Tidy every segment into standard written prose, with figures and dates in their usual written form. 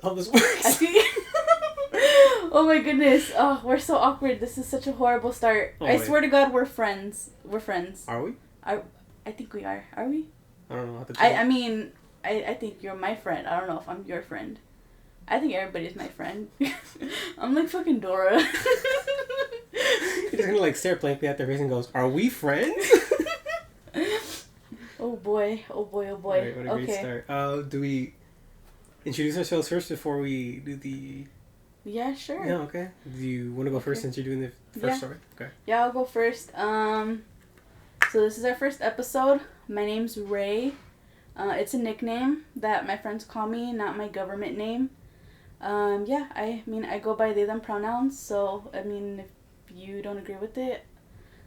how this works. I feel. Oh my goodness. Oh, we're so awkward. This is such a horrible start. Oh, I swear to God, we're friends. We're friends. Are we? I think we are. Are we? I don't know. I mean, I think you're my friend. I don't know if I'm your friend. I think everybody's my friend. I'm like fucking Dora. You're just gonna like stare blankly at their face and goes, "Are we friends?" Oh boy. Oh boy. Oh boy. Right, what a great start. Do we introduce ourselves first before we do the... Yeah, sure. Yeah, okay. Do you want to go first since you're doing the first story? Okay. Yeah, I'll go first. So this is our first episode. My name's Ray. It's a nickname that my friends call me, not my government name. Yeah, I mean, I go by they, them pronouns, so, I mean, if you don't agree with it,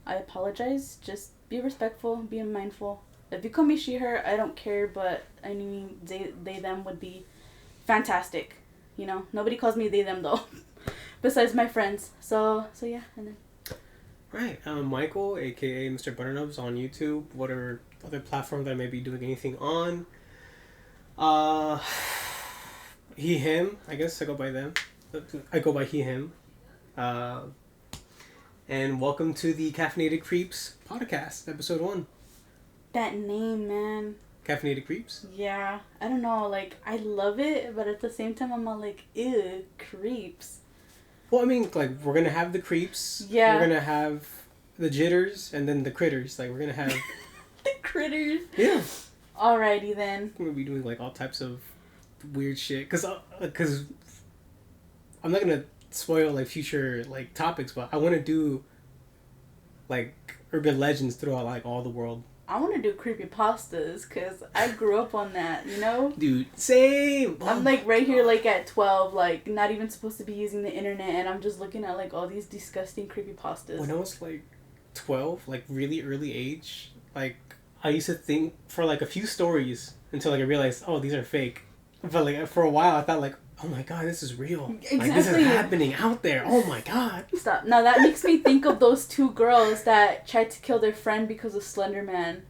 I apologize. Just be respectful, be mindful. If you call me she, her, I don't care, but, I mean, they, them would be fantastic. You know, nobody calls me they, them, though, besides my friends. So yeah, and then... Right, I'm Michael, aka Mrbutternubs on YouTube, whatever other platform that I may be doing anything on. He, him, I guess I go by them. I go by he, him. And welcome to the Caffeinated Creepspodcast, episode 1. That name, man. Caffeinated Creeps? Yeah, I don't know, like, I love it, but at the same time, I'm all like, ew, creeps. Well, I mean, like, we're gonna have the creeps. Yeah. We're gonna have the jitters, and then the critters. Like, we're gonna have... The critters. Yeah. Alrighty, then. We're gonna be doing, like, all types of weird shit. Cause I'm not gonna spoil, like, future, like, topics, but I want to do, like, urban legends throughout, like, all the world. I want to do creepypastas, because I grew up on that, you know? Dude, same! I'm, like, right here, like, at 12, like, not even supposed to be using the internet, and I'm just looking at, like, all these disgusting creepypastas. When I was, like, 12, like, really early age, like, I used to think for, like, a few stories until, like, I realized, oh, these are fake. But, like, for a while, I thought, like, oh my god, this is real. Exactly. Like, this is happening out there. Oh my god. Stop. Now, that makes me think of those two girls that tried to kill their friend because of Slender Man.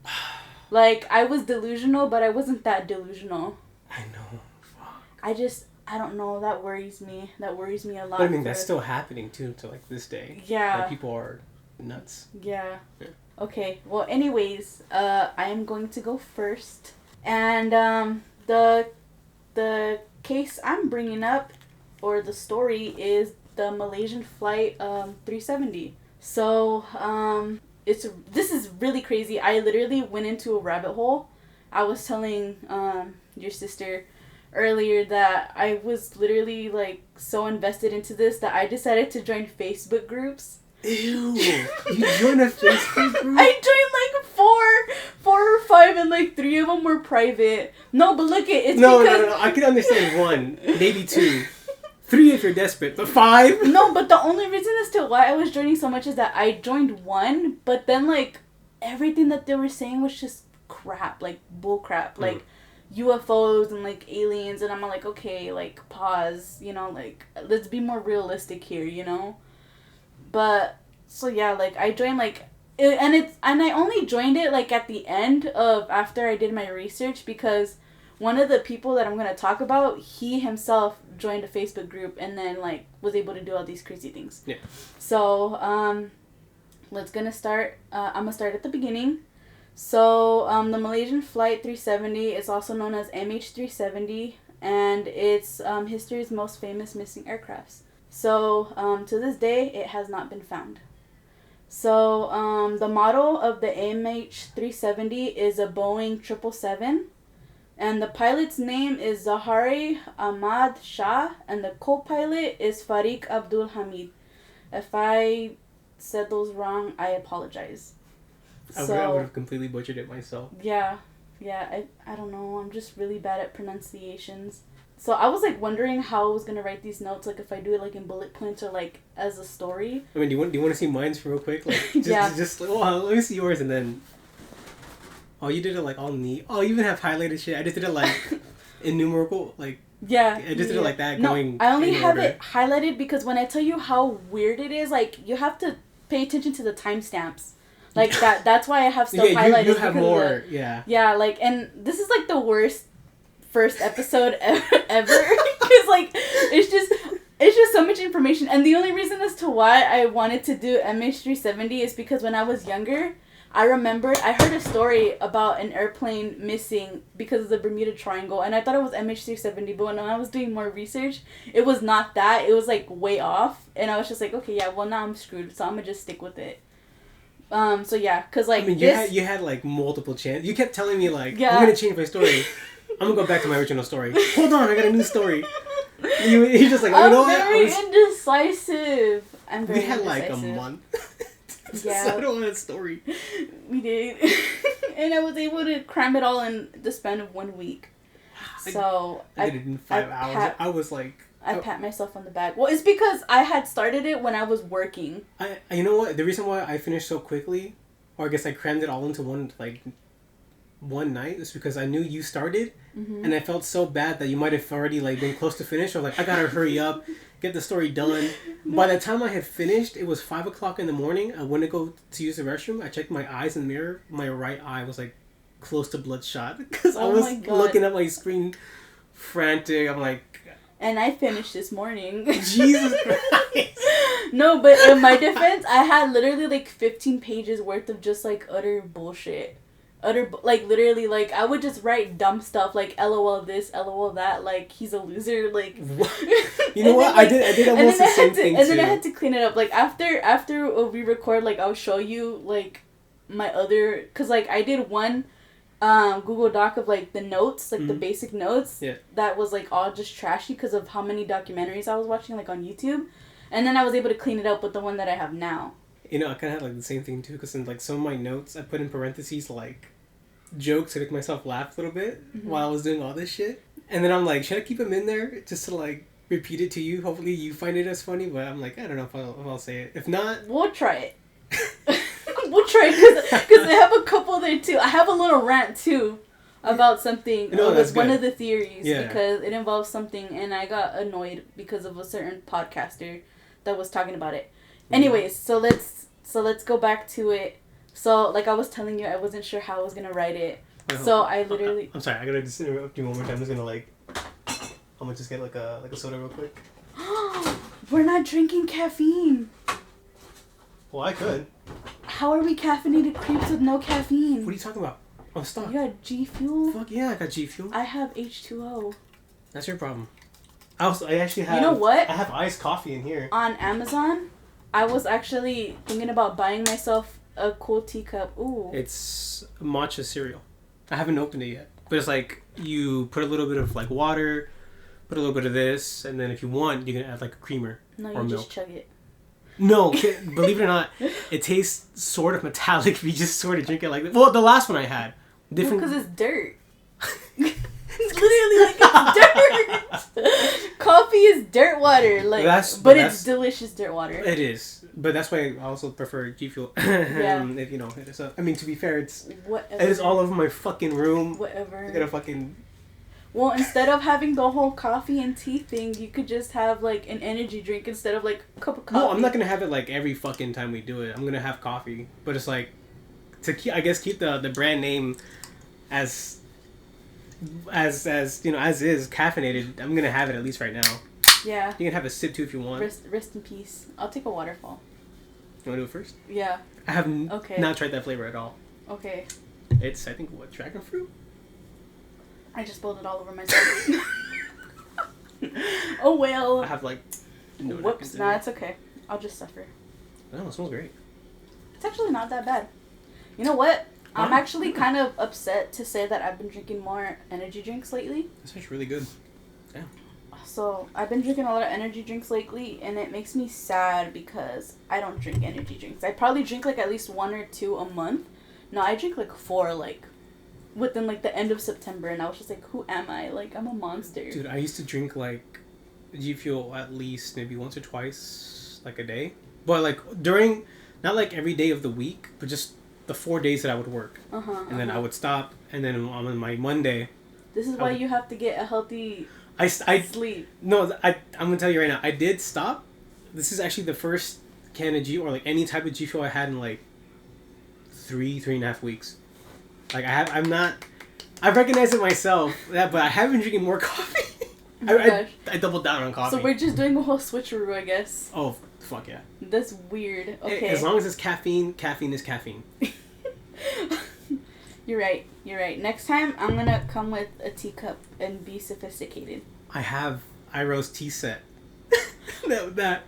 Like, I was delusional, but I wasn't that delusional. I know. Fuck. I don't know. That worries me. That worries me a lot. But I mean, that's still happening, too, to, like, this day. Yeah. Like, people are nuts. Yeah. Yeah. Okay. Well, anyways, I am going to go first. And, the case I'm bringing up, or the story, is the Malaysian flight 370. So, this is really crazy. I literally went into a rabbit hole. I was telling your sister earlier that I was literally, like, so invested into this that I decided to join Facebook groups. Ew! You joined a Facebook group? I joined, like, four or five, and, like, 3 of them were private. No, but look, it's No, because... I can understand 1, maybe 2. 3 if you're desperate, but 5? No, but the only reason as to why I was joining so much is that I joined 1, but then, like, everything that they were saying was just crap, like, bull crap, like, UFOs and, like, aliens, and I'm like, okay, like, pause, you know, like, let's be more realistic here, you know? But, so yeah, like, I joined, like, and I only joined it, like, at the end of, after I did my research, because one of the people that I'm going to talk about, he himself joined a Facebook group and then, like, was able to do all these crazy things. Yeah. So, I'm going to start at the beginning. So, the Malaysian Flight 370 is also known as MH370, and it's history's most famous missing aircrafts. So, to this day, it has not been found. So, the model of the MH370 is a Boeing 777. And the pilot's name is Zahari Ahmad Shah, and the co-pilot is Farik Abdul Hamid. If I said those wrong, I apologize. I would have completely butchered it myself. Yeah, I don't know. I'm just really bad at pronunciations. So I was, like, wondering how I was gonna write these notes, like, if I do it, like, in bullet points or, like, as a story. I mean, do you want to see mine real quick? Like, let me see yours and then... Oh, you did it, like, all neat. Oh, you even have highlighted shit. I just did it, like, innumerable, like... Yeah. I just did it like that, no, going I only in have order. it highlighted because when I tell you how weird it is, like, you have to pay attention to the timestamps. Like, that's why I have stuff highlighted. You have more, yeah. Yeah, like, and this is, like, the worst first episode ever. Because, like, situation. And the only reason as to why I wanted to do MH370 is because when I was younger, I remembered I heard a story about an airplane missing because of the Bermuda Triangle, and I thought it was MH370, but when I was doing more research, it was not that. It was like way off, and I was just like, okay, yeah, well now I'm screwed, so I'm gonna just stick with it. So yeah, cause like I mean, you had like multiple chances. You kept telling me like, yeah. I'm gonna change my story. I'm gonna go back to my original story. Hold on, I got a new story. You're just like, I'm you know very what? indecisive. I'm very We had indecisive. like a month. Yeah. So I don't want a story. We did. And I was able to cram it all in the span of 1 week. So I did it in 5 hours. I was like... I pat myself on the back. Well, it's because I had started it when I was working. You know what? The reason why I finished so quickly, or I guess I crammed it all into one night, is because I knew you started, and I felt so bad that you might have already like been close to finish. Or like, I gotta hurry up, get the story done. By the time I had finished, it was 5 o'clock in the morning. I went to go to use the restroom. I checked my eyes in the mirror. My right eye was like close to bloodshot because I was looking at my screen, frantic. I'm like. And I finished this morning. Jesus Christ. No, but in my defense, I had literally like 15 pages worth of just like utter bullshit. Like literally, like I would just write dumb stuff like LOL this, LOL that, like he's a loser, like. You know what? Then, like, I did almost the same thing too. And then I had to clean it up. Like after we record, like I'll show you like my other, cause like I did one. Google Doc of like the notes, like the basic notes. Yeah. That was like all just trashy because of how many documentaries I was watching like on YouTube, and then I was able to clean it up with the one that I have now. You know, I kind of had like the same thing too, because in like some of my notes I put in parentheses like jokes to make myself laugh a little bit while I was doing all this shit, and then I'm like, should I keep them in there just to like repeat it to you? Hopefully you find it as funny, but I'm like, I don't know if I'll say it. If not, we'll try it. We'll try because I have a couple there too. I have a little rant too about something. No, that's one good. of the theories because it involves something, and I got annoyed because of a certain podcaster that was talking about it. Anyways, so let's go back to it. So like I was telling you, I wasn't sure how I was gonna write it. So I literally. I'm sorry. I gotta just interrupt you one more time. I'm just gonna like. I'm gonna just get like a soda real quick. We're not drinking caffeine. Well, I could. How are we caffeinated creeps with no caffeine? What are you talking about? I'm stuck. You got G Fuel? Fuck yeah, I got G Fuel. I have H2O. That's your problem. I actually have... You know what? I have iced coffee in here. On Amazon, I was actually thinking about buying myself a cool teacup. Ooh. It's matcha cereal. I haven't opened it yet. But it's like, you put a little bit of like water, put a little bit of this, and then if you want, you can add like a creamer or milk. Just chug it. No, believe it or not, it tastes sort of metallic if you just sort of drink it like that. Well, the last one I had. Different. Because it's dirt. It's literally like it's dirt. Coffee is dirt water, like, but it's delicious dirt water. It is, but that's why I also prefer G Fuel. Yeah. If you know it. So I mean, to be fair, it Whatever. is all over my fucking room. Whatever. I gotta fucking. Well, instead of having the whole coffee and tea thing, you could just have like an energy drink instead of like a cup of coffee. No, I'm not gonna have it like every fucking time we do it. I'm gonna have coffee, but it's like to keep the brand name as you know, as is caffeinated. I'm gonna have it at least right now. Yeah. You can have a sip too if you want. Rest in peace. I'll take a waterfall. You wanna do it first? Yeah. I have not tried that flavor at all. Okay. It's, I think, what, dragon fruit? I just spilled it all over myself. Oh well. I have like. No Whoops. Nah, it's okay. I'll just suffer. Oh, it smells great. It's actually not that bad. You know what? I'm actually kind of upset to say that I've been drinking more energy drinks lately. That's actually really good. Yeah. So, I've been drinking a lot of energy drinks lately, and it makes me sad because I don't drink energy drinks. I probably drink like at least 1 or 2 a month. No, I drink like 4 like within like the end of September, and I was just like, who am I? Like, I'm a monster. Dude, I used to drink like G Fuel at least maybe once or twice like a day. But like during, not like every day of the week, but just the 4 days that I would work. And then I would stop, and then on my Monday. This is why you have to get a healthy sleep. No, I'm going to tell you right now, I did stop. This is actually the first can of G, or like any type of G Fuel I had in like 3.5 weeks. Like I recognize it myself, but I have been drinking more coffee. I doubled down on coffee. So we're just doing a whole switcheroo, I guess. Oh, fuck yeah. That's weird. Okay. As long as it's caffeine is caffeine. You're right. Next time, I'm gonna come with a teacup and be sophisticated. I have Iroh's tea set. that.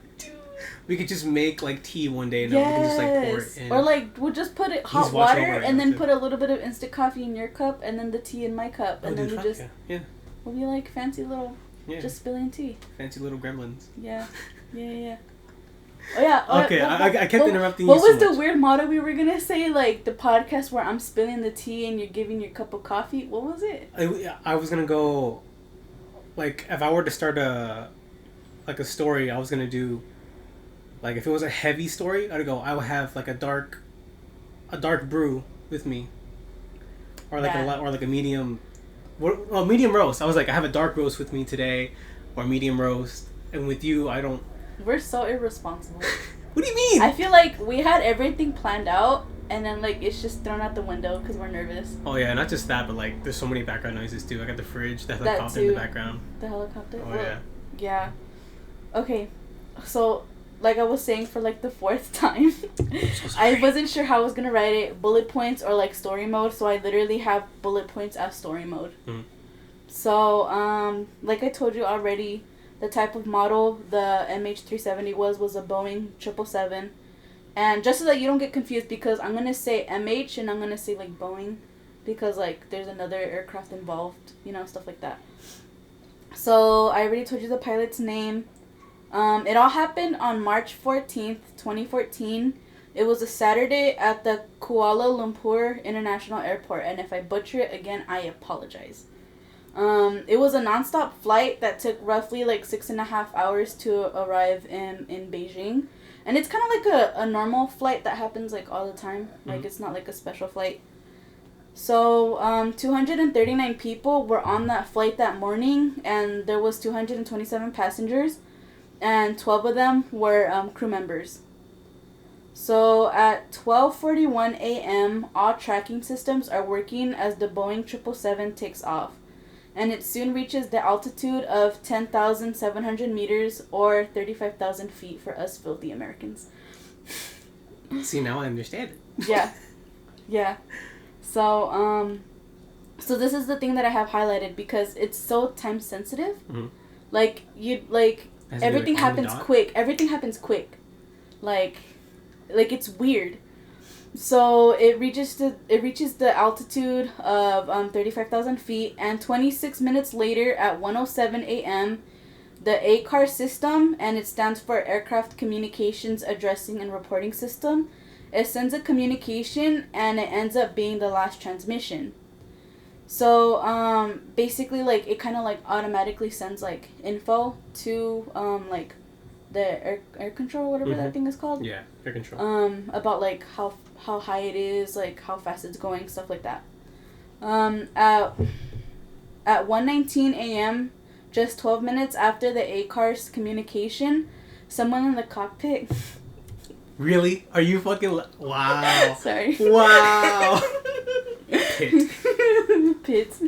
We could just make, like, tea one day and then we can just, like, pour it in. Or, like, we'll just put it hot water and then put a little bit of instant coffee in your cup and then the tea in my cup. And then we just... Yeah. We'll be, like, fancy little... Yeah. Just spilling tea. Fancy little gremlins. Yeah. Oh, yeah. Okay, I kept interrupting you. What was the weird motto we were going to say? Like, the podcast where I'm spilling the tea and you're giving your cup of coffee? What was it? I was going to go... Like, if I were to start a story, I was going to do... Like, if it was a heavy story, I would have, like, a dark brew with me. Or, like, a medium... Well, medium roast. I was like, I have a dark roast with me today. Or medium roast. And with you, I don't... We're so irresponsible. What do you mean? I feel like we had everything planned out, and then, like, it's just thrown out the window because we're nervous. Oh, yeah, not just that, but, like, there's so many background noises, too. I got the fridge, the helicopter in the background. The helicopter? Oh, yeah. Yeah. Okay. So... Like I was saying for like the fourth time, I wasn't sure how I was gonna write it, bullet points or like story mode. So I literally have bullet points as story mode. Mm-hmm. So like I told you already, the type of model the MH370 was a Boeing 777, and just so that you don't get confused, because I'm gonna say MH and I'm gonna say like Boeing, because like there's another aircraft involved, stuff like that. So I already told you the pilot's name. It all happened on March 14th, 2014. It was a Saturday at the Kuala Lumpur International Airport, and if I butcher it again, I apologize. It was a nonstop flight that took roughly like 6.5 hours to arrive in Beijing. And it's kind of like a normal flight that happens like all the time. Like, it's not like a special flight. So, 239 people were on that flight that morning, and there was 227 passengers. And 12 of them were crew members. So at 12:41 a.m., all tracking systems are working as the Boeing 777 takes off. And it soon reaches the altitude of 10,700 meters or 35,000 feet for us filthy Americans. See, now I understand it. Yeah. So, so this is the thing that I have highlighted because it's so time sensitive. Mm-hmm. Like, everything happens quick. Like it's weird. So it reaches the altitude of 35,000 feet, and 26 minutes later at 1:07 a.m., the ACAR system, and it stands for Aircraft Communications Addressing and Reporting System, it sends a communication, and it ends up being the last transmission. So, basically, like, it kind of, like, automatically sends, like, info to, like, the air control, whatever that thing is called. Yeah, air control. About, like, how high it is, like, how fast it's going, stuff like that. At 1:19 a.m., just 12 minutes after the ACAR's communication, someone in the cockpit... Really? Are you fucking... Wow. Sorry. Wow. Pits.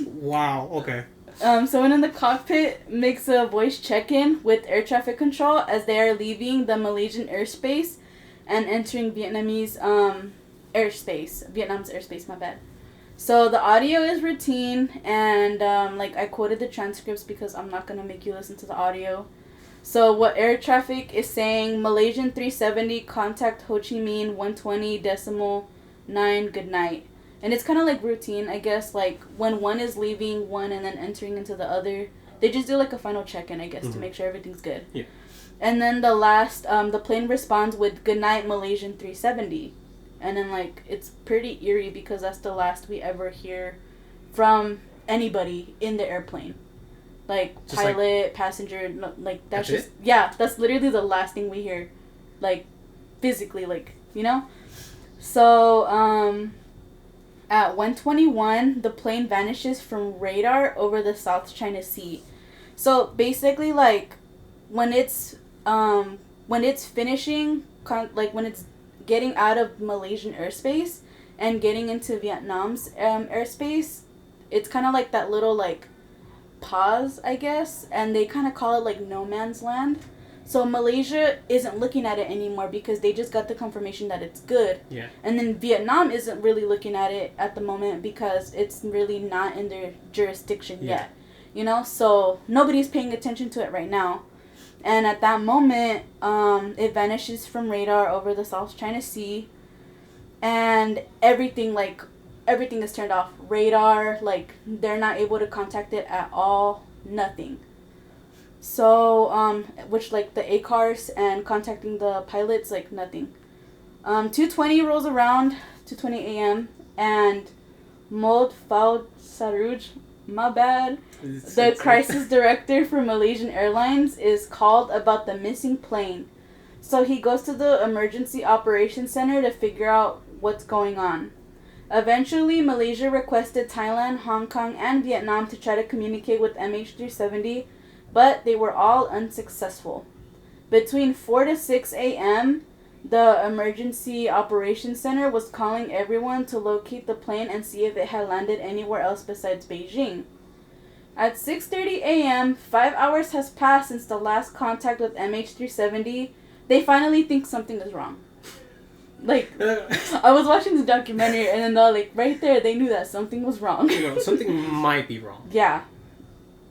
Wow, okay. Someone in the cockpit makes a voice check-in with air traffic control as they are leaving the Malaysian airspace and entering Vietnam's airspace, my bad. So the audio is routine, and like I quoted the transcripts because I'm not going to make you listen to the audio. So what air traffic is saying, Malaysian 370, contact Ho Chi Minh 120.9, good night. And it's kind of like routine, I guess, like when one is leaving one and then entering into the other, they just do like a final check-in, I guess, to make sure everything's good. Yeah. And then the last, the plane responds with good night Malaysian 370. And then like, it's pretty eerie because that's the last we ever hear from anybody in the airplane. Like, just pilot, like, passenger, no, like, that's just, that's literally the last thing we hear, like, physically, like, So, at 1:21, the plane vanishes from radar over the South China Sea. So, basically, like, when it's finishing, when it's getting out of Malaysian airspace and getting into Vietnam's airspace, it's kind of like that little like pause, I guess, and they kind of call it like no man's land. So Malaysia isn't looking at it anymore because they just got the confirmation that it's good. Yeah. And then Vietnam isn't really looking at it at the moment because it's really not in their jurisdiction yet. You know, so nobody's paying attention to it right now. And at that moment, it vanishes from radar over the South China Sea. And everything is turned off. Radar, like, they're not able to contact it at all. Nothing. So, which, like, the ACARS and contacting the pilots, like, nothing. 2:20 rolls around, 2:20 a.m., and Maud Faud Saruj, my bad, the crisis director for Malaysian Airlines, is called about the missing plane. So he goes to the emergency operations center to figure out what's going on. Eventually, Malaysia requested Thailand, Hong Kong, and Vietnam to try to communicate with MH370, but they were all unsuccessful. Between 4 to 6 a.m., the Emergency Operations Center was calling everyone to locate the plane and see if it had landed anywhere else besides Beijing. At 6:30 a.m., 5 hours has passed since the last contact with MH370. They finally think something is wrong. Like, I was watching the documentary, and then they're like, right there, they knew that something was wrong. You know, something might be wrong. Yeah.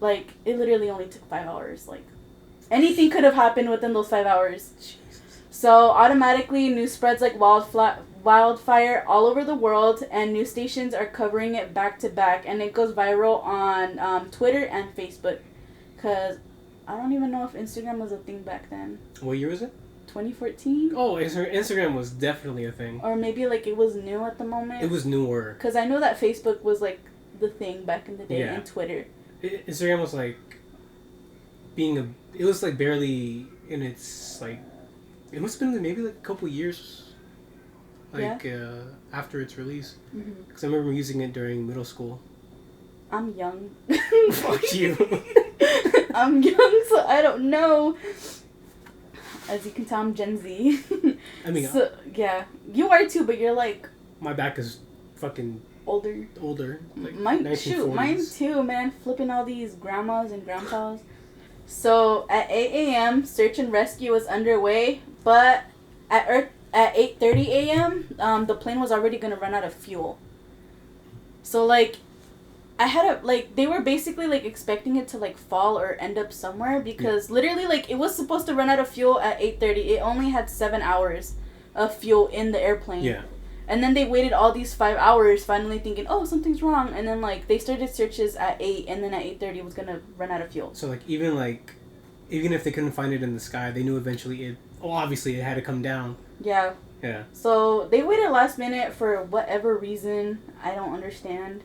Like, it literally only took 5 hours. Like, anything could have happened within those 5 hours. Jesus. So, automatically, news spreads like wildfire all over the world, and news stations are covering it back to back, and it goes viral on Twitter and Facebook. Because I don't even know if Instagram was a thing back then. What year was it? 2014? Oh, Instagram was definitely a thing. Or maybe, like, it was new at the moment. It was newer. Because I know that Facebook was, like, the thing back in the day, yeah. and Twitter. Instagram was, like, it was, like, barely in its, like, it must have been maybe, like, a couple years, like, after its release. Because I remember using it during middle school. I'm young. Fuck you. I'm young, so I don't know. As you can tell, I'm Gen Z. I mean, so, yeah. You are too, but you're like... My back is fucking... Older. Like mine 1940s. Mine too, man. Flipping all these grandmas and grandpas. So, at 8 a.m., search and rescue was underway, but at 8:30 a.m., the plane was already going to run out of fuel. So, like... they were basically, like, expecting it to, like, fall or end up somewhere because literally, like, it was supposed to run out of fuel at 8:30. It only had 7 hours of fuel in the airplane. Yeah. And then they waited all these 5 hours finally thinking, oh, something's wrong. And then, like, they started searches at 8, and then at 8:30 it was going to run out of fuel. So, like, even if they couldn't find it in the sky, they knew eventually obviously it had to come down. Yeah. Yeah. So, they waited last minute for whatever reason. I don't understand.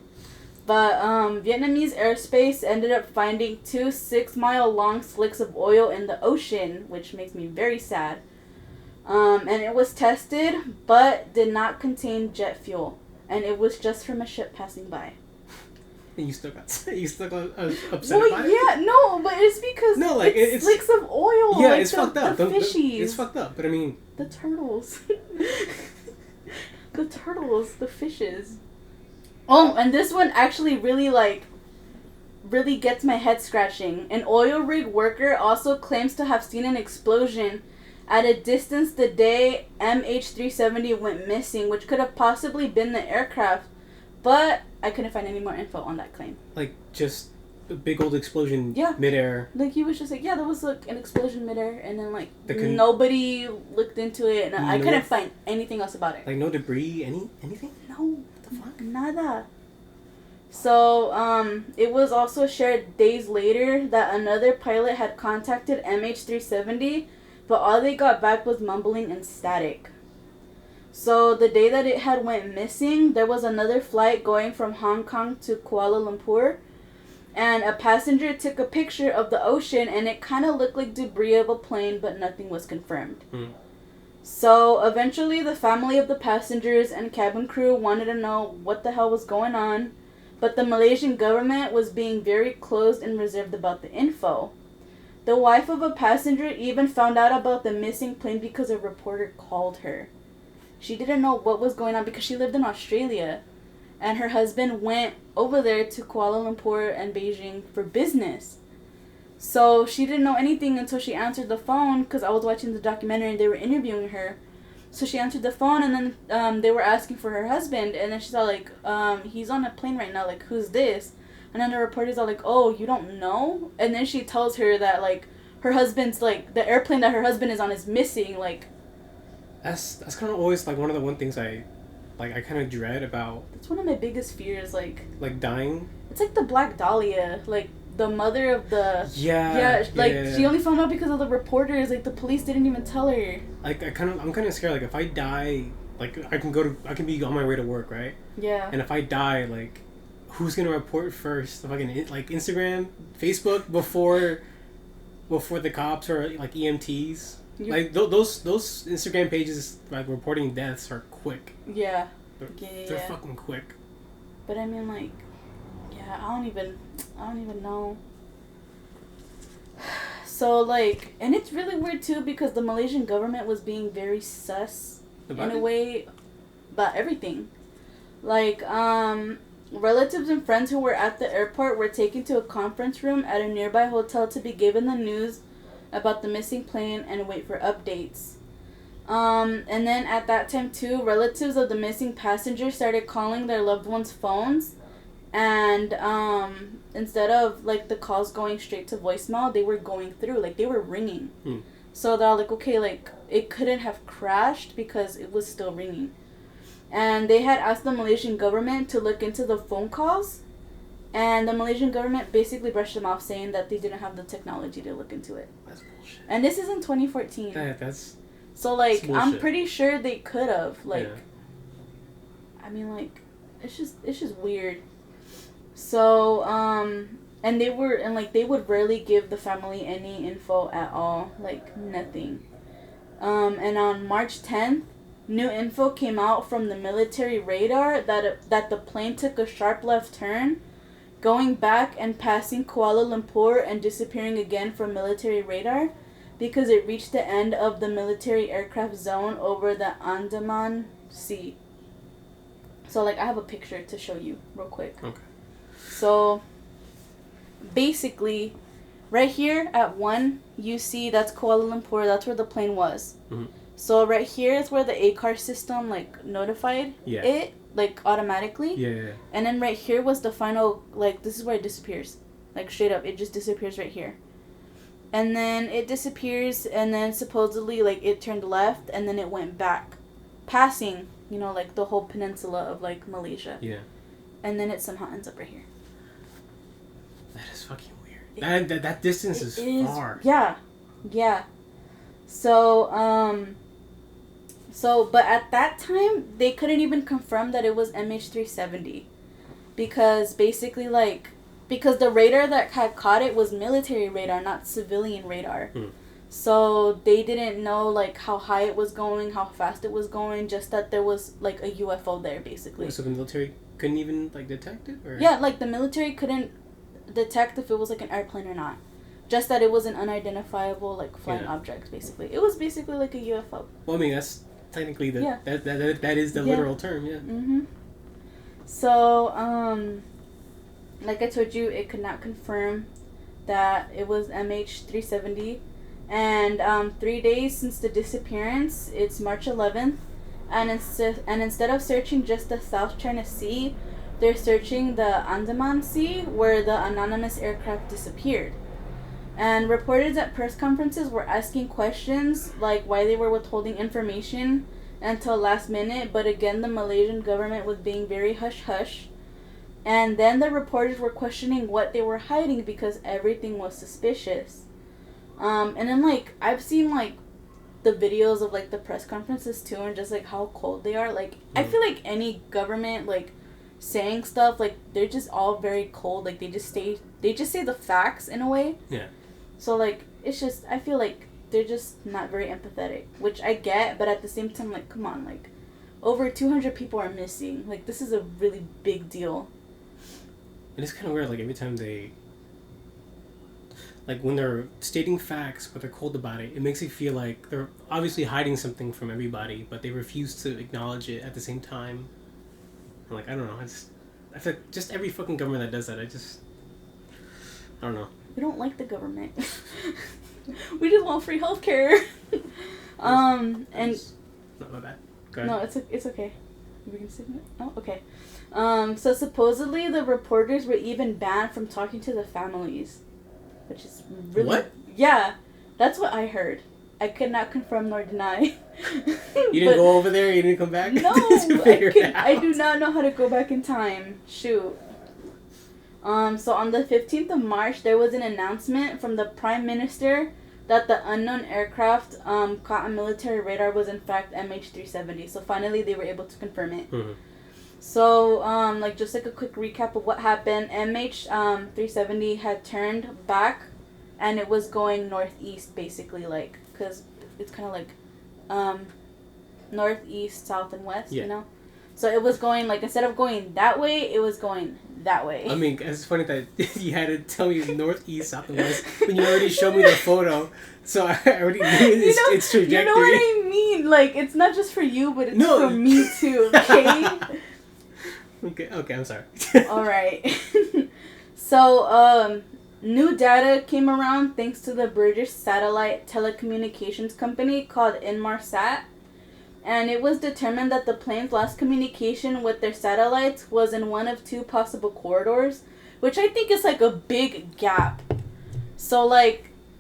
But Vietnamese airspace ended up finding 2 6-mile-long slicks of oil in the ocean, which makes me very sad. And it was tested, but did not contain jet fuel. And it was just from a ship passing by. And you still got upset well, about it? Yeah, no, but it's because it's slicks of oil. Yeah, like it's fucked up. The fishies. It's fucked up, but I mean... The turtles. The fishes. Oh, and this one actually really gets my head scratching. An oil rig worker also claims to have seen an explosion at a distance the day MH370 went missing, which could have possibly been the aircraft, but I couldn't find any more info on that claim. Like, just a big old explosion midair. Like, he was just like, yeah, there was, like, an explosion midair, and then, like, nobody looked into it, and I couldn't find anything else about it. Like, no debris, anything? No. The fuck? Nada. So, it was also shared days later that another pilot had contacted MH370, but all they got back was mumbling and static. So, the day that it had went missing, there was another flight going from Hong Kong to Kuala Lumpur, and a passenger took a picture of the ocean, and it kind of looked like debris of a plane, but nothing was confirmed. So, eventually, the family of the passengers and cabin crew wanted to know what the hell was going on, but the Malaysian government was being very closed and reserved about the info. The wife of a passenger even found out about the missing plane because a reporter called her. She didn't know what was going on because she lived in Australia. and her husband went over there to Kuala Lumpur and Beijing for business. So she didn't know anything until she answered the phone, because I was watching the documentary and they were interviewing her. So she answered the phone, and then they were asking for her husband, and then she's all like, he's on a plane right now, like, who's this? And then the reporters are like, oh, you don't know? And then she tells her that, like, her husband's, like, the airplane that her husband is on is missing, like. That's kind of always, like, one of the things I kind of dread about. That's one of my biggest fears, like. Like, dying? It's like the Black Dahlia, like, the mother of the... Yeah, she only found out because of the reporters, like, the police didn't even tell her. Like, I'm kind of scared, like, if I die, like, I can be on my way to work, right? Yeah. And if I die, like, who's gonna report first? If I can, like, Instagram, Facebook, before the cops or, like, EMTs? Like, those Instagram pages, like, reporting deaths are quick. Yeah. They're fucking quick. But I mean, like, yeah, I don't even know. So, like, and it's really weird, too, because the Malaysian government was being very sus in a way about everything. Like, relatives and friends who were at the airport were taken to a conference room at a nearby hotel to be given the news about the missing plane and wait for updates. And then at that time, too, relatives of the missing passenger started calling their loved ones' phones. And instead of, like, the calls going straight to voicemail, they were going through, like, they were ringing. So they're like, okay, like, it couldn't have crashed because it was still ringing. And they had asked the Malaysian government to look into the phone calls, and the Malaysian government basically brushed them off, saying that they didn't have the technology to look into it. That's bullshit. And this is in 2014. That's so, like, I'm pretty sure they could have, like, yeah. I mean, like, it's just weird. So, and they would rarely give the family any info at all, like, nothing. And on March 10th, new info came out from the military radar that the plane took a sharp left turn, going back and passing Kuala Lumpur and disappearing again from military radar because it reached the end of the military aircraft zone over the Andaman Sea. So, like, I have a picture to show you real quick. Okay. So, basically, right here at 1, you see that's Kuala Lumpur. That's where the plane was. Mm-hmm. So, right here is where the ACAR system, like, notified it, like, automatically. Yeah. And then right here was the final, like, this is where it disappears. Like, straight up, it just disappears right here. And then it disappears, and then supposedly, like, it turned left, and then it went back, passing, you know, like, the whole peninsula of, like, Malaysia. Yeah. And then it somehow ends up right here. That is fucking weird. That distance is far. Yeah. Yeah. So, but at that time, they couldn't even confirm that it was MH370. Because basically, like, because the radar that had caught it was military radar, not civilian radar. So they didn't know, like, how high it was going, how fast it was going, just that there was, like, a UFO there, basically. So the military couldn't even, like, detect it? Or? Yeah, like, the military couldn't detect if it was, like, an airplane or not. Just that it was an unidentifiable, like, flying object, basically. It was basically like a UFO. Well, I mean, that's technically that is the literal term, yeah. Mm-hmm. So, like I told you, it could not confirm that it was MH370. And 3 days since the disappearance, it's March 11th. And instead of searching just the South China Sea, they're searching the Andaman Sea, where the anonymous aircraft disappeared. And reporters at press conferences were asking questions like why they were withholding information until last minute, but again, the Malaysian government was being very hush-hush. And then the reporters were questioning what they were hiding because everything was suspicious. And then, like, I've seen, like, the videos of, like, the press conferences, too, and just, like, how cold they are. Like, I feel like any government, like, saying stuff, like, they're just all very cold. Like, they just say the facts in a way. Yeah. So, like, it's just, I feel like they're just not very empathetic, which I get, but at the same time, like, come on, like, over 200 people are missing. Like, this is a really big deal. It is kind of weird, like, every time they, like, when they're stating facts, but they're cold about it, it makes you feel like they're obviously hiding something from everybody, but they refuse to acknowledge it at the same time. I'm like, I don't know. I feel like just every fucking government that does that, I don't know. We don't like the government. We just want free healthcare. And not my bad. Go ahead. No, it's okay. We can see it. Oh, okay. So supposedly the reporters were even banned from talking to the families, which is really what? Yeah, that's what I heard. I could not confirm nor deny. You didn't go over there? You didn't come back? No, I do not know how to go back in time. Shoot. So on the 15th of March, there was an announcement from the Prime Minister that the unknown aircraft caught on military radar was in fact MH370. So finally they were able to confirm it. Mm-hmm. So, just like a quick recap of what happened, MH370 had turned back and it was going northeast basically, because it's kind of like northeast, south, and west, you know? So it was going, instead of going that way, it was going that way. I mean, it's funny that you had to tell me northeast, south, and west when you already showed me the photo. So I already knew its trajectory. You know what I mean? It's not just for you, but it's for me too, okay? Okay, I'm sorry. Alright. So, new data came around thanks to the British satellite telecommunications company called Inmarsat. And it was determined that the plane's last communication with their satellites was in one of two possible corridors, which I think is a big gap. So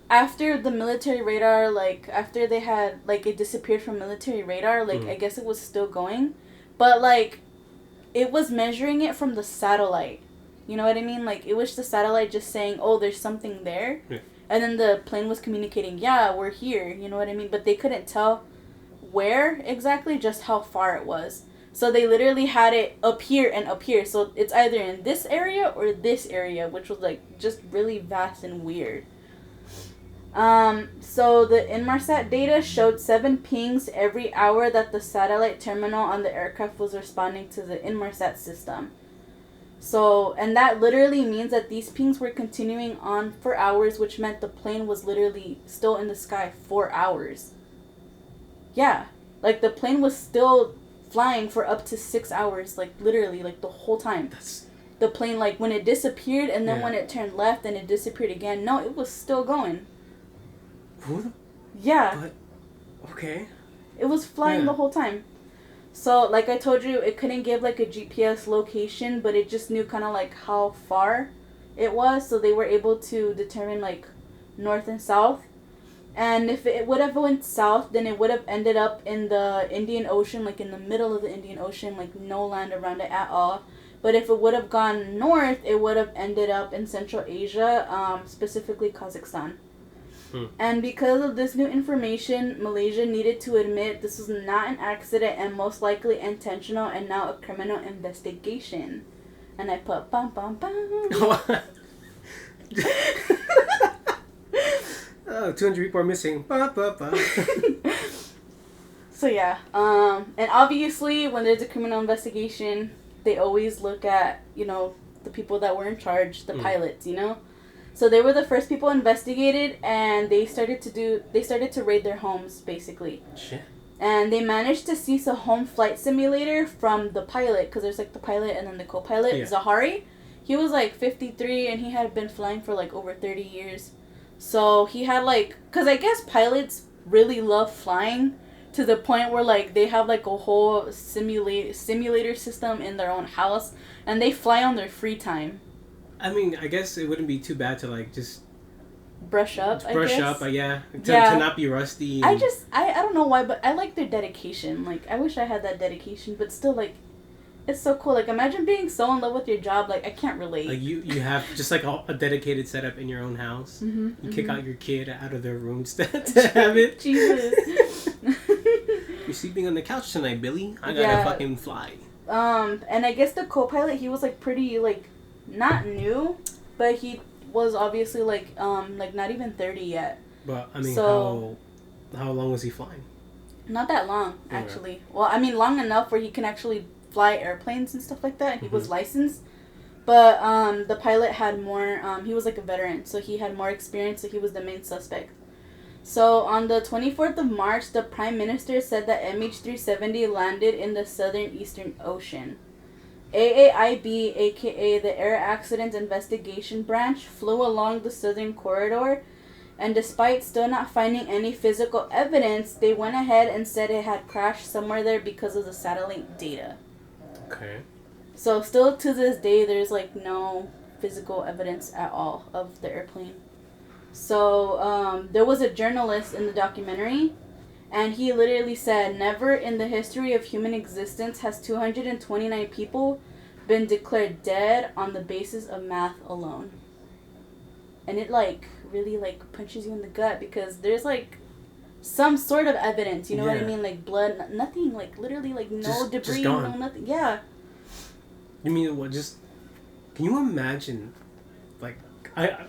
after the military radar, after they had it disappeared from military radar, I guess it was still going, but it was measuring it from the satellite. You know what I mean? It was the satellite just saying, oh, there's something there. Yeah. And then the plane was communicating, yeah, we're here. You know what I mean? But they couldn't tell where exactly, just how far it was. So they literally had it up here and up here. So it's either in this area or this area, which was just really vast and weird. So the Inmarsat data showed 7 pings every hour that the satellite terminal on the aircraft was responding to the Inmarsat system. So, and that literally means that these pings were continuing on for hours, which meant the plane was literally still in the sky for hours. Yeah, the plane was still flying for up to 6 hours, literally, the whole time. The plane, when it disappeared, and then when it turned left and it disappeared again, no, it was still going. Yeah. But, okay. It was flying the whole time. So, like I told you, it couldn't give, a GPS location, but it just knew kind of, how far it was, so they were able to determine, north and south. And if it would have went south, then it would have ended up in the Indian Ocean, in the middle of the Indian Ocean, no land around it at all. But if it would have gone north, it would have ended up in Central Asia, specifically Kazakhstan. And because of this new information, Malaysia needed to admit this was not an accident and most likely intentional and now a criminal investigation. And I put bum bum bum. 200 people are missing. So yeah, and obviously when there's a criminal investigation, they always look at, the people that were in charge, the pilots, So they were the first people investigated, and they started to raid their homes, basically. Shit. And they managed to seize a home flight simulator from the pilot, because there's the pilot and then the co-pilot, Zahari. He was 53, and he had been flying for over 30 years. So he had because I guess pilots really love flying to the point where they have a whole simulator system in their own house, and they fly on their free time. I mean, I guess it wouldn't be too bad to just brush up. To not be rusty. I don't know why, but I like their dedication. I wish I had that dedication, but still, it's so cool. Imagine being so in love with your job. I can't relate. You have just a dedicated setup in your own house. Mm-hmm, you kick out your kid out of their rooms to have it. Jesus. You're sleeping on the couch tonight, Billy. I gotta fucking fly. And I guess the co-pilot, he was pretty not new, but he was obviously not even 30 yet. But I mean, so, how long was he flying? Not that long, actually. Okay. Well, I mean, long enough where he can actually fly airplanes and stuff like that. He was licensed, but the pilot had more. He was a veteran, so he had more experience. So he was the main suspect. So on the 24th of March, the Prime Minister said that MH370 landed in the southern Eastern Ocean. AAIB, aka the Air Accident Investigation Branch, flew along the southern corridor, and despite still not finding any physical evidence, they went ahead and said it had crashed somewhere there because of the satellite data. Okay. So still to this day, there's like no physical evidence at all of the airplane. So there was a journalist in the documentary, and he literally said, never in the history of human existence has 229 people been declared dead on the basis of math alone. And it like really like punches you in the gut because there's like some sort of evidence, you know what I mean? Like blood, nothing, like literally like no debris, no nothing. Yeah. You mean what? Just can you imagine? Like I'm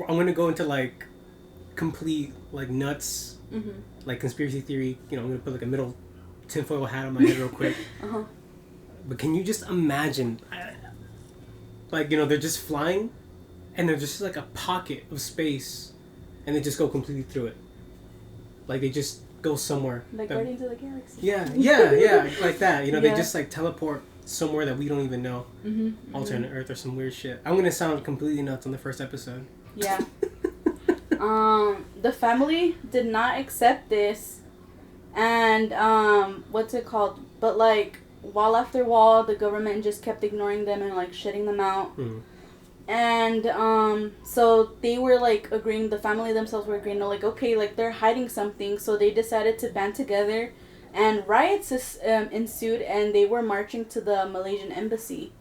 gonna go into like complete like nuts, like conspiracy theory. You know, I'm gonna put like a middle tinfoil hat on my head real quick. But can you just imagine? Like, you know, they're just flying, and they're just like a pocket of space, and they just go completely through it. Like they just go somewhere. Like Guardians of the Galaxy. Yeah, like that. You know, they just like teleport somewhere that we don't even know. Alternate Earth or some weird shit. I'm gonna sound completely nuts on the first episode. Yeah. The family did not accept this, and what's it called? But like wall after wall, the government just kept ignoring them and like shutting them out. And so they were like agreeing. The family themselves were agreeing. Like, okay, like they're hiding something. So they decided to band together, and riots ensued, and they were marching to the Malaysian embassy.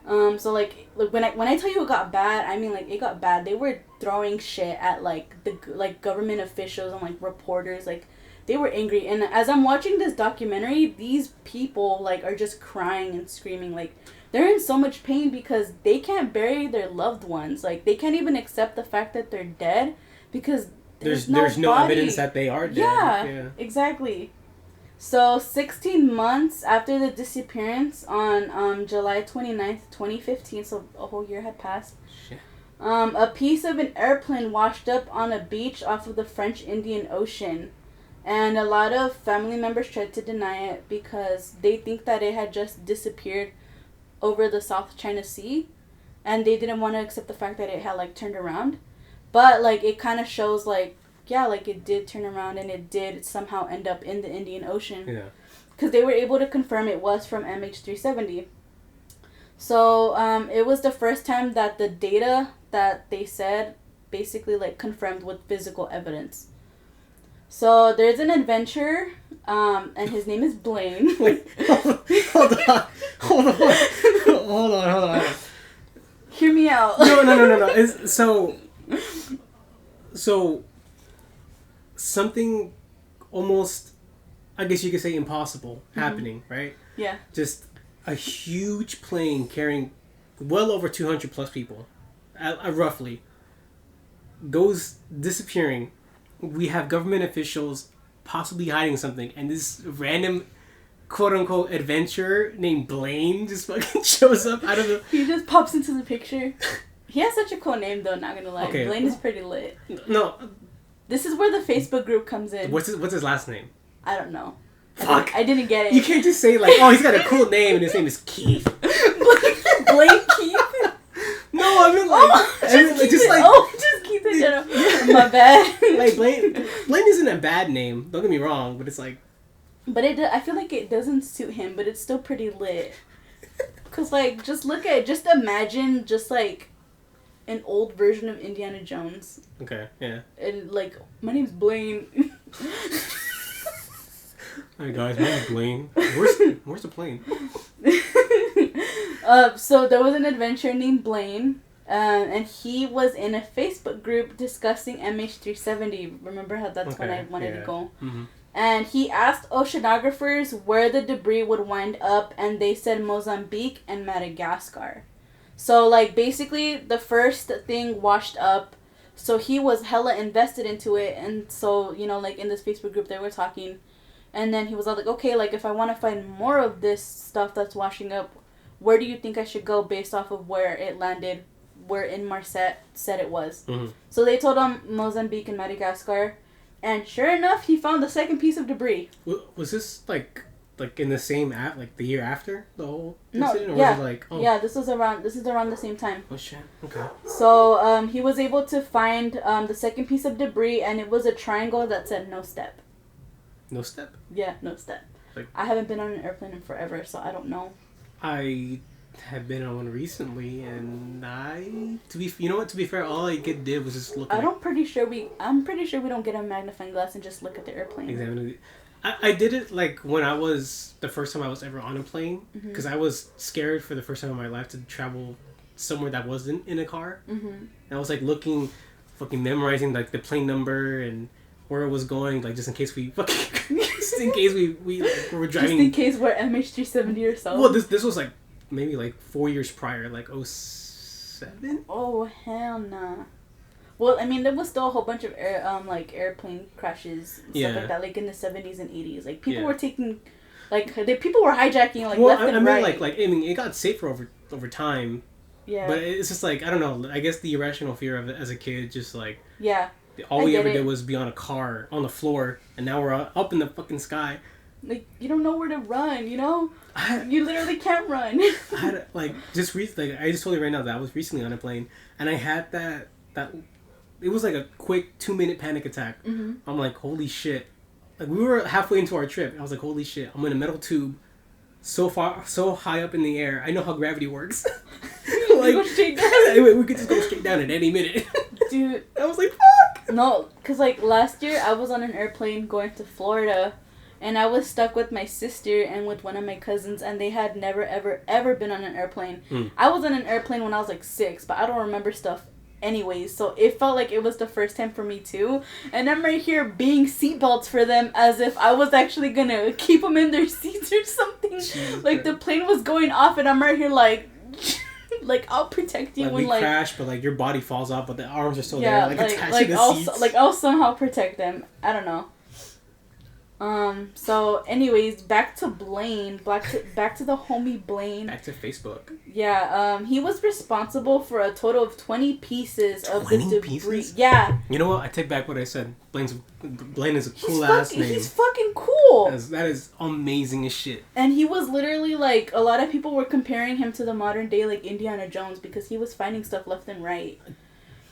So like when I tell you it got bad, I mean like it got bad. They were throwing shit at like the like government officials and like reporters. Like they were angry. And as I'm watching this documentary, these people like are just crying and screaming. Like they're in so much pain because they can't bury their loved ones. Like they can't even accept the fact that they're dead because there's no evidence that they are dead. Yeah, exactly. So 16 months after the disappearance on July 29th, 2015, so a whole year had passed. Shit. A piece of an airplane washed up on a beach off of the French Indian Ocean. And a lot of family members tried to deny it because they think that it had just disappeared over the South China Sea. And they didn't want to accept the fact that it had like turned around. But like it kind of shows like, yeah, like it did turn around and it did somehow end up in the Indian Ocean. Yeah. Because they were able to confirm it was from MH370. So it was the first time that the data that they said basically like confirmed with physical evidence. So there's an adventurer, and his name is Blaine. Wait, hold on. Hear me out. No. It's, so something almost, I guess you could say, impossible happening, right? Yeah. Just a huge plane carrying well over 200 plus people, roughly, goes disappearing. We have government officials possibly hiding something, and this random quote-unquote adventurer named Blaine just fucking shows up out of the... He just pops into the picture. He has such a cool name, though, not gonna lie. Okay. Blaine is pretty lit. No. This is where the Facebook group comes in. What's his last name? I don't know. Fuck. I didn't get it. You can't just say, like, oh, he's got a cool name, and his name is Keith. Blaine Keith? No, I mean, like... just keep it general. Yeah. My bad. Like, Blaine isn't a bad name. Don't get me wrong, but it's like... But I feel like it doesn't suit him, but it's still pretty lit. Because, like, just imagine just, like, an old version of Indiana Jones. Okay, yeah. And, like, my name's Blaine. Hi, guys, my name's Blaine. Where's the plane? So there was an adventurer named Blaine, and he was in a Facebook group discussing MH370. Remember how that's when I wanted to go? Mm-hmm. And he asked oceanographers where the debris would wind up, and they said Mozambique and Madagascar. So, like, basically, the first thing washed up, so he was hella invested into it, and so, you know, like, in this Facebook group, they were talking, and then he was all like, okay, like, if I want to find more of this stuff that's washing up, where do you think I should go based off of where it landed, where Inmarsat said it was? Mm-hmm. So they told him Mozambique and Madagascar. And sure enough, he found the second piece of debris. Was this, like, like in the same app, like the year after the whole No, incident? Or yeah. was it like, oh. Yeah, this is around the same time. Oh shit. Okay. So, he was able to find the second piece of debris, and it was a triangle that said no step. No step? Yeah, no step. Like, I haven't been on an airplane in forever, so I don't know. I have been on one recently, and to be fair, all I did was just look. I'm pretty sure we don't get a magnifying glass and just look at the airplane. Examine it. I did it like when I was the first time I was ever on a plane, because I was scared for the first time in my life to travel somewhere that wasn't in a car. And I was like fucking memorizing like the plane number and where it was going, like just in case we just in case we were driving. Just in case we're MH370 ourselves. Well, this was like maybe like 4 years prior, like 2007. Oh hell nah. Well, I mean, there was still a whole bunch of airplane crashes and stuff like that, like in the 70s and 80s. Like people were taking, people were hijacking left and right. I mean, it got safer over time. Yeah. But it's just like, I don't know. I guess the irrational fear of it as a kid, just like. Yeah. All we ever did was be on a car on the floor, and now we're up in the fucking sky. Like, you don't know where to run, you know? You literally can't run. I had I just told you right now that I was recently on a plane, and I had that it was like a quick 2-minute panic attack. I'm like, holy shit. Like, we were halfway into our trip, and I was like, holy shit, I'm in a metal tube so high up in the air. I know how gravity works. Like, go straight down. We could just go straight down at any minute. Dude. I was like, fuck! No, because last year I was on an airplane going to Florida, and I was stuck with my sister and with one of my cousins, and they had never, ever, ever been on an airplane. I was on an airplane when I was 6, but I don't remember stuff anyways, so it felt like it was the first time for me too. And I'm right here being seatbelts for them as if I was actually gonna keep them in their seats or something. Jesus, like the plane was going off, and I'm right here like I'll protect you when crash, but your body falls off, but the arms are still there, attached to the seats. I'll somehow protect them. I don't know. So anyways, back to Blaine, back to the homie Blaine. Back to Facebook. Yeah, he was responsible for a total of 20 pieces of the debris. Pieces? Yeah. You know what? I take back what I said. Blaine is a cool ass name. He's fucking cool. That is amazing as shit. And he was literally a lot of people were comparing him to the modern day Indiana Jones because he was finding stuff left and right.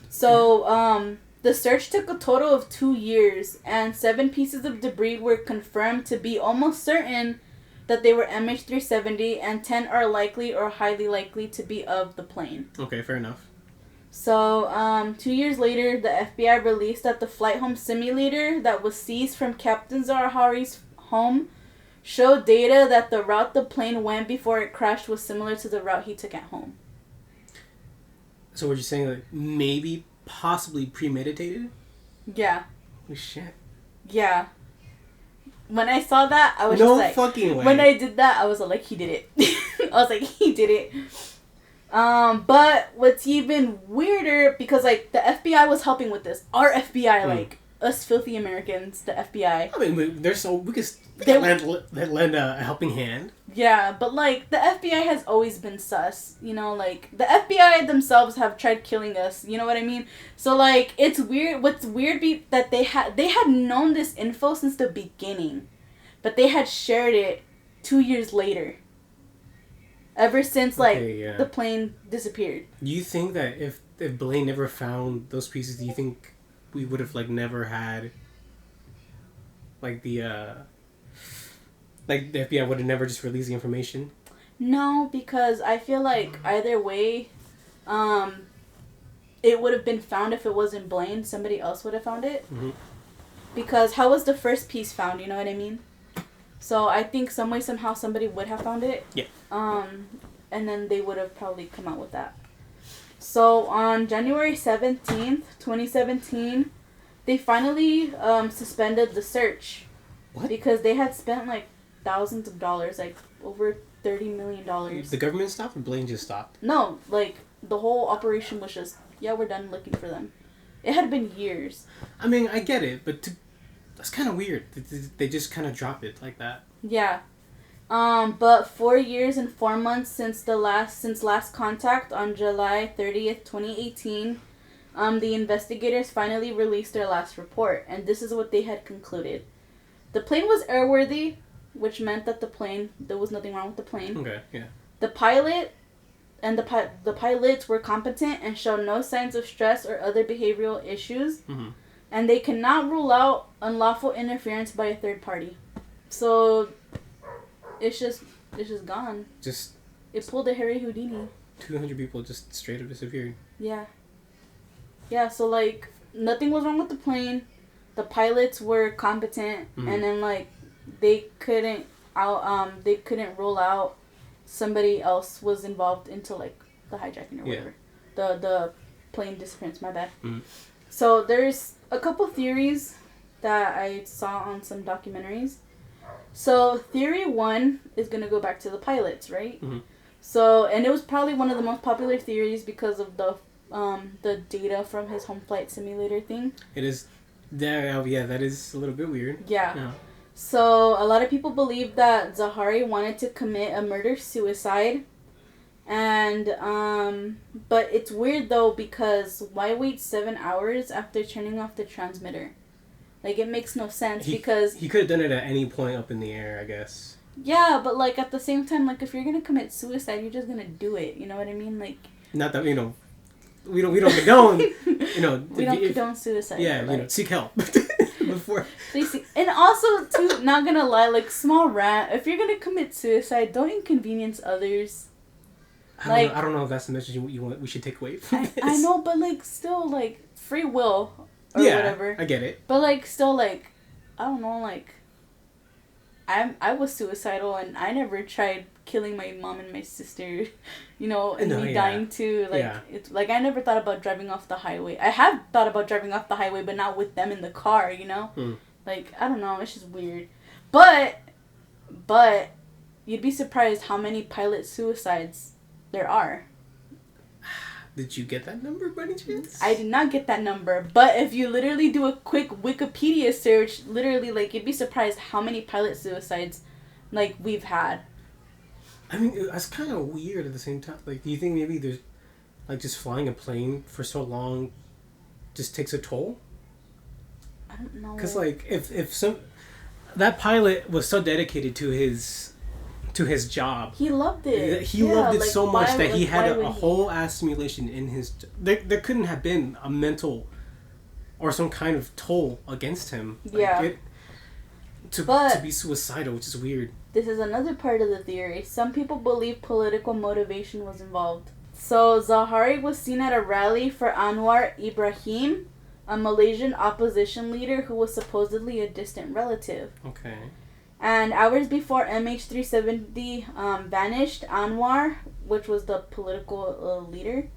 So, the search took a total of 2 years, and 7 pieces of debris were confirmed to be almost certain that they were MH370, and 10 are likely or highly likely to be of the plane. Okay, fair enough. So, 2 years later, the FBI released that the flight home simulator that was seized from Captain Zarhari's home showed data that the route the plane went before it crashed was similar to the route he took at home. So what you're saying, maybe... possibly premeditated? Yeah. Oh shit. Yeah. When I saw that, I was no just fucking way. When I did that, I was like, he did it. I was like, he did it. But what's even weirder, because the FBI was helping with this. Our FBI, us filthy Americans, the FBI. I mean, we could lend a helping hand. Yeah, but the FBI has always been sus, you know, the FBI themselves have tried killing us, you know what I mean? So it's weird. What's weird that they had known this info since the beginning, but they had shared it 2 years later. Ever since the plane disappeared. Do you think that if Blaine never found those pieces, do you think we would have never had the FBI would have never just released the information? No, because I feel either way, it would have been found if it wasn't Blaine. Somebody else would have found it. Mm-hmm. Because how was the first piece found? You know what I mean? So I think some way, somehow, somebody would have found it. Yeah. And then they would have probably come out with that. So on January 17th, 2017, they finally suspended the search. What? Because they had spent thousands of dollars, over $30 million. The government stopped, or Blaine just stopped? No, the whole operation was just, we're done looking for them. It had been years. I mean, I get it, but that's kind of weird. They just kind of drop it like that. Yeah. But 4 years and 4 months since last contact on July 30th, 2018, the investigators finally released their last report, and this is what they had concluded. The plane was airworthy, which meant that there was nothing wrong with the plane. Okay, yeah. The pilot and the pilots were competent and showed no signs of stress or other behavioral issues. Mm-hmm. And they cannot rule out unlawful interference by a third party. So, it's just gone. It pulled a Harry Houdini. 200 people just straight up disappeared. Yeah. Yeah, so, like, nothing was wrong with the plane. The pilots were competent. Mm-hmm. And then, like, they couldn't rule out somebody else was involved into, like, the hijacking or whatever. The plane disappearance, my bad. Mm-hmm. So, there's a couple theories that I saw on some documentaries. So, theory 1 is going to go back to the pilots, right? Mm-hmm. So, and it was probably one of the most popular theories because of the data from his home flight simulator thing. It is, that is a little bit weird. Yeah. So, a lot of people believe that Zaharie wanted to commit a murder-suicide. And, but it's weird though, because why wait 7 hours after turning off the transmitter? Like, it makes no sense because... He could have done it at any point up in the air, I guess. Yeah, but, like, at the same time, like, if you're gonna commit suicide, you're just gonna do it, you know what I mean? Like... Not that, we don't condone, we don't condone suicide. Yeah, seek help. Before... And also, too, not gonna lie, like, small rant, if you're gonna commit suicide, don't inconvenience others. I don't know if that's the message we should take away from this. I know, but, like, still, like, free will or whatever. I get it. But, like, still, like, I don't know, like, I was suicidal and I never tried killing my mom and my sister, and dying too. Like, it's like I never thought about driving off the highway. I have thought about driving off the highway, but not with them in the car, Like, I don't know, it's just weird. But, you'd be surprised how many pilot suicides there are. Did you get that number by any chance? I did not get that number, but if you literally do a quick Wikipedia search, literally, like, you'd be surprised how many pilot suicides, like, we've had. I mean, that's kind of weird at the same time. Like, do you think maybe there's, like, just flying a plane for so long just takes a toll? I don't know. Because, like, if that pilot was so dedicated to his job. He loved it. He loved it so much that he had a whole ass simulation in his... There couldn't have been a mental or some kind of toll against him. Like, to be suicidal, which is weird. This is another part of the theory. Some people believe political motivation was involved. So, Zaharie was seen at a rally for Anwar Ibrahim, a Malaysian opposition leader who was supposedly a distant relative. Okay. And hours before MH370 vanished, Anwar, which was the political leader,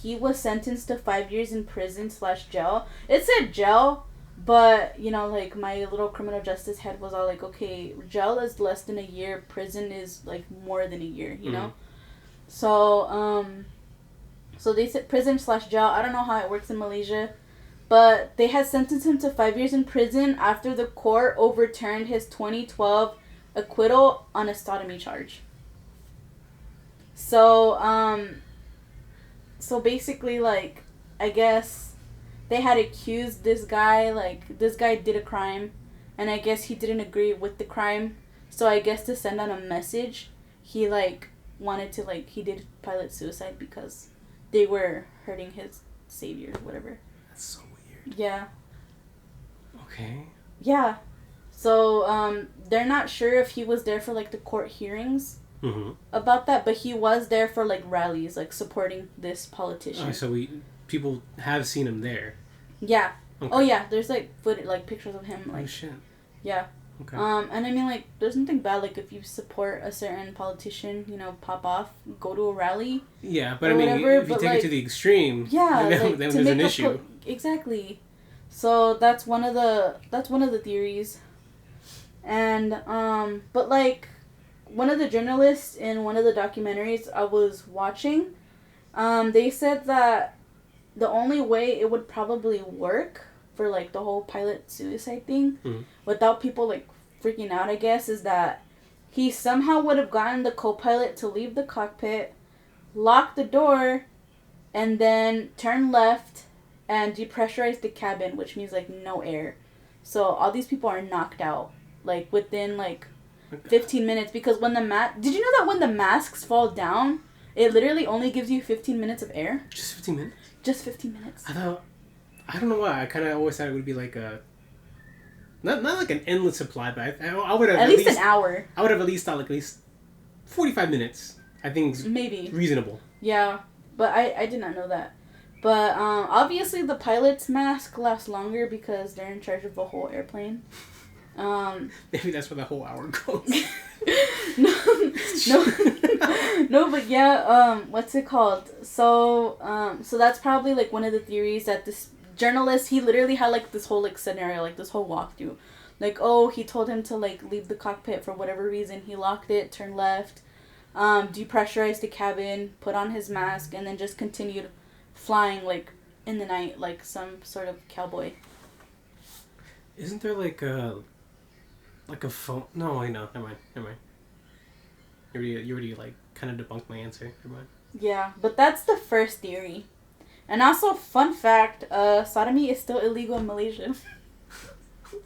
he was sentenced to 5 years in prison / jail. It said jail, but, like, my little criminal justice head was all like, okay, jail is less than a year, prison is, like, more than a year, you know? So, so they said prison / jail. I don't know how it works in Malaysia. But they had sentenced him to 5 years in prison after the court overturned his 2012 acquittal on a sodomy charge. So, so basically, like, I guess they had accused this guy, like, this guy did a crime, and I guess he didn't agree with the crime. So I guess to send out a message, he, like, wanted to, like, he did pilot suicide because they were hurting his savior or whatever. That's so yeah. Okay. Yeah. So, they're not sure if he was there for, like, the court hearings about that, but he was there for, like, rallies, like, supporting this politician. Oh, so people have seen him there. Yeah. Okay. Oh, yeah. There's, like, pictures of him, like... Oh, shit. Yeah. Okay. And I mean, like, there's nothing bad, like, if you support a certain politician, pop off, go to a rally. Yeah, but I mean, if you take it to the extreme, then there's an issue. Exactly. So that's one of the theories. And, but, like, one of the journalists in one of the documentaries I was watching, they said that the only way it would probably work for, like, the whole pilot suicide thing, without people, like, freaking out, I guess, is that he somehow would have gotten the co-pilot to leave the cockpit, lock the door, and then turn left and depressurize the cabin, which means, like, no air. So all these people are knocked out. like within like 15 minutes, because when did you know that when the masks fall down, it literally only gives you 15 minutes of air? Just 15 minutes? Just 15 minutes. I don't know why. I kind of always thought it would be like a... Not like an endless supply, but I would have... At least an hour. I would have at least thought like at least 45 minutes. I think is maybe reasonable. Yeah, but I did not know that. But obviously the pilot's mask lasts longer because they're in charge of the whole airplane. Maybe that's where the whole hour goes. No, but yeah, what's it called? So that's probably like one of the theories that this journalist, he literally had like this whole like scenario, like this whole walkthrough. Like, oh, he told him to like leave the cockpit for whatever reason. He locked it, turned left, depressurized the cabin, put on his mask, and then just continued flying like in the night like some sort of cowboy. Isn't there like a phone? No, I know. Never mind. You already like kind of debunked my answer. Never mind. Yeah, but that's the first theory. And also, fun fact, sodomy is still illegal in Malaysia.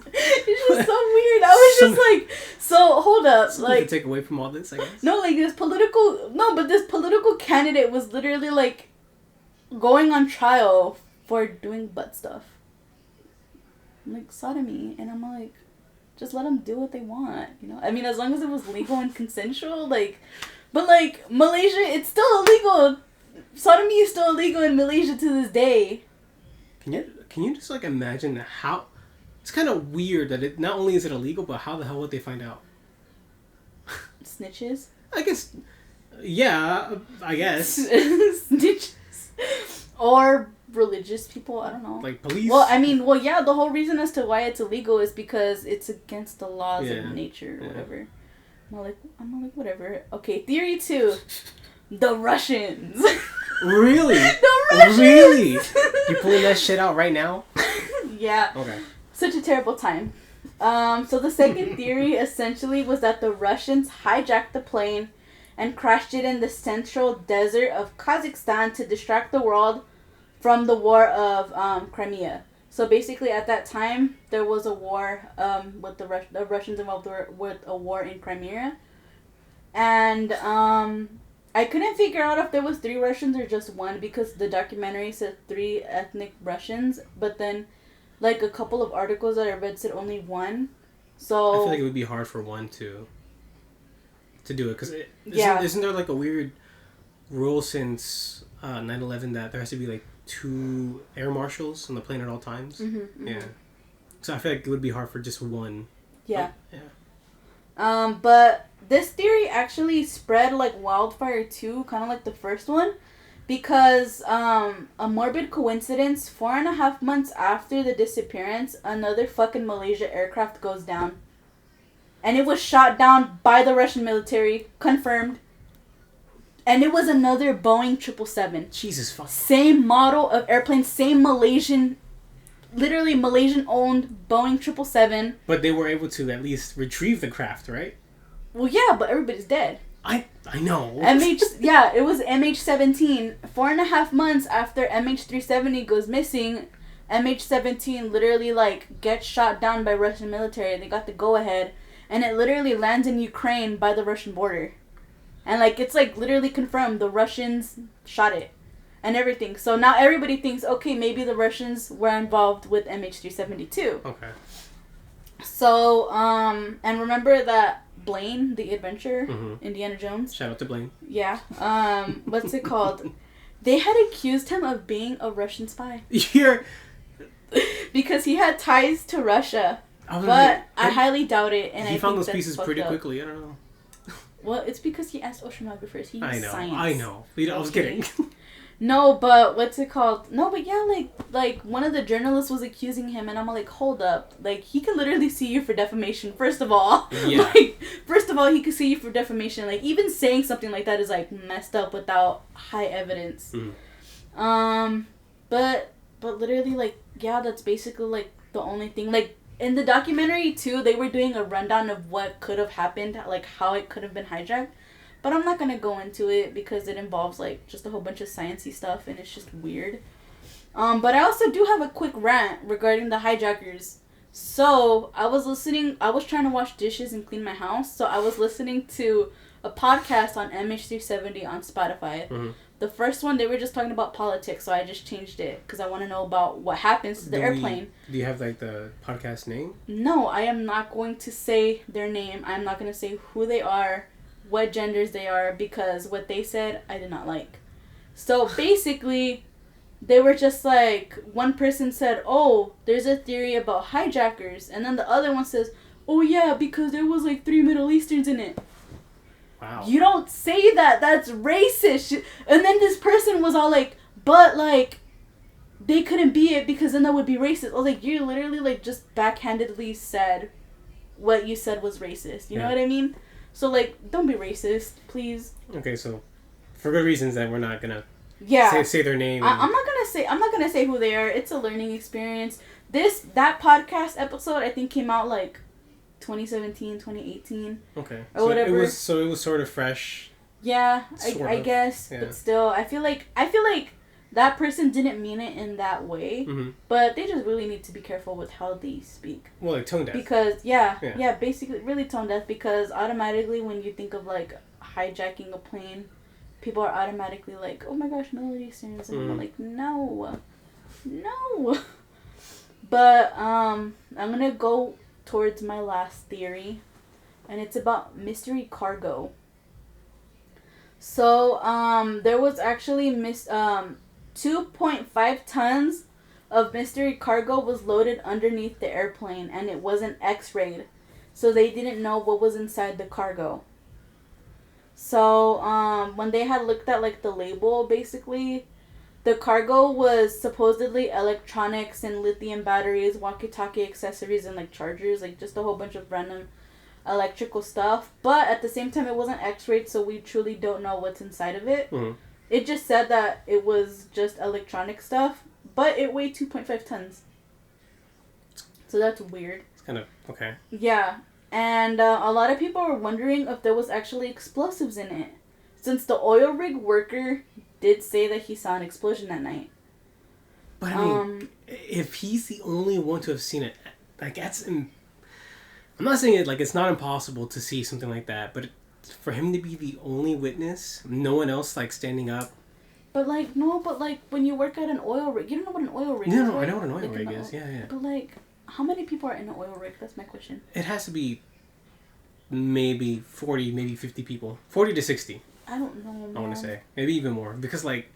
It's just so weird. I was just like, so hold up, something like to take away from all this, I guess. No, like this political candidate was literally like going on trial for doing butt stuff, like sodomy, and I'm like, just let them do what they want, you know? I mean, as long as it was legal and consensual, like, but like Malaysia, it's still illegal. Sodomy is still illegal in Malaysia to this day. Can you just like imagine how? It's kind of weird that it not only is it illegal, but how the hell would they find out? Snitches? I guess. Yeah, I guess. Snitches. Or religious people, I don't know. Like police? Well, yeah, the whole reason as to why it's illegal is because it's against the laws of nature or whatever. I'm like, whatever. Okay, theory 2. The Russians. Really? The Russians! Really? You pulling that shit out right now? Yeah. Okay. Such a terrible time. So the second theory essentially was that the Russians hijacked the plane and crashed it in the central desert of Kazakhstan to distract the world from the war of Crimea. So basically at that time, there was a war with the Russians involved with a war in Crimea. And I couldn't figure out if there was 3 Russians or just 1, because the documentary said 3 ethnic Russians, but then like a couple of articles that I read said only 1. So I feel like it would be hard for one to do it, because isn't there like a weird rule since 9/11 that there has to be like 2 air marshals on the plane at all times? Mm-hmm. Yeah. So I feel like it would be hard for just one. Yeah. Yeah. But this theory actually spread like wildfire too, kind of like the first one, because a morbid coincidence, 4.5 months after the disappearance, another fucking Malaysia aircraft goes down. And it was shot down by the Russian military, confirmed. And it was another Boeing 777. Jesus fuck. Same model of airplane, same Malaysian, literally Malaysian-owned Boeing 777. But they were able to at least retrieve the craft, right? Well, yeah, but everybody's dead. I know. It was MH17. 4.5 months after MH370 goes missing, MH17 literally like gets shot down by Russian military. They got the go-ahead, and it literally lands in Ukraine by the Russian border. And like it's like literally confirmed the Russians shot it and everything. So now everybody thinks, okay, maybe the Russians were involved with MH370 Okay. So and remember that Blaine, the adventurer, Indiana Jones. Shout out to Blaine. Yeah. What's it called? They had accused him of being a Russian spy. Because he had ties to Russia. I highly doubt it. And he found those pieces pretty quickly. I don't know. Well, it's because he asked oceanographers. He used science. I know. I was kidding. No, but what's it called? No, but yeah, like one of the journalists was accusing him, and I'm like, hold up, like he could literally sue you for defamation. First of all, he could sue you for defamation. Like even saying something like that is like messed up without high evidence. But literally, like, yeah, that's basically like the only thing. Like in the documentary too, they were doing a rundown of what could have happened, like how it could have been hijacked. But I'm not going to go into it because it involves, like, just a whole bunch of sciencey stuff, and it's just weird. But I also do have a quick rant regarding the hijackers. So I was trying to wash dishes and clean my house. So I was listening to a podcast on MH370 on Spotify. Mm-hmm. The first one, they were just talking about politics, so I just changed it because I want to know about what happens to the airplane. Do you have like the podcast name? No, I am not going to say their name. I'm not going to say who they are, what genders they are, because what they said, I did not like. So basically, they were just like, one person said, oh, there's a theory about hijackers. And then the other one says, oh yeah, because there was like 3 Middle Easterns in it. Wow. You don't say that. That's racist. And then this person was all like, but like, they couldn't be it because then that would be racist. I was like, you literally like just backhandedly said what you said was racist. You know what I mean? So like, don't be racist, please. Okay, so for good reasons that we're not gonna say their name. I'm not gonna say who they are. It's a learning experience. That podcast episode I think came out like 2017, 2018. Okay. Or so whatever. It was sort of fresh. Yeah, I guess. Yeah. But still, I feel like that person didn't mean it in that way. Mm-hmm. But they just really need to be careful with how they speak. Well, like tone deaf. Because, basically, really tone deaf. Because automatically when you think of like hijacking a plane, people are automatically like, oh my gosh, Middle Easterns. And I'm like, no. But I'm going to go towards my last theory, and it's about mystery cargo. So there was actually 2.5 tons of mystery cargo was loaded underneath the airplane, and it wasn't x-rayed, so they didn't know what was inside the cargo. So when they had looked at like the label, basically the cargo was supposedly electronics and lithium batteries, walkie-talkie accessories, and like chargers, like just a whole bunch of random electrical stuff. But at the same time, it wasn't x-rayed, so we truly don't know what's inside of it. Mm-hmm. It just said that it was just electronic stuff, but it weighed 2.5 tons. So that's weird. It's kind of, okay. Yeah, and a lot of people were wondering if there was actually explosives in it, since the oil rig worker did say that he saw an explosion that night. But I mean, if he's the only one to have seen it, like that's... I'm not saying it like it's not impossible to see something like that, but for him to be the only witness, no one else like standing up. But like, no, but like when you work at an oil rig, you don't know what an oil rig is. No, right? I know what an oil rig is. Yeah. But like, how many people are in an oil rig? That's my question. It has to be maybe 40, maybe 50 people. 40 to 60. I don't know, man. I want to say. Maybe even more. Because, like,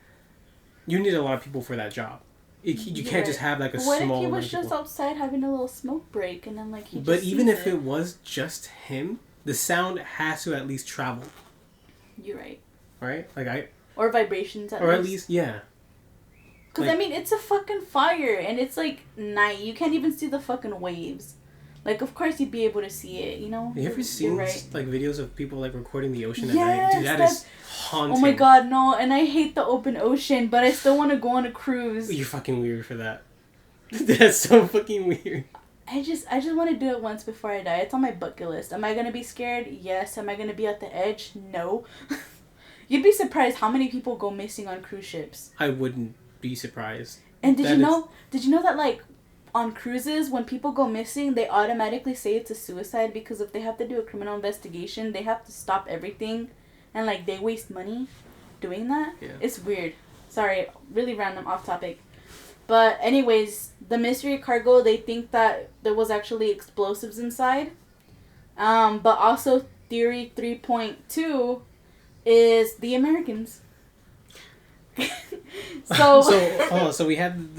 you need a lot of people for that job. You can't just have, like, a small amount of people. What if he was just outside having a little smoke break and then, like, he just But even if it was just him, the sound has to at least travel. You're right. Right? Like, or vibrations at least. Or at least, yeah. Because, like, I mean, it's a fucking fire and it's, like, night. You can't even see the fucking waves. Like, of course you'd be able to see it, you know? Have you ever seen, like, videos of people, like, recording the ocean at night? Dude, that is haunting. Oh my god, no. And I hate the open ocean, but I still want to go on a cruise. You're fucking weird for that. That's so fucking weird. I just want to do it once before I die. It's on my bucket list. Am I going to be scared? Yes. Am I going to be at the edge? No. You'd be surprised how many people go missing on cruise ships. I wouldn't be surprised. And did you know that, like, on cruises, when people go missing, they automatically say it's a suicide because if they have to do a criminal investigation, they have to stop everything, and like they waste money doing that. Yeah. It's weird. Sorry, really random, off topic. But anyways, the mystery cargo, they think that there was actually explosives inside. But also theory 3.2 is the Americans. So we have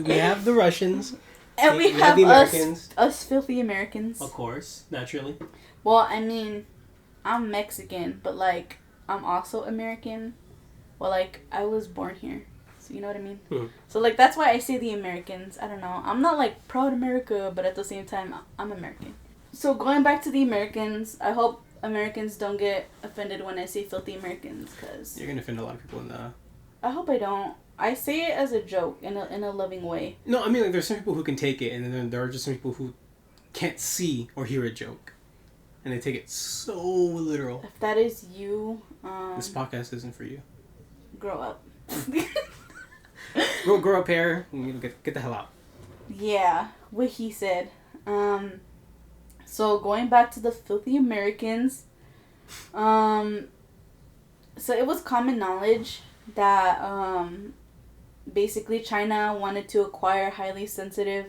the Russians. And we have the Americans. Us filthy Americans. Of course, naturally. Well, I mean, I'm Mexican, but, like, I'm also American. Well, like, I was born here. So, you know what I mean? Hmm. So, like, that's why I say the Americans. I don't know. I'm not, like, proud America, but at the same time, I'm American. So, going back to the Americans, I hope Americans don't get offended when I say filthy Americans, because... You're going to offend a lot of people in the... I hope I don't. I say it as a joke in a loving way. No, I mean, like, there's some people who can take it, and then there are just some people who can't see or hear a joke, and they take it so literal. If that is you, this podcast isn't for you. Grow up. grow up here and get the hell out. Yeah, what he said. So going back to the filthy Americans, so it was common knowledge that basically China wanted to acquire highly sensitive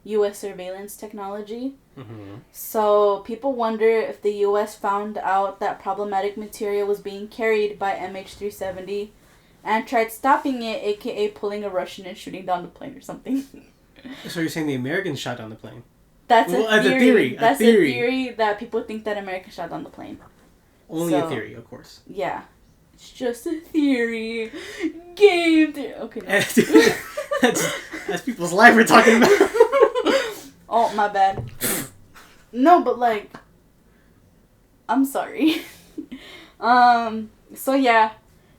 U.S. surveillance technology. Mm-hmm. So people wonder if the U.S. found out that problematic material was being carried by MH370 and tried stopping it, aka pulling a Russian and shooting down the plane or something. So you're saying the Americans shot down the plane? That's well, a theory. That's a theory. A theory that people think that Americans shot down the plane. Only a theory, of course. Yeah. It's just a theory. Game theory. Okay, no. that's people's life we're talking about. Oh, my bad. No, but like, I'm sorry. So yeah.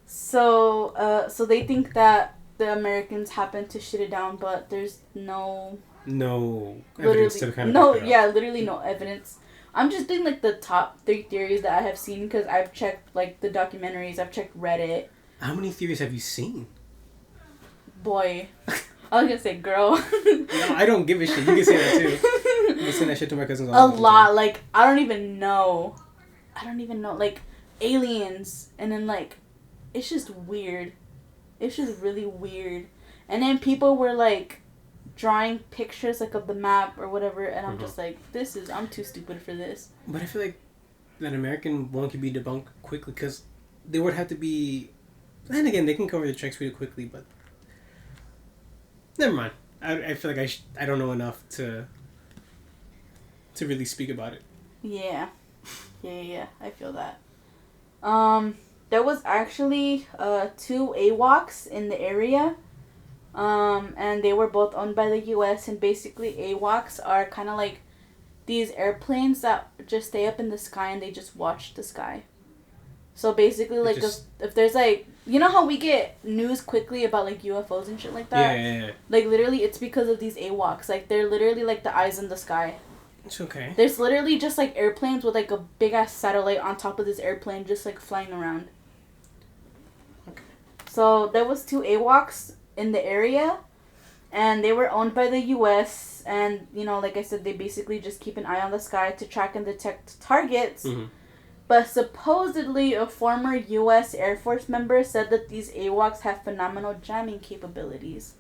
So they think that the Americans happened to shoot it down, but there's no evidence to kind of literally no evidence. I'm just doing like the top 3 theories that I have seen because I've checked like the documentaries, I've checked Reddit. How many theories have you seen? Boy, I was gonna say girl. No, I don't give a shit. You can say that too. You can say that shit to my cousins A all the time. lot. Like I don't even know. Like aliens, and then like it's just weird. It's just really weird. And then people were like drawing pictures like of the map or whatever, and I'm just like, I'm too stupid for this. But I feel like that American one could be debunked quickly because they would have to be. Then again, they can cover the tracks really quickly, but never mind. I feel like I don't know enough to really speak about it. Yeah. I feel that. There was actually 2 AWACS in the area. And they were both owned by the U.S. And basically AWACS are kind of like these airplanes that just stay up in the sky and they just watch the sky. So basically, like, if there's like, you know how we get news quickly about like UFOs and shit like that? Yeah. Like literally, it's because of these AWACS. Like they're literally like the eyes in the sky. It's okay. There's literally just like airplanes with like a big ass satellite on top of this airplane just like flying around. Okay. So there was 2 AWACS in the area, and they were owned by the U.S. and, you know, like I said, they basically just keep an eye on the sky to track and detect targets. Mm-hmm. But supposedly a former U.S. Air Force member said that these AWACS have phenomenal jamming capabilities.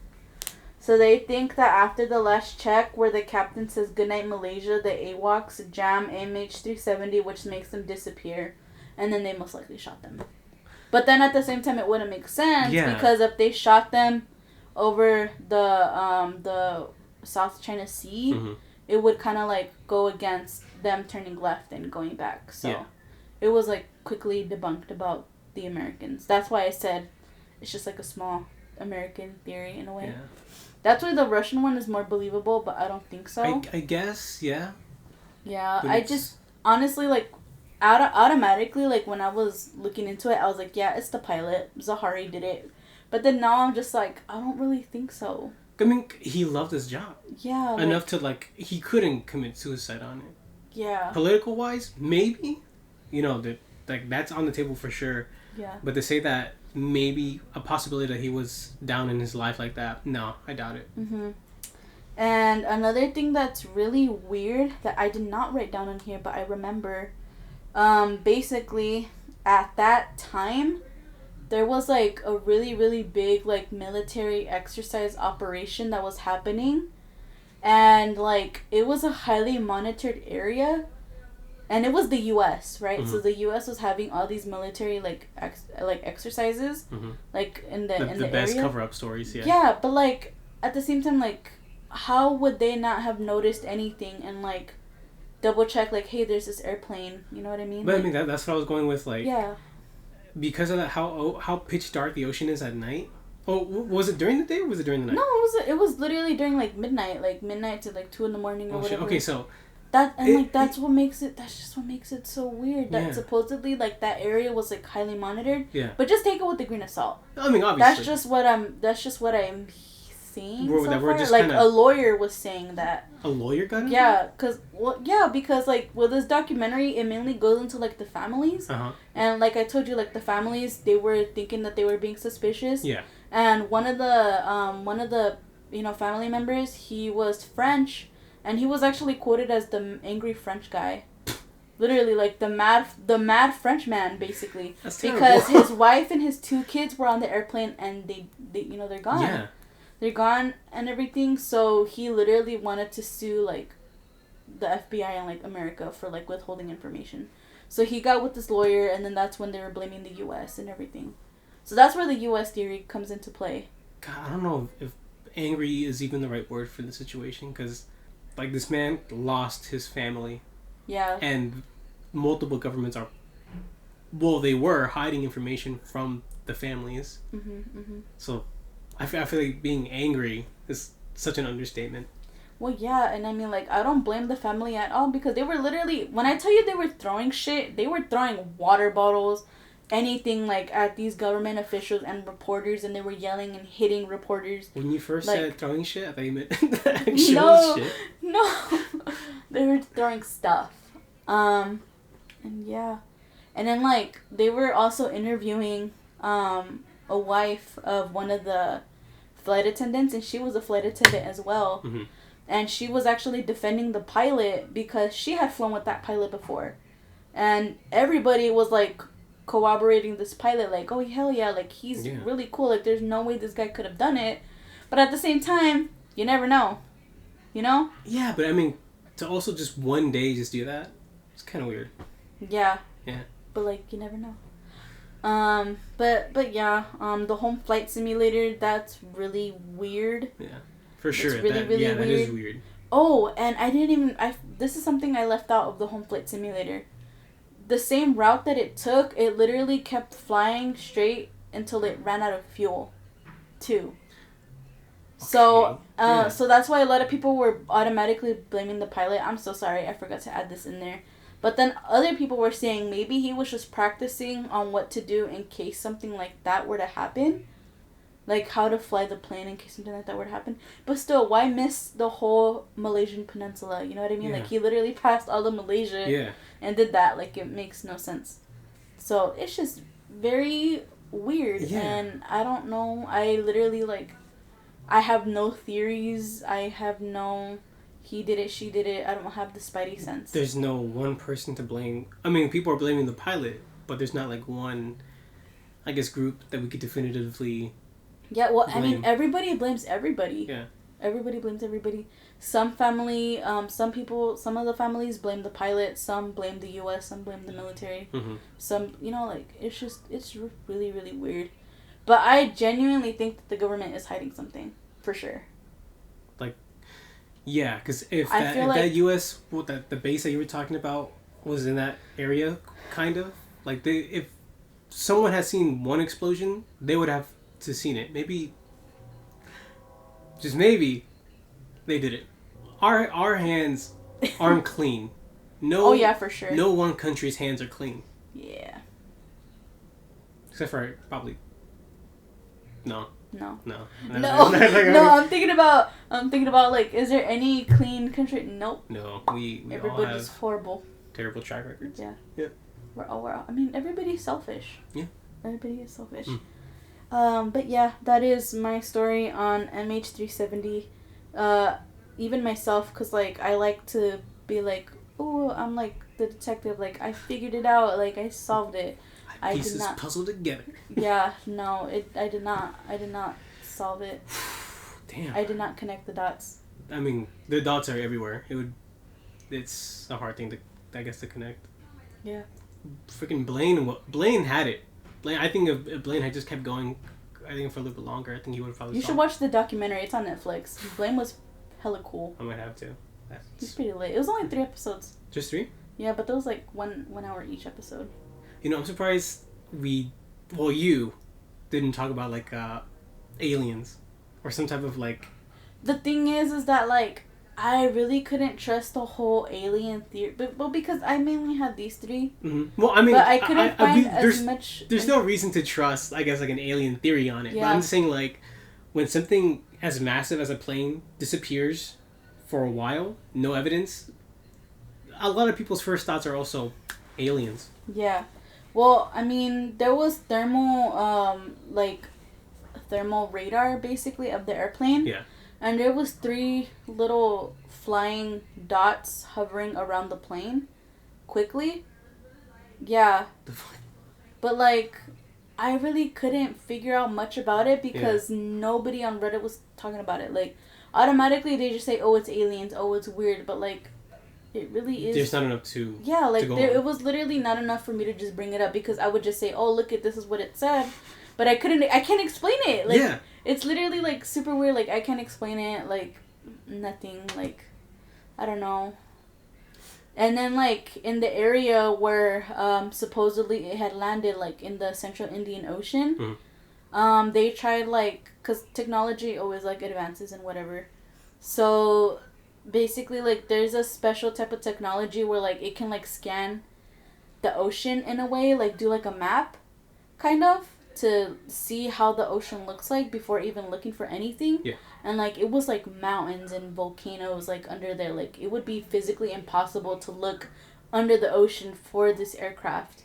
So they think that after the last check where the captain says goodnight Malaysia, the AWACS jam MH370, which makes them disappear, and then they most likely shot them. But then at the same time, it wouldn't make sense because if they shot them over the South China Sea, it would kind of like go against them turning left and going back. So it was like quickly debunked about the Americans. That's why I said it's just like a small American theory in a way. Yeah. That's why the Russian one is more believable, but I don't think so. I guess, yeah. Yeah, I just honestly like. Automatically, like, when I was looking into it, I was like, yeah, it's the pilot. Zahari did it. But then now I'm just like, I don't really think so. I mean, he loved his job. Yeah. Enough to, like, he couldn't commit suicide on it. Yeah. Political-wise, maybe. You know, that's on the table for sure. Yeah. But to say that maybe a possibility that he was down in his life like that, no, I doubt it. Mm-hmm. And another thing that's really weird that I did not write down on here, but I remember... basically at that time there was like a really, really big like military exercise operation that was happening, and like it was a highly monitored area, and it was the US, right? So the US was having all these military like exercises like in the best area. cover-up stories. Yeah, but like at the same time, like how would they not have noticed anything and like double check, like, hey, there's this airplane, you know what I mean? But like, I mean, that's what I was going with, like... Yeah. Because of that, how pitch dark the ocean is at night. Oh, was it during the day or was it during the night? No, it was literally during, like, midnight to, like, 2 in the morning or whatever. Shit. Okay, so... That's what makes it so weird. That supposedly, like, that area was, like, highly monitored. Yeah. But just take it with a grain of salt. I mean, obviously. That's just what I'm seeing so far. Like, kinda... a lawyer was saying that. A lawyer got it? Yeah, because like with this documentary, it mainly goes into like the families, and like I told you, like the families, they were thinking that they were being suspicious. Yeah. And one of the family members, he was French, And he was actually quoted as the angry French guy. Literally, like, the mad French man, basically. That's because terrible. his wife and his 2 kids were on the airplane, and they they're gone. Yeah. They're gone and everything, so he literally wanted to sue, like, the FBI and, like, America for, like, withholding information. So he got with this lawyer, and then that's when they were blaming the U.S. and everything. So that's where the U.S. theory comes into play. God, I don't know if angry is even the right word for the situation, because, like, this man lost his family. Yeah. And multiple governments they were hiding information from the families. So I feel like being angry is such an understatement. Well, yeah, and I mean, like, I don't blame the family at all, because they were literally, when I tell you they were throwing shit, they were throwing water bottles, anything, like, at these government officials and reporters, and they were yelling and hitting reporters. When you first like, said throwing shit, I thought you meant the actual shit. No, they were throwing stuff. And yeah. And then, like, they were also interviewing a wife of one of the flight attendants, and she was a flight attendant as well. Mm-hmm. And she was actually defending the pilot because she had flown with that pilot before. And everybody was, like, corroborating this pilot, like, oh, hell yeah, like, he's really cool. Like, there's no way this guy could have done it. But at the same time, you never know. You know? Yeah, but I mean, to also just one day just do that, it's kind of weird. Yeah. Yeah. But, like, you never know. But yeah, the home flight simulator, that's really weird. Yeah. For sure. It's really, really weird. That is weird. Oh, and this is something I left out of the home flight simulator. The same route that it took, it literally kept flying straight until it ran out of fuel, too. So, so that's why a lot of people were automatically blaming the pilot. I'm so sorry, I forgot to add this in there. But then other people were saying maybe he was just practicing on what to do in case something like that were to happen. Like, how to fly the plane in case something like that were to happen. But still, why miss the whole Malaysian peninsula? You know what I mean? Yeah. Like, he literally passed all of Malaysia and did that. Like, it makes no sense. So, it's just very weird. Yeah. And I don't know. I literally, like, I have no theories. I have no... He did it, she did it. I don't have the spidey sense. There's no one person to blame. I mean, people are blaming the pilot, but there's not, like, one, I guess, group that we could definitively... Yeah, well, blame. I mean, everybody blames everybody. Yeah. Everybody blames everybody. Some family, some of the families blame the pilot. Some blame the U.S. Some blame the military. Mm-hmm. Some, you know, like, it's really, really weird. But I genuinely think that the government is hiding something. For sure. Like, yeah, because if that U.S., the base that you were talking about was in that area, kind of, like, if someone had seen one explosion, they would have to seen it. Maybe, just maybe, they did it. Our hands aren't clean. No. Oh yeah, for sure. No one country's hands are clean. Yeah. Except for probably. No. No. No. I'm thinking about like, is there any clean country? Nope. No, we everybody's all have horrible. Terrible track records. Yeah. Yeah. We're all, I mean, everybody's selfish. Yeah. Everybody is selfish. But yeah, that is my story on MH370. Even myself, because, like, I like to be like, oh, I'm like the detective, like, I figured it out, like, I solved it. Pieces puzzled together. Yeah, no, I did not solve it. Damn. I did not connect the dots. I mean, the dots are everywhere. It's a hard thing to connect. Yeah. Freaking Blaine had it. I think if Blaine had just kept going, I think for a little bit longer, I think he would have probably. You should watch the documentary. It's on Netflix. Blaine was hella cool. I might have to. He's pretty lit. It was only 3 episodes. Just 3? Yeah, but there was like one hour each episode. You know, I'm surprised you didn't talk about, like, aliens or some type of, like... The thing is that, like, I really couldn't trust the whole alien theory, but because I mainly had these 3. Mm-hmm. Well, I mean, but I couldn't find as much. There's no reason to trust, I guess, like, an alien theory on it. Yeah. But I'm just saying, like, when something as massive as a plane disappears for a while, no evidence, a lot of people's first thoughts are also aliens. Yeah. Well, I mean, there was thermal radar, basically, of the airplane. Yeah. and there was 3 little flying dots hovering around the plane quickly. Yeah. But, like, I really couldn't figure out much about it because nobody on Reddit was talking about it. Like, automatically they just say, oh, it's aliens, oh, it's weird, but, like, it really is. There's not enough to. Yeah, like, it was literally not enough for me to just bring it up because I would just say, oh, look, this is what it said. But I can't explain it. Like, it's literally, like, super weird. Like, I can't explain it. Like, nothing. Like, I don't know. And then, like, in the area where supposedly it had landed, like, in the Central Indian Ocean, they tried, like, because technology always, like, advances and whatever. So, basically, like, there's a special type of technology where, like, it can, like, scan the ocean in a way, like, do, like, a map, kind of, to see how the ocean looks like before even looking for anything. Yeah. And, like, it was, like, mountains and volcanoes, like, under there. Like, it would be physically impossible to look under the ocean for this aircraft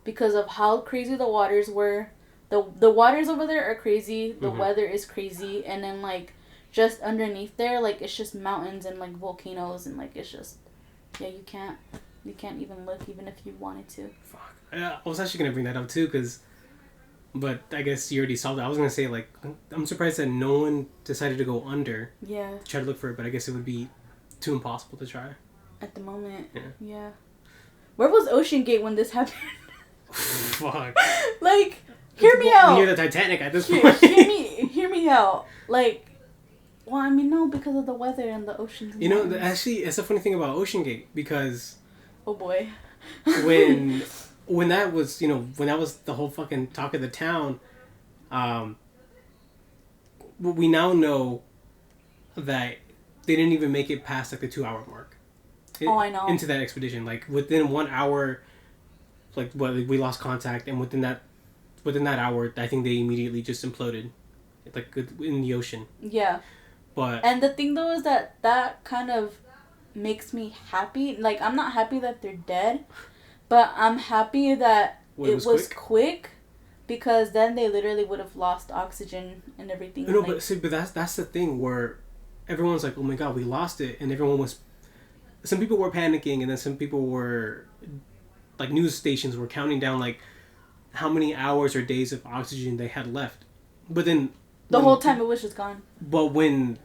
because of how crazy the waters were. The waters over there are crazy. The weather is crazy. And then, like, just underneath there, like, it's just mountains and, like, volcanoes. And, like, it's just... Yeah, you can't even look even if you wanted to. Fuck. I was actually going to bring that up, too, because... But I guess you already solved it. I was going to say, like, I'm surprised that no one decided to go under. Yeah. To try to look for it, but I guess it would be too impossible to try. At the moment. Yeah. Where was Ocean Gate when this happened? Fuck. Like, hear me out. Near the Titanic at this point. Hear me out. Like, well, I mean, no, because of the weather and the oceans. And you know, actually, it's a funny thing about Ocean Gate, because... Oh, boy. When that was, when that was the whole fucking talk of the town, we now know that they didn't even make it past, like, the 2-hour mark. I know. Into that expedition. Like, within 1 hour, like, we lost contact, and within that hour, I think they immediately just imploded, like, in the ocean. Yeah. But... And the thing, though, is that kind of makes me happy. Like, I'm not happy that they're dead, but I'm happy that it was quick because then they literally would have lost oxygen and everything. No, but that's the thing where everyone's like, oh my god, we lost it, and everyone was... Some people were panicking, and then some people were... Like, news stations were counting down, like, how many hours or days of oxygen they had left. But then... The whole time it was just gone. But when...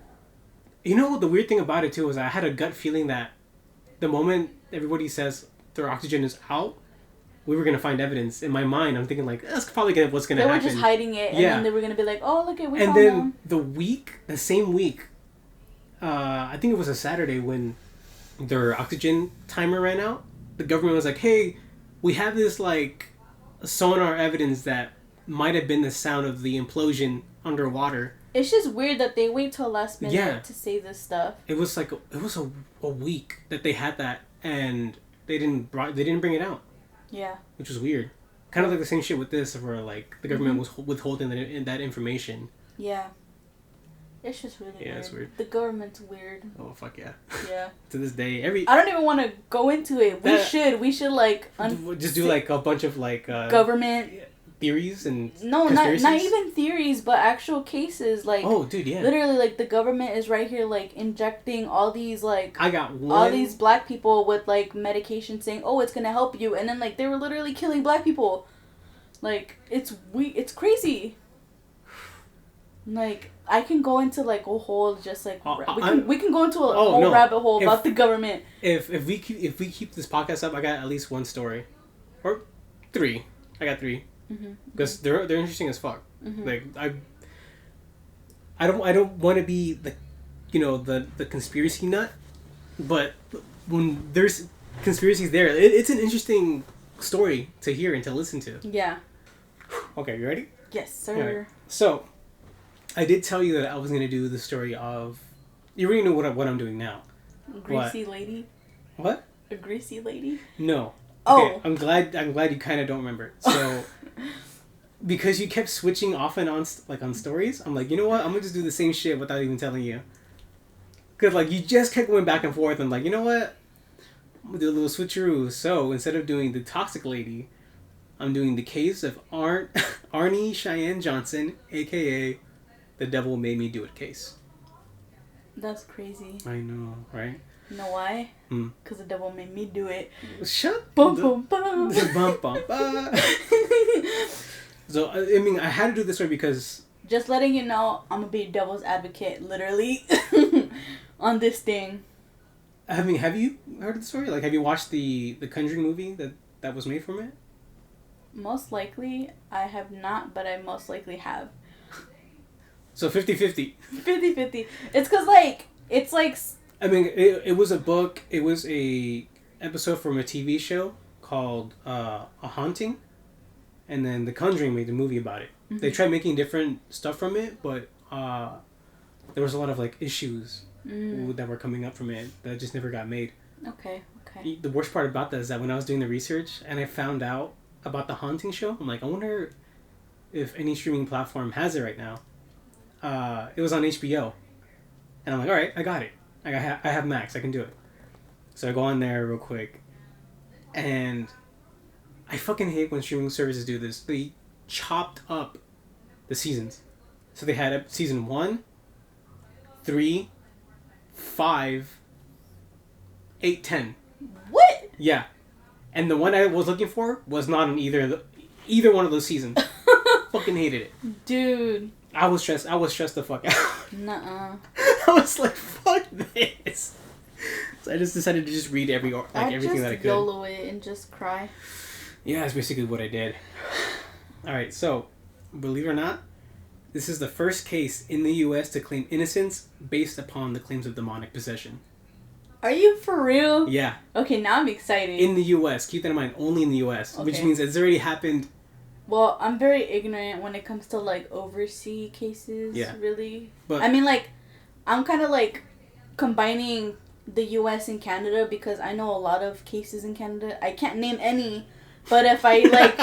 You know, the weird thing about it, too, is I had a gut feeling that the moment everybody says their oxygen is out, we were going to find evidence. In my mind, I'm thinking, like, that's probably what's going to happen. They were just hiding it, and then they were going to be like, oh, look, we found them. And then the same week, I think it was a Saturday when their oxygen timer ran out, the government was like, hey, we have this, like, sonar evidence that might have been the sound of the implosion underwater. It's just weird that they wait till last minute to say this stuff. It was like a week that they had that, and they didn't bring it out. Yeah. Which was weird. Kind of like the same shit with this, where, like, the government was withholding that information. Yeah. It's just really weird. Yeah, it's weird. The government's weird. Oh, fuck yeah. Yeah. To this day, I don't even want to go into it. We should like... just do, like, a bunch of, like... government... theories and no, not even theories, but actual cases. Like, oh, dude, yeah, literally, like, the government is right here, like, injecting all these, like, I got one... all these black people with, like, medication, saying, oh, it's gonna help you, and then, like, they were literally killing black people. Like, it's crazy. Like, I can go into, like, a whole just, like, we can go into a whole rabbit hole about the government. If we keep this podcast up, I got at least one story, or 3. I got 3. Because they're interesting as fuck. Like, I don't want to be the conspiracy nut, but when there's conspiracies there, it's an interesting story to hear and to listen to. Yeah. Okay, you ready? Yes, sir. Right. So, I did tell you that I was gonna do the story of... You already know what I'm doing now. Greasy lady. What? A greasy lady? No. Oh. Okay, I'm glad you kind of don't remember. So, because you kept switching off and on, like, on stories, I'm like, you know what? I'm gonna just do the same shit without even telling you. Because, like, you just kept going back and forth. I'm like, you know what? I'm gonna do a little switcheroo. So, instead of doing the toxic lady, I'm doing the case of Arnie Cheyenne Johnson, a.k.a. the devil made me do it case. That's crazy. I know, right? You know why? Because the devil made me do it. Shut bum, bum, bum. Bum, bum, bum. So, I mean, I had to do this way because... Just letting you know, I'm going to be devil's advocate, literally, on this thing. I mean, have you heard the story? Like, have you watched the Conjuring movie that was made from it? Most likely, I have not, but I most likely have. So, 50-50. 50-50. It's because, like, it's like... I mean, it was a book. It was a episode from a TV show called A Haunting. And then The Conjuring made the movie about it. Mm-hmm. They tried making different stuff from it, but there was a lot of, like, issues that were coming up from it that just never got made. Okay. The worst part about that is that when I was doing the research and I found out about the Haunting show, I'm like, I wonder if any streaming platform has it right now. It was on HBO. And I'm like, all right, I got it. I have Max. I can do it. So I go on there real quick. And I fucking hate when streaming services do this. They chopped up the seasons. So they had season 1, 3, 5, 8, 10. What? Yeah. And the one I was looking for was not on either one of those seasons. Fucking hated it. Dude. I was stressed the fuck out. Nuh-uh. I was like, fuck this. So I just decided to just read everything that I could. YOLO it and just cry. Yeah, that's basically what I did. Alright, so, believe it or not, this is the first case in the U.S. to claim innocence based upon the claims of demonic possession. Are you for real? Yeah. Okay, now I'm excited. In the U.S. Keep that in mind, only in the U.S. Okay. Which means it's already happened. Well, I'm very ignorant when it comes to, like, overseas cases, really. But I mean, like, I'm kind of, like, combining the U.S. and Canada because I know a lot of cases in Canada. I can't name any, but if I, like...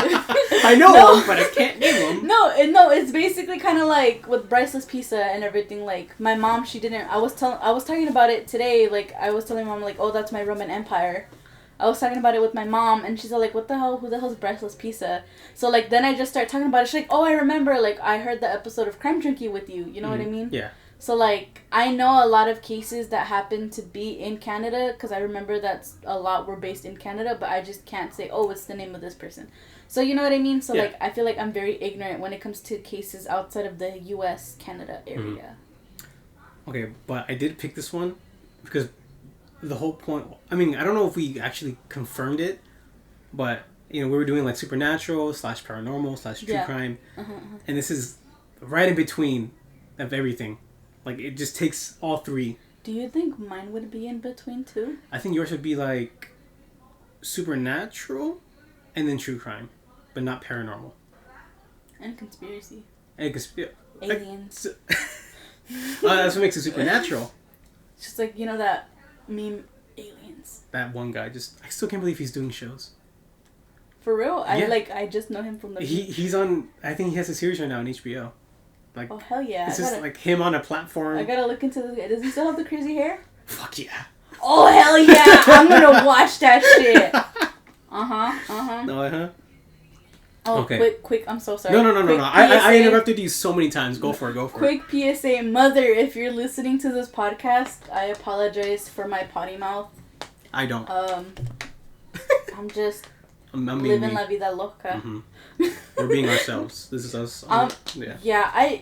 I know them, but I can't name them. No, it's basically kind of like with Bryceless Pizza and everything. Like, my mom, she didn't... I was talking about it today. Like, I was telling mom, like, oh, that's my Roman Empire. I was talking about it with my mom, and she's all like, what the hell? Who the hell's Bryceless Pizza? So, like, then I just start talking about it. She's like, oh, I remember. Like, I heard the episode of Crime Junkie with you. You know what I mean? Yeah. So, like, I know a lot of cases that happen to be in Canada, because I remember that a lot were based in Canada, but I just can't say, oh, it's the name of this person. So, you know what I mean? So, like, I feel like I'm very ignorant when it comes to cases outside of the U.S.-Canada area. Okay, but I did pick this one because the whole point... I mean, I don't know if we actually confirmed it, but, you know, we were doing, like, supernatural / paranormal / true crime, and this is right in between of everything. Like, it just takes all three. Do you think mine would be in between, too? I think yours would be, like, supernatural and then true crime, but not paranormal. And conspiracy. Aliens. That's what makes it supernatural. It's just like, you know that meme, Aliens. That one guy, I still can't believe he's doing shows. For real? Yeah. I just know him from the... He's on... I think he has a series right now on HBO. Like, oh, hell yeah. It's just like him on a platform. I gotta look into this. Does he still have the crazy hair? Fuck yeah. Oh, hell yeah. I'm gonna watch that shit. No, Oh, okay. Quick. I'm so sorry. No. I interrupted you so many times. Go for it. Quick PSA. Mother, if you're listening to this podcast, I apologize for my potty mouth. I don't. I'm just... I'm living la vida loca. We're being ourselves. This is us. Yeah,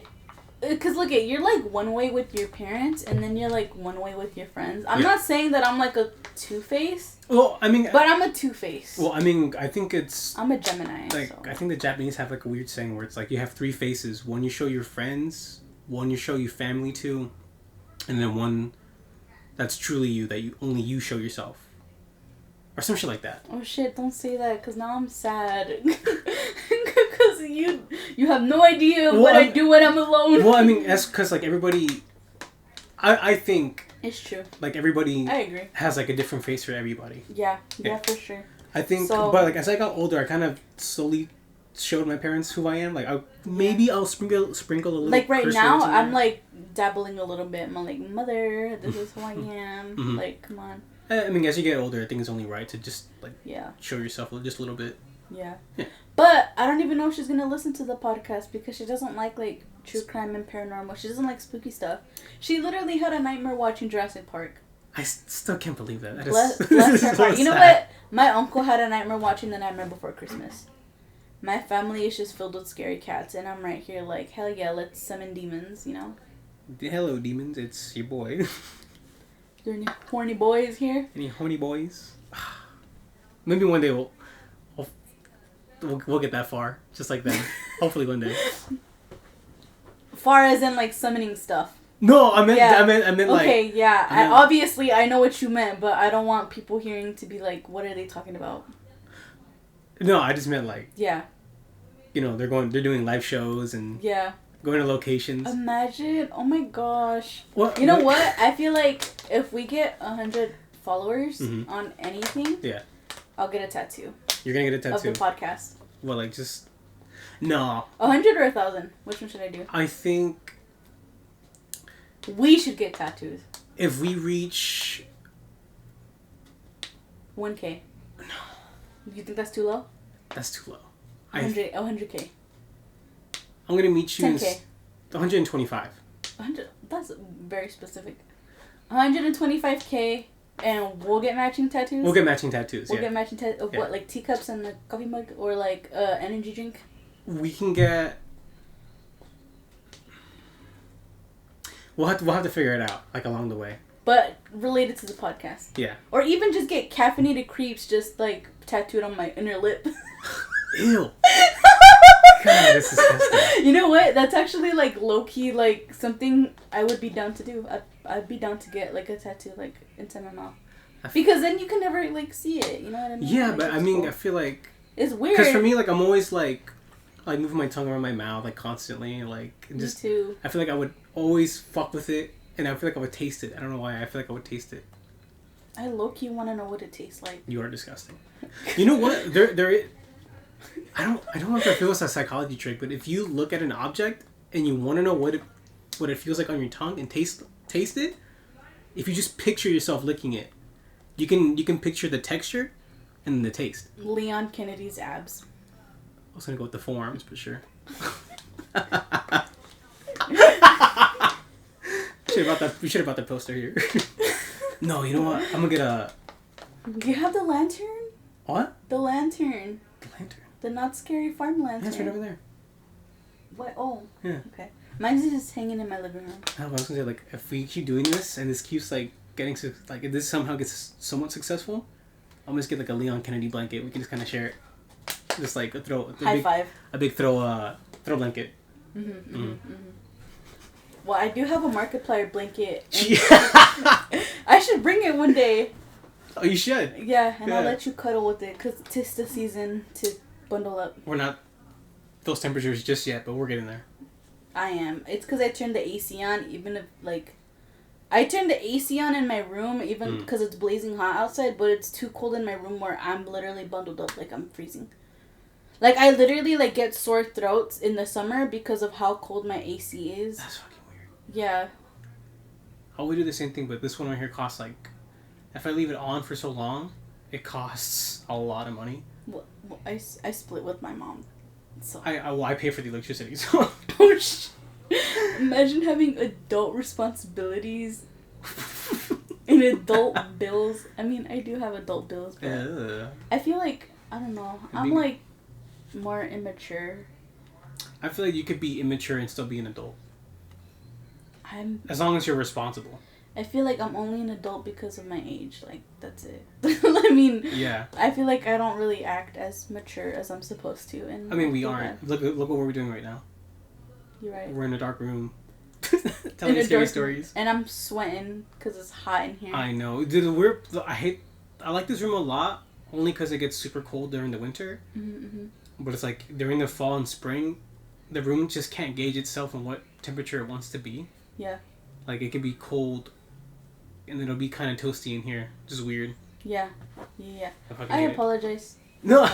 because look at, you're like one way with your parents, and then you're like one way with your friends. I'm not saying that I'm like a two-face. Well, I mean... But I'm a two-face. Well, I mean, I think it's... I'm a Gemini, like, so. I think the Japanese have like a weird saying where it's like you have three faces. One you show your friends, one you show your family to, and then one that's truly you, that only you show yourself. Or some shit like that. Oh shit, don't say that, because now I'm sad. Because you have no idea what I do when I'm alone. Well, I mean, that's because, like, everybody... I think... It's true. Like, everybody... I agree. Has, like, a different face for everybody. Yeah, for sure. I think... So, but, like, as I got older, I kind of slowly showed my parents who I am. Like, I'll sprinkle a little... Like, right now, I'm, like, dabbling a little bit. I'm like, mother, this is who I am. Like, come on. I mean, as you get older, I think it's only right to just, like, yeah, show yourself just a little bit. Yeah. But I don't even know if she's going to listen to the podcast because she doesn't like true crime and paranormal. She doesn't like spooky stuff. She literally had a nightmare watching Jurassic Park. I still can't believe that. Bless her heart. You know what? My uncle had a nightmare watching The Nightmare Before Christmas. My family is just filled with scary cats, and I'm right here like, hell yeah, let's summon demons, you know? Hello, demons. It's your boy. There any horny boys here? Any horny boys? Maybe one day we'll get that far, just like them. Hopefully one day. Far as in like summoning stuff. No, I meant like. Okay, yeah. Obviously, I know what you meant, but I don't want people hearing to be like, "What are they talking about?" No, I just meant like. Yeah. You know, they're doing live shows and. Yeah. Going to locations. Imagine! Oh my gosh. What? You know what? I feel like if we get 100 followers on anything, yeah, I'll get a tattoo. You're gonna get a tattoo of the podcast. Well, like just. No. 100 or 1,000? Which one should I do? I think. We should get tattoos. If we reach 1K. No. You think that's too low? That's too low. 100K. I'm gonna meet you 10K. 125. 100. That's very specific. 125K, and we'll get matching tattoos. We'll get matching tattoos. We'll get matching tattoos of what, like teacups and a coffee mug, or like energy drink. We can get. We'll have to figure it out, like, along the way. But related to the podcast. Yeah. Or even just get caffeinated creeps just, like, tattooed on my inner lip. Ew. God, that's disgusting. You know what? That's actually, like, low-key, like, something I would be down to do. I'd be down to get, like, a tattoo, like, inside my mouth. Because then you can never, like, see it. You know what I mean? Yeah, like, but I mean, cool. I feel like... It's weird. Because for me, like, I'm always, like moving my tongue around my mouth, like, constantly, like, just... Me too. I feel like I would always fuck with it, and I feel like I would taste it. I don't know why, I feel like I would taste it. I low-key want to know what it tastes like. You are disgusting. You know what? There I don't know if I feel it's a psychology trick, but if you look at an object, and you want to know what it feels like on your tongue, and taste it, if you just picture yourself licking it, you can picture the texture, and the taste. Leon Kennedy's abs. I was gonna go with the forearms, but sure. We should have bought the poster here. No, you know what? I'm gonna get a... You have the lantern? What? The lantern. The lantern? The not scary farm lantern. Yeah, it's right over there. What? Oh. Yeah. Okay. Mine's just hanging in my living room. I was gonna say, like, if we keep doing this, and this keeps, like, if this somehow gets somewhat successful, I'm just get, like, a Leon Kennedy blanket. We can just kind of share it. Just, like, High five. A big throw blanket. Well, I do have a Markiplier blanket. I should bring it one day. Oh, you should. Yeah, and I'll let you cuddle with it, because 'tis the season to bundle up. We're not those temperatures just yet, but we're getting there. I am. It's because I turned the AC on, even if, like... I turned the AC on in my room, even because it's blazing hot outside, but it's too cold in my room where I'm literally bundled up, like I'm freezing. Like, I literally, like, get sore throats in the summer because of how cold my AC is. That's fucking weird. Yeah. I would do the same thing, but this one right here costs, like... If I leave it on for so long, it costs a lot of money. Well, I split with my mom. So. I pay for the electricity, so... Imagine having adult responsibilities and adult bills. I mean, I do have adult bills, but I feel like, I don't know, I'm like more immature. I feel like you could be immature and still be an adult. As long as you're responsible. I feel like I'm only an adult because of my age. Like, that's it. I mean, yeah. I feel like I don't really act as mature as I'm supposed to. And I mean, we aren't. Look what we're doing right now. You're right. We're in a dark room. Telling scary stories. And I'm sweating because it's hot in here. I know. Dude, I like this room a lot, only because it gets super cold during the winter. But it's like, during the fall and spring, the room just can't gauge itself on what temperature it wants to be. Yeah. Like, it could be cold, and it'll be kind of toasty in here. Just weird. Yeah. I apologize. No.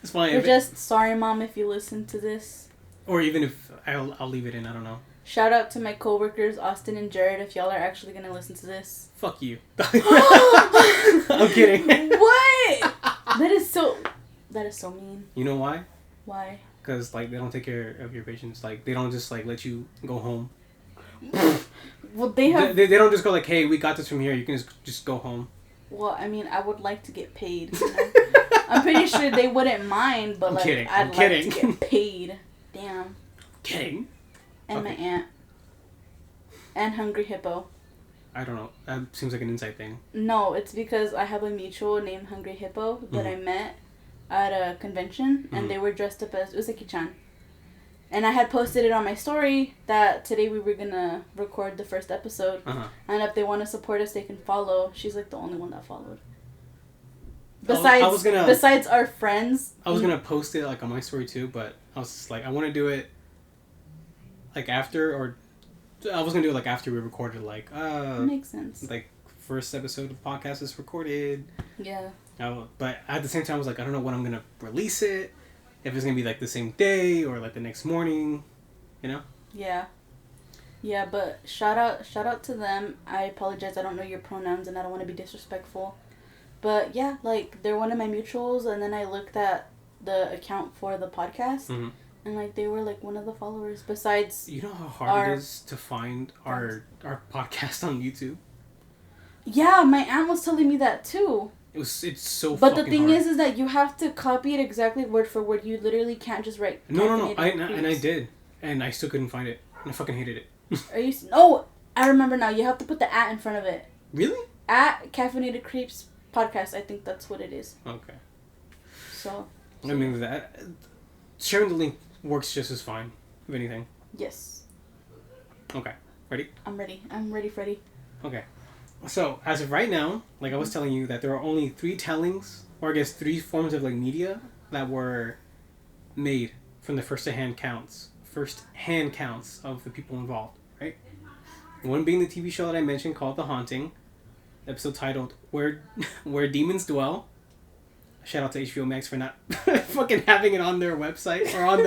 It's fine. We're just sorry, Mom, if you listen to this. Or even if I'll leave it in, I don't know. Shout out to my coworkers, Austin and Jared, if y'all are actually going to listen to this. Fuck you. I'm kidding. What? That is so mean. You know why? Why? because like they don't take care of your patients. Like they don't just like let you go home. Well, they have. They don't just go like, hey, we got this from here. You can just go home. Well, I mean, I would like to get paid. You know? I'm pretty sure they wouldn't mind, but like I'd like to get paid. Damn. Kidding. And my aunt. And Hungry Hippo. I don't know. That seems like an inside thing. No, it's because I have a mutual named Hungry Hippo that I met at a convention, and they were dressed up as Uzaki-chan. And I had posted it on my story that today we were gonna record the first episode. And if they want to support us, they can follow. She's like the only one that followed. Besides our friends. I was gonna post it like on my story too, but I was just like, I want to do it like after, or I was gonna do it like after we recorded, like makes sense. Like first episode of the podcast is recorded. Yeah. But at the same time, I was like, I don't know when I'm gonna release it. If it's gonna be like the same day or like the next morning, you know? Yeah. Yeah, but shout out to them. I apologize. I don't know your pronouns, and I don't want to be disrespectful. But yeah, like they're one of my mutuals, and then I looked at the account for the podcast. And, like, they were, like, one of the followers besides... You know how hard it is to find our podcast on YouTube? Yeah, my aunt was telling me that, too. It's so But fucking the thing hard. is that you have to copy it exactly word for word. You literally can't just write... No. I did. And I still couldn't find it. And I fucking hated it. Are you... Oh! I remember now. You have to put the @ in front of it. Really? @ CaffeinatedCreepspodcast. I think that's what it is. Okay. So... I mean, that... Sharing the link works just as fine, if anything. Yes. Okay. Ready? I'm ready, Freddy. Okay. So, as of right now, like I was telling you, that there are only 3 tellings, or I guess 3 forms of like media that were made from the first-hand counts of the people involved, right? One being the TV show that I mentioned called The Haunting, episode titled Where Demons Dwell. Shout out to HBO Max for not fucking having it on their website or on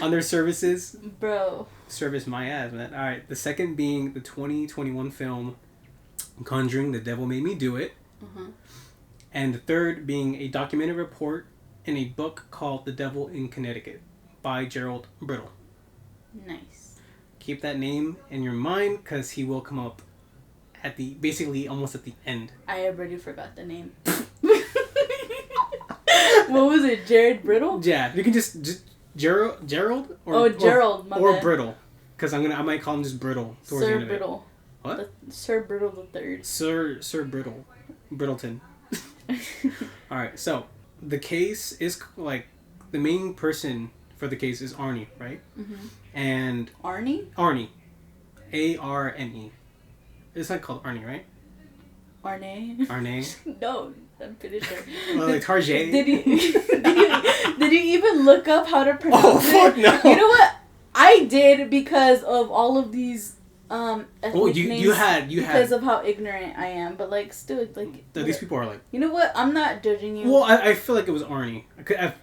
their services. Bro. Service my ass, man. Alright, the second being the 2021 film Conjuring, The Devil Made Me Do It. And the third being a documented report in a book called The Devil in Connecticut by Gerald Brittle. Nice. Keep that name in your mind because he will come up at basically almost at the end. I already forgot the name. What was it? Jared Brittle? Yeah, you can just Gerald or Gerald, or Brittle, because I might call him just Brittle. Sir Brittle. What? Sir Brittle the Third. Sir Brittle, Brittleton. All right, so the case is like the main person for the case is Arnie, right? And Arnie, Arne. It's like called Arnie, right? Arne. No. I'm pretty sure. Like Tarjay. Did you even look up how to pronounce it? Oh, fuck no. You know what? I did because of all of these ethnic names. You had because of how ignorant I am. But like still like these people are like. You know what? I'm not judging you. Well, I feel like it was Arnie.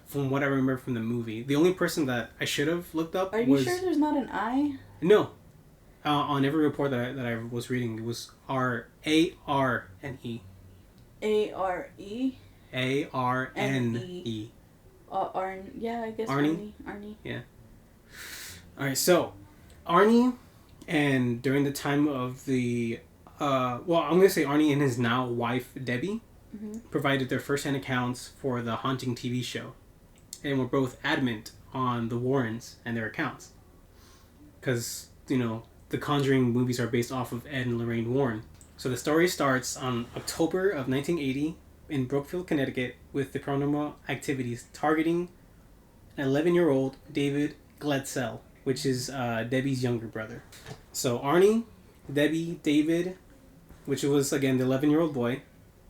From what I remember from the movie, the only person that I should have looked up was. Are you sure there's not an I? No. On every report that I was reading, it was Arne. Are. Yeah, I guess Arnie. Arnie. Yeah. All right, so Arnie, and during the time of the, I'm gonna say Arnie and his now wife Debbie, provided their first-hand accounts for the Haunting TV show, and were both adamant on the Warrens and their accounts, because the Conjuring movies are based off of Ed and Lorraine Warren. So the story starts on October of 1980 in Brookfield, Connecticut, with the paranormal activities targeting an 11-year-old David Glatzel, which is Debbie's younger brother. So Arnie, Debbie, David, which was again the 11-year-old boy,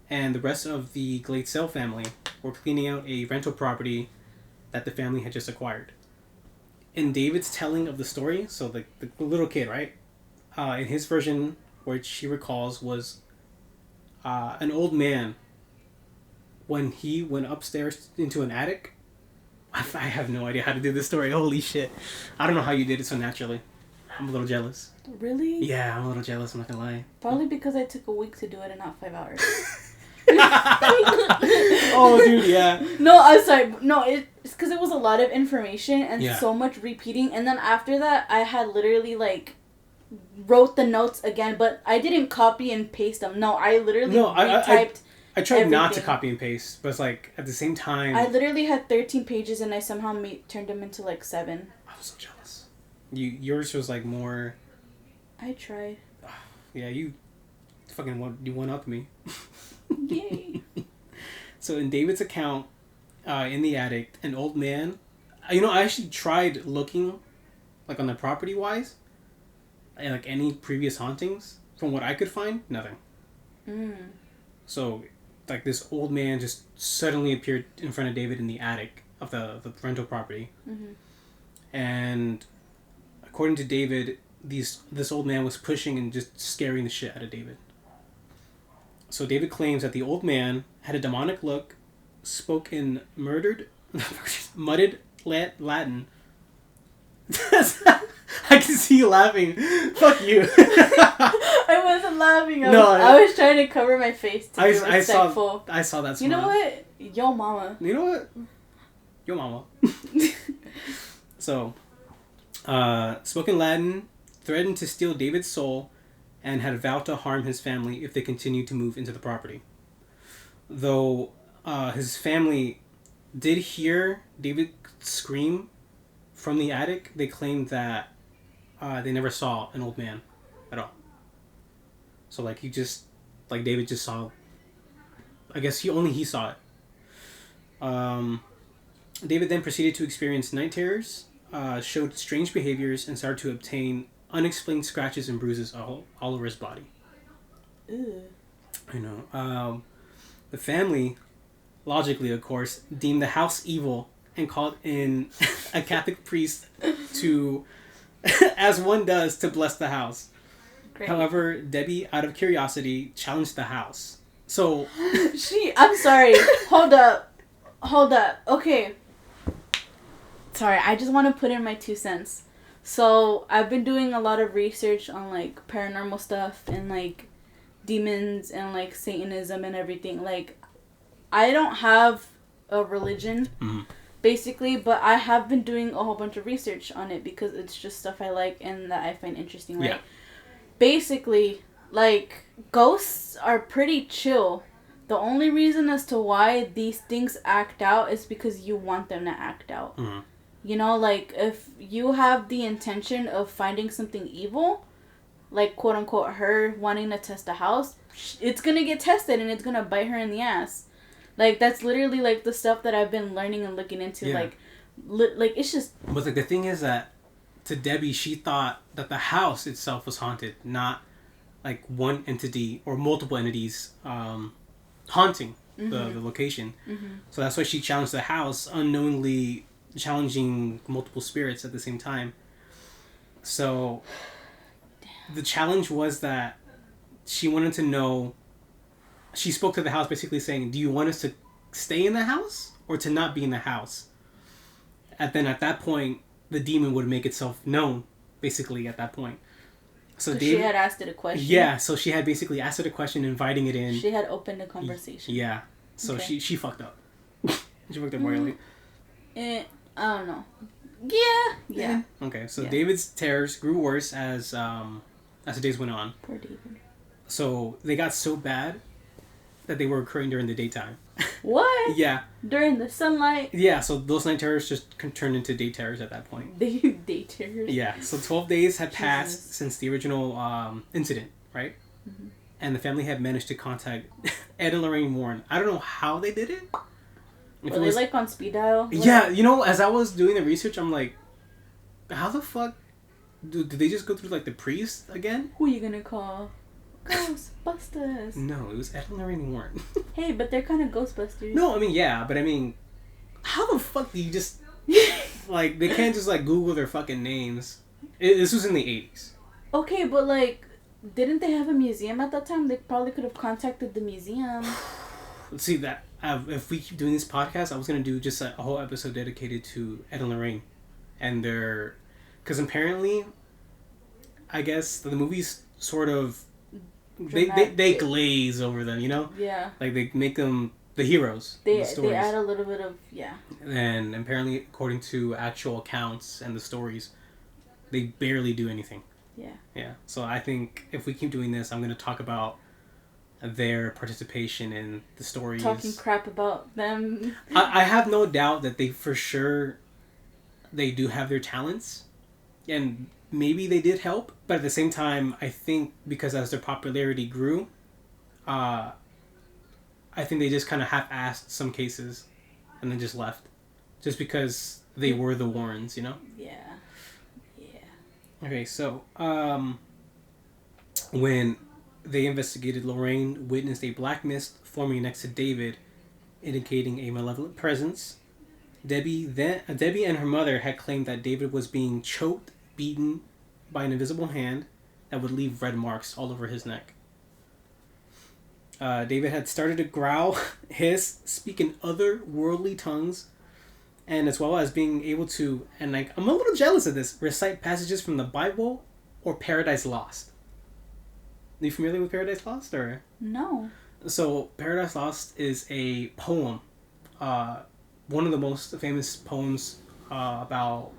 and the rest of the Glatzel family were cleaning out a rental property that the family had just acquired. In David's telling of the story, so the little kid, right? In his version, which he recalls, was an old man, when he went upstairs into an attic. I have no idea how to do this story. Holy shit. I don't know how you did it so naturally. I'm a little jealous. Really? Yeah, I'm a little jealous, I'm not gonna lie. Probably because I took a week to do it and not 5 hours. Oh, dude, yeah. No, I'm sorry. No, it's because it was a lot of information and Yeah. so much repeating. And then after that, I had literally, like, wrote the notes again, but I didn't copy and paste them. No, I literally retyped. I tried everything. not to copy and paste, but it's like, at the same time... I literally had 13 pages and I somehow turned them into, like, 7. I was so jealous. Yours was, like, more... I tried. Yeah, you one-upped me. Yay. So in David's account, in the attic, an old man... I actually tried looking, like, on the property-wise, and, like, any previous hauntings. From what I could find, nothing. So, like, this old man just suddenly appeared in front of David in the attic of the rental property. And according to David, this old man was pushing and just scaring the shit out of David. So David claims that the old man had a demonic look, spoke in mudded Latin. I can see you laughing. Fuck you. I wasn't laughing. I was trying to cover my face to be respectful. I saw that smile. You know what? Yo mama. You know what? Yo mama. So, spoke in Latin, threatened to steal David's soul, and had vowed to harm his family if they continued to move into the property. Though his family did hear David scream from the attic, they claimed that they never saw an old man at all. So, like, David just saw... I guess he saw it. David then proceeded to experience night terrors, showed strange behaviors, and started to obtain unexplained scratches and bruises all over his body. Ew. I know. The family, logically, of course, deemed the house evil and called in a Catholic priest to, as one does, to bless the house. Great. However, Debbie, out of curiosity, challenged the house. So... I'm sorry. Hold up. Okay. Sorry, I just want to put in my 2 cents. So, I've been doing a lot of research on, like, paranormal stuff and, like, demons and, like, Satanism and everything. Like, I don't have a religion, basically, but I have been doing a whole bunch of research on it because it's just stuff I like and that I find interesting, right? Yeah. Basically, like, ghosts are pretty chill. The only reason as to why these things act out is because you want them to act out. Mm-hmm. You know, like, if you have the intention of finding something evil, like, quote-unquote, her wanting to test a house, it's gonna get tested and it's gonna bite her in the ass. Like, that's literally, like, the stuff that I've been learning and looking into. Yeah. Like, it's just... But, like, the thing is that, to Debbie, she thought that the house itself was haunted, not, like, one entity or multiple entities, haunting the location. So that's why she challenged the house, unknowingly challenging multiple spirits at the same time. So the challenge was that she wanted to know, she spoke to the house basically saying, do you want us to stay in the house or to not be in the house? And then at that point, the demon would make itself known, basically, at that point. So she had asked it a question? Yeah, so she had basically asked it a question, inviting it in. She had opened a conversation. Yeah. So okay. she fucked up. She fucked up royally. I don't know. Yeah. Okay, so yeah. David's terrors grew worse as the days went on. Poor David. So they got so bad that they were occurring during the daytime. What? Yeah. During the sunlight? Yeah, so those night terrors just turned into day terrors at that point. Day terrors? Yeah, so 12 days had passed since the original incident, right? Mm-hmm. And the family had managed to contact Ed and Lorraine Warren. I don't know how they did it. Were they, like, on speed dial? Yeah, you know, as I was doing the research, I'm like, how the fuck... Did they just go through, like, the priest again? Who are you gonna call? Ghostbusters. No, it was Ed and Lorraine Warren. Hey, but they're kind of Ghostbusters. No, I mean, yeah, but I mean, how the fuck do you just... like, they can't just, like, Google their fucking names. This was in the 80s. Okay, but, like, didn't they have a museum at that time? They probably could have contacted the museum. Let's see, that if we keep doing this podcast, I was going to do just a whole episode dedicated to Ed and Lorraine. And their... Because apparently, I guess, the movies sort of they glaze over them, you know? Yeah. Like, they make them the heroes. They add a little bit of, And apparently, according to actual accounts and the stories, they barely do anything. Yeah. Yeah. So I think if we keep doing this, I'm going to talk about their participation in the stories. Talking crap about them. I have no doubt that they do have their talents. And maybe they did help. But at the same time, I think because as their popularity grew, I think they just kind of half-assed some cases and then just left. Just because they were the Warrens, you know? Yeah. Okay, so when they investigated, Lorraine witnessed a black mist forming next to David, indicating a malevolent presence. Debbie and her mother had claimed that David was being choked, beaten by an invisible hand that would leave red marks all over his neck. David had started to growl, hiss, speak in other worldly tongues, and as well as being able to, and like I'm a little jealous of this, recite passages from the Bible or Paradise Lost. Are you familiar with Paradise Lost, or? No. So Paradise Lost is a poem, one of the most famous poems about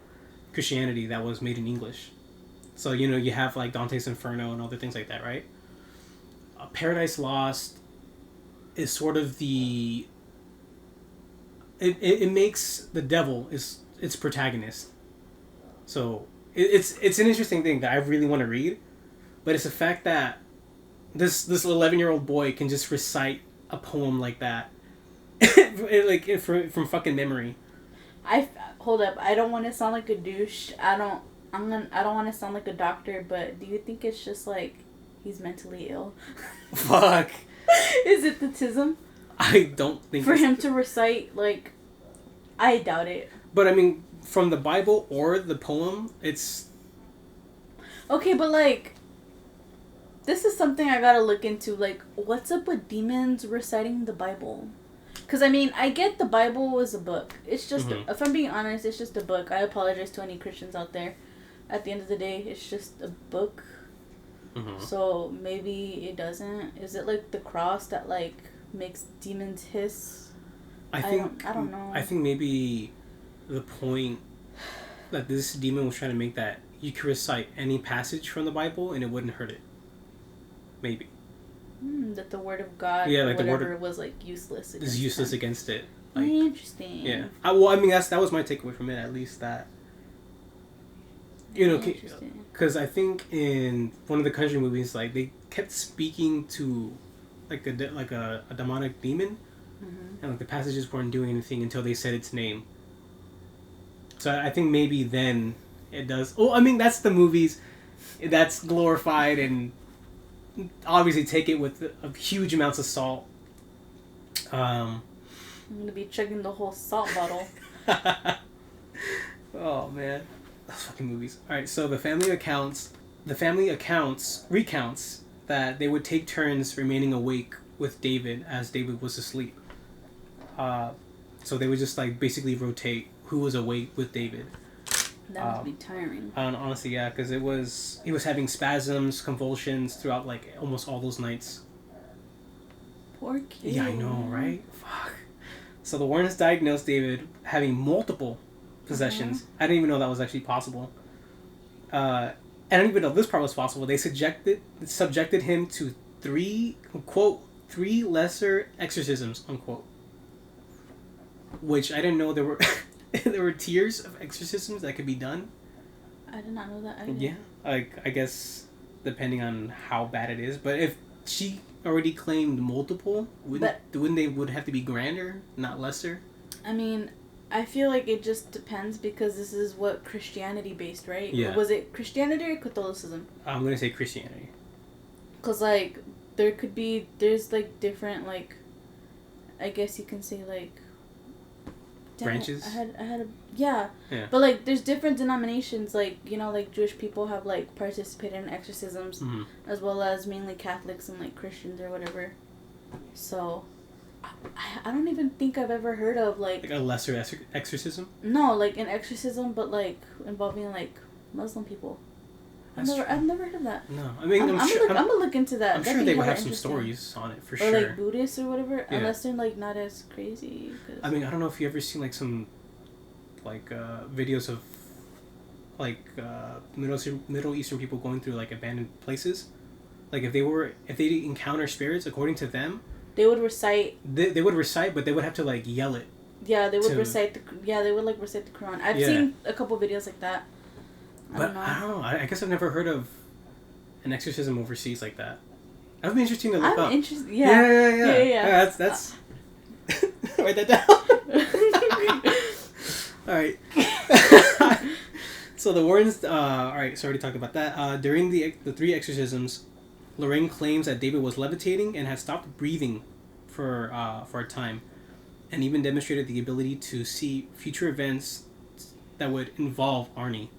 Christianity that was made in English. So you have like Dante's Inferno and other things like that, right? Paradise Lost is sort of the... It makes the devil its protagonist. So it's an interesting thing that I really want to read, but it's the fact that this 11-year-old boy can just recite a poem like that, from fucking memory. Hold up. I don't want to sound like a douche. I don't want to sound like a doctor, but do you think it's just like he's mentally ill? Fuck. Is it the tism? I don't think for him to recite, like, I doubt it. But I mean, from the Bible or the poem, it's okay. But like, this is something I gotta look into. Like, what's up with demons reciting the Bible? Because I mean, I get the Bible was a book. It's just, if I'm being honest, it's just a book. I apologize to any Christians out there. At the end of the day, it's just a book. So maybe it doesn't. Is it like the cross that like makes demons hiss? I don't know. I think maybe the point that this demon was trying to make, that you could recite any passage from the Bible and it wouldn't hurt it. Maybe. That the word of God, like whatever, the word of, was like useless. Is useless against it. Like, interesting. Yeah. I mean that was my takeaway from it, at least, that because I think in one of the Conjuring movies, like, they kept speaking to like a demonic demon, and like the passages weren't doing anything until they said its name. So I think maybe then it does. Oh, I mean, that's the movies, that's glorified, and obviously take it with huge amounts of salt. I'm gonna be chugging the whole salt bottle. Oh man, those fucking movies. All right, so the family recounts that they would take turns remaining awake with David as David was asleep. So they would just like basically rotate who was awake with David. That must be tiring. Honestly, yeah, because he was having spasms, convulsions throughout like almost all those nights. Poor kid. Yeah, I know, right? Fuck. So the Warrens diagnosed David having multiple possessions. I didn't even know that was actually possible. I don't even know if this part was possible. They subjected him to three lesser exorcisms, unquote. Which I didn't know there were there were tiers of exorcisms that could be done. I did not know that either. Yeah, like, I guess depending on how bad it is, but if she already claimed multiple, wouldn't they would have to be grander, not lesser? I mean, I feel like it just depends, because this is what Christianity based, right? Yeah. Or was it Christianity or Catholicism? I'm gonna say Christianity. Cause like there's like different, like, I guess you can say, like, branches. Yeah. But like there's different denominations, like, like Jewish people have like participated in exorcisms, as well as mainly Catholics and like Christians or whatever. So I don't even think I've ever heard of like a lesser exorcism. No, like an exorcism, but like involving like Muslim people. I've never heard of that. No, I mean, I'm gonna look into that. I'm sure they would have some stories on it for sure. Or like Buddhists or whatever, unless they're like not as crazy. I mean, I don't know if you ever seen like some, like videos of, like Middle Eastern people going through like abandoned places, like if they encounter spirits, according to them, they would recite. They would recite, but they would have to like yell it. Yeah, they would recite the Quran. I've seen a couple videos like that. I don't know. I guess I've never heard of an exorcism overseas like that. That would be interesting to look up. Interested. Yeah. That's. Write that down. All right. So the Warrens. All right. So I already talked about that. During the 3 exorcisms, Lorraine claims that David was levitating and had stopped breathing for a time, and even demonstrated the ability to see future events that would involve Arnie.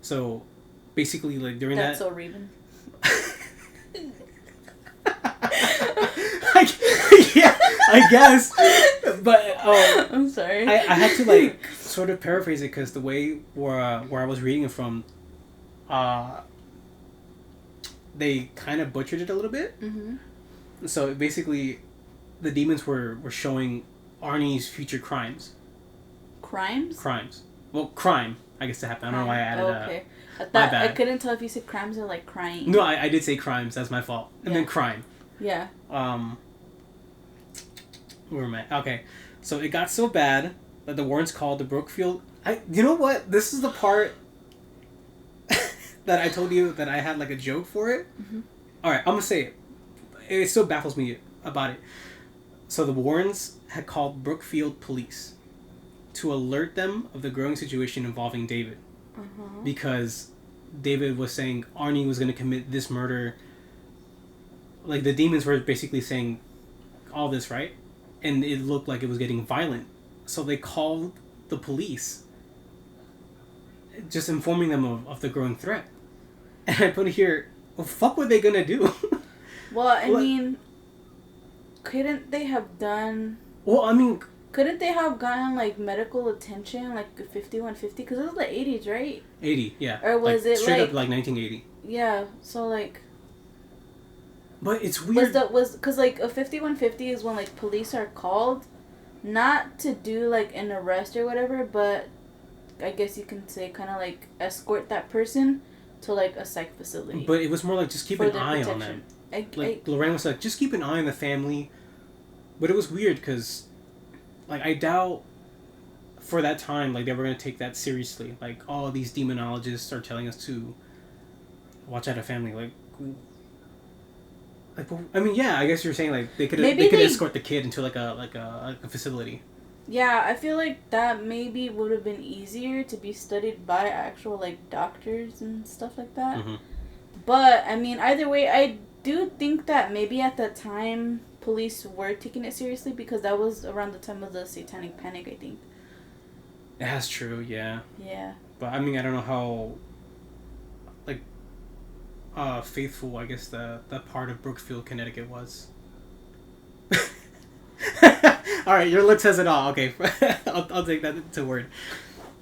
So, basically, like during That's so Raven. Yeah, I guess. But I'm sorry. I had to like sort of paraphrase it because the way where I was reading it from, they kind of butchered it a little bit. Mm-hmm. So basically, the demons were showing Arnie's future crimes. Crimes. Well, crime. I guess to happen. I don't know why I added okay. My bad. I couldn't tell if you said crimes or like crying. No, I did say crimes. That's my fault. And then crime. Yeah. Where am I? Okay. So it got so bad that the Warrens called the Brookfield... You know what? This is the part that I told you that I had like a joke for it. Mm-hmm. Alright, I'm going to say it. It still baffles me about it. So the Warrens had called Brookfield police to alert them of the growing situation involving David. Uh-huh. Because David was saying Arnie was going to commit this murder. Like, the demons were basically saying all this, right? And it looked like it was getting violent. So they called the police, just informing them of the growing threat. And I put here, well, fuck what they going to do? Well, I mean, couldn't they have done... Well, I mean... Couldn't they have gotten, like, medical attention, like, 5150? Because it was the 80s, right? 80, yeah. Or was like, it, straight like... up, like, 1980. Yeah, so, like... But it's weird. Because, like, a 5150 is when, like, police are called, not to do, like, an arrest or whatever, but I guess you can say kind of, like, escort that person to, like, a psych facility. But it was more like, just keep an eye on them. Lorraine was like, just keep an eye on the family. But it was weird, because... Like, I doubt for that time, like, they were going to take that seriously. Like, all these demonologists are telling us to watch out a family. Like, I mean, yeah, I guess you're saying, like, they could escort the kid into, like a facility. Yeah, I feel like that maybe would have been easier to be studied by actual, like, doctors and stuff like that. Mm-hmm. But, I mean, either way, I do think that maybe at that time... police were taking it seriously because that was around the time of the Satanic Panic, I think. That's true, yeah. Yeah. But I mean, I don't know how, like, faithful, I guess, that part of Brookfield, Connecticut was. Alright, your look says it all. Okay, I'll take that to word.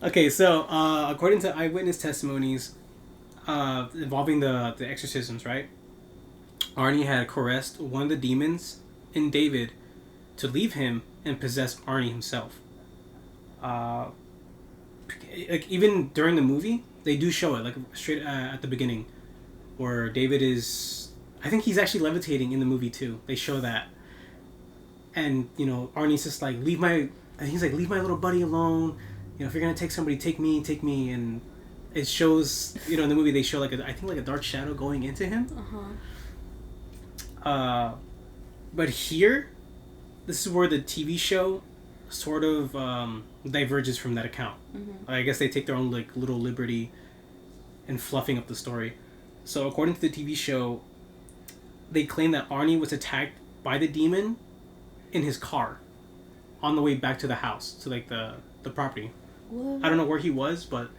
Okay, so, according to eyewitness testimonies involving the exorcisms, right? Arnie had coerced one of the demons in David to leave him and possess Arnie himself. Like, even during the movie, they do show it, like, straight at the beginning, where David is... I think he's actually levitating in the movie, too. They show that. And, you know, Arnie's just like, leave my little buddy alone. You know, if you're gonna take somebody, take me. And it shows, you know, in the movie, they show, like, I think a dark shadow going into him. But here, this is where the TV show sort of diverges from that account. Mm-hmm. I guess they take their own, like, little liberty in fluffing up the story. So according to the TV show, they claim that Arnie was attacked by the demon in his car on the way back to the house, to, like, the property. What? I don't know where he was, but,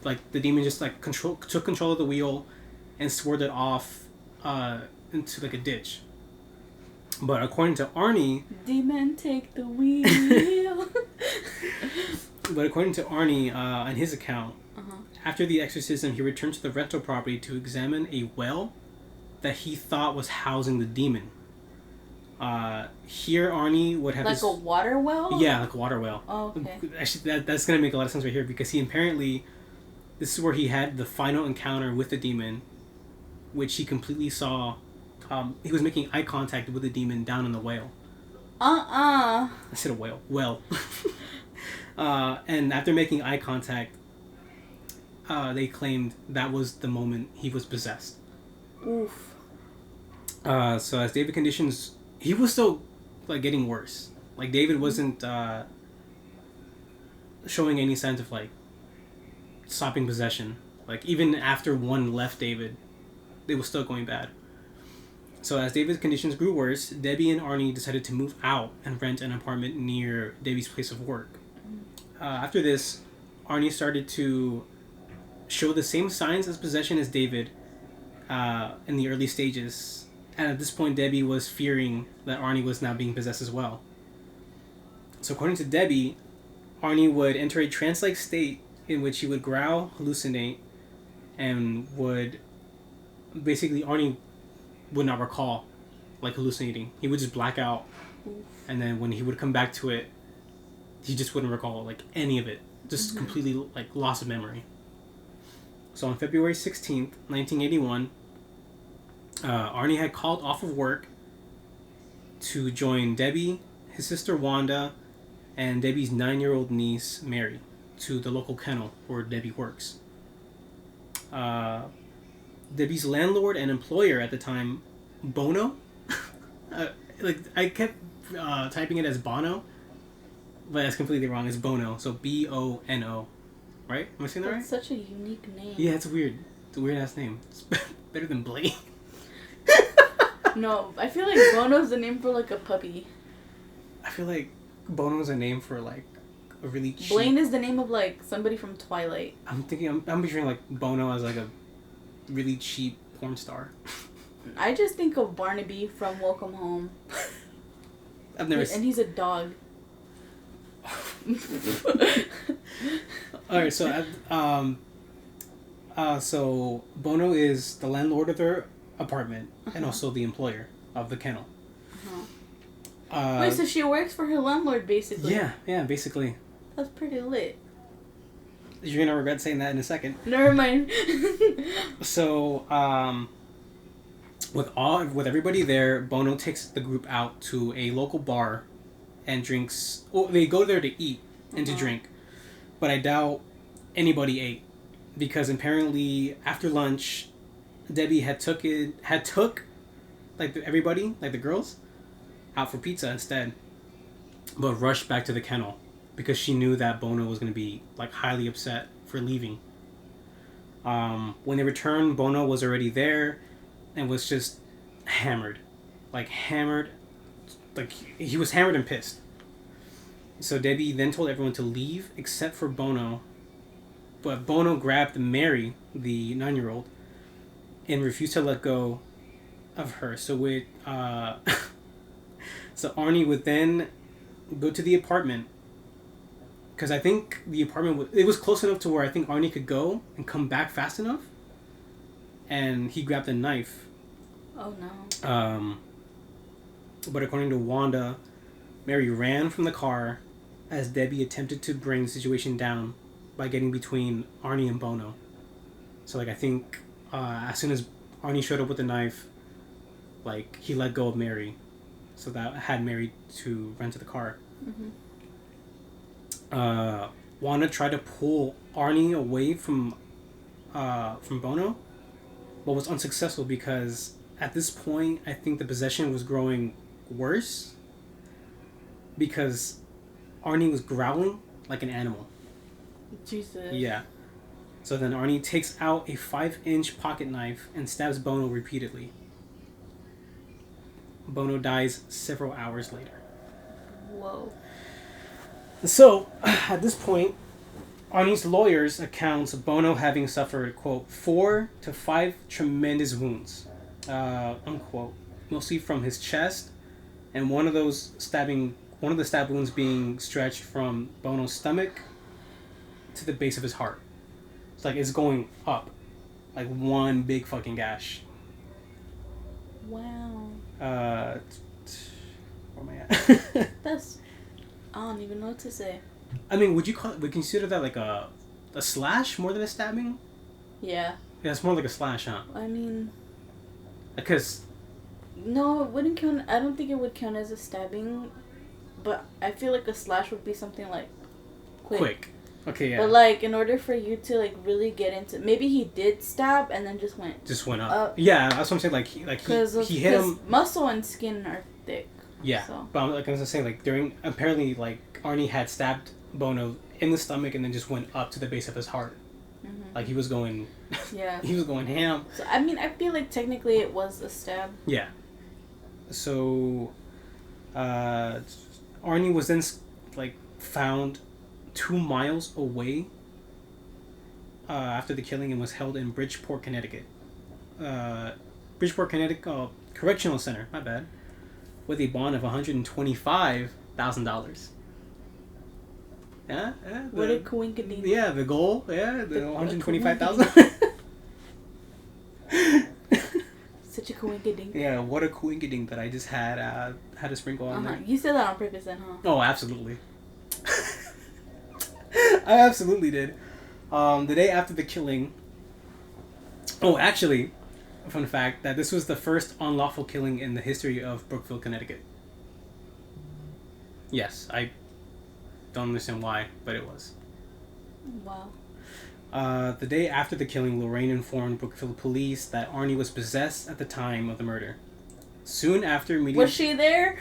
like, the demon just, like, took control of the wheel and swerved it off into, like, a ditch. But according to Arnie... Demon, take the wheel. But according to Arnie, on his account, After the exorcism, he returned to the rental property to examine a well that he thought was housing the demon. Here Arnie would have like a water well? Yeah, like a water well. Oh, okay. Actually, that's going to make a lot of sense right here, because he apparently... This is where he had the final encounter with the demon, which he completely saw. He was making eye contact with the demon down in the well. I said a whale. Well. And after making eye contact, they claimed that was the moment he was possessed. Oof. So as David conditions... He was still, like, getting worse. Like, David wasn't showing any signs of, like, stopping possession. Like, even after one left David, it was still going bad. So as David's conditions grew worse, Debbie and Arnie decided to move out and rent an apartment near Debbie's place of work. After this, Arnie started to show the same signs of possession as David in the early stages. And at this point, Debbie was fearing that Arnie was now being possessed as well. So according to Debbie, Arnie would enter a trance-like state in which he would growl, hallucinate, and would... Basically, Arnie would not recall, like, hallucinating. He would just black out. And then when he would come back to it, he just wouldn't recall, like, any of it. Just completely, like, loss of memory. So on February 16th, 1981... Arnie had called off of work to join Debbie, his sister Wanda, and Debbie's 9-year-old niece Mary to the local kennel where Debbie works. Debbie's landlord and employer at the time, Bono, like I kept typing it as Bono, but that's completely wrong. It's Bono, so Bono, right? Am I saying that right? That's such a unique name. Yeah, it's weird. It's a weird ass name. It's better than Blade. No, I feel like Bono's the name for, like, a puppy. I feel like Bono's a name for, like, a really cheap... Blaine is the name of, like, somebody from Twilight. I'm picturing, like, Bono as, like, a really cheap porn star. I just think of Barnaby from Welcome Home. I've never And he's a dog. Alright, so, so Bono is the landlord of their apartment and also the employer of the kennel. Wait, so she works for her landlord, basically? Yeah, basically. That's pretty lit. You're gonna regret saying that in a second. Never mind. So, with everybody there, Bono takes the group out to a local bar and drinks... Well, they go there to eat and to drink. But I doubt anybody ate. Because apparently, after lunch... Debbie had took like everybody, like the girls, out for pizza instead, but rushed back to the kennel because she knew that Bono was going to be, like, highly upset for leaving. When they returned, Bono was already there and was just hammered, like he was hammered and pissed. So Debbie then told everyone to leave except for Bono, but Bono grabbed Mary, the 9-year-old, and refused to let go of her. So so Arnie would then go to the apartment, because I think the apartment it was close enough to where I think Arnie could go and come back fast enough. And he grabbed a knife. Oh no. But according to Wanda, Mary ran from the car as Debbie attempted to bring the situation down by getting between Arnie and Bono. So, like, I think as soon as Arnie showed up with the knife, like, he let go of Mary. So that had Mary to run to the car. Wanda tried to pull Arnie away from Bono, but was unsuccessful because at this point, I think the possession was growing worse because Arnie was growling like an animal. Jesus. Yeah. So then Arnie takes out a 5-inch pocket knife and stabs Bono repeatedly. Bono dies several hours later. Whoa. So, at this point, Arnie's lawyers accounts Bono having suffered, quote, 4 to 5 tremendous wounds, unquote, mostly from his chest, and one of the stab wounds being stretched from Bono's stomach to the base of his heart. It's like it's going up, like one big fucking gash. Wow. Where am I at? That's. I don't even know what to say. I mean, would you consider that like a slash more than a stabbing? Yeah. Yeah, it's more like a slash, huh? I mean. Because. No, it wouldn't count. I don't think it would count as a stabbing, but I feel like a slash would be something like quick. Okay, yeah. But like, in order for you to like really get into, maybe he did stab and then just went up. Yeah, that's what I'm saying. Like he hit him. Muscle and skin are thick. Yeah, so. But like I was saying, like apparently like Arnie had stabbed Bono in the stomach and then just went up to the base of his heart. Mm-hmm. Like he was going. Yeah. He was going ham. So I mean, I feel like technically it was a stab. Yeah. So, Arnie was then like found 2 miles away after the killing and was held in Bridgeport, Connecticut. Bridgeport, Connecticut Correctional Center, my bad, with a bond of $125,000. Yeah, what a coinkydink. Yeah, the goal. Yeah, the 125,000. Such a coinkydink. Yeah, what a coinkydink that I just had a sprinkle on there. You said that on purpose then, huh? Oh, absolutely. I absolutely did. The day after the killing... Oh, actually, fun fact, that this was the first unlawful killing in the history of Brookville, Connecticut. Yes, I don't understand why, but it was. Wow. The day after the killing, Lorraine informed Brookville police that Arnie was possessed at the time of the murder. Soon after meeting... Was she there?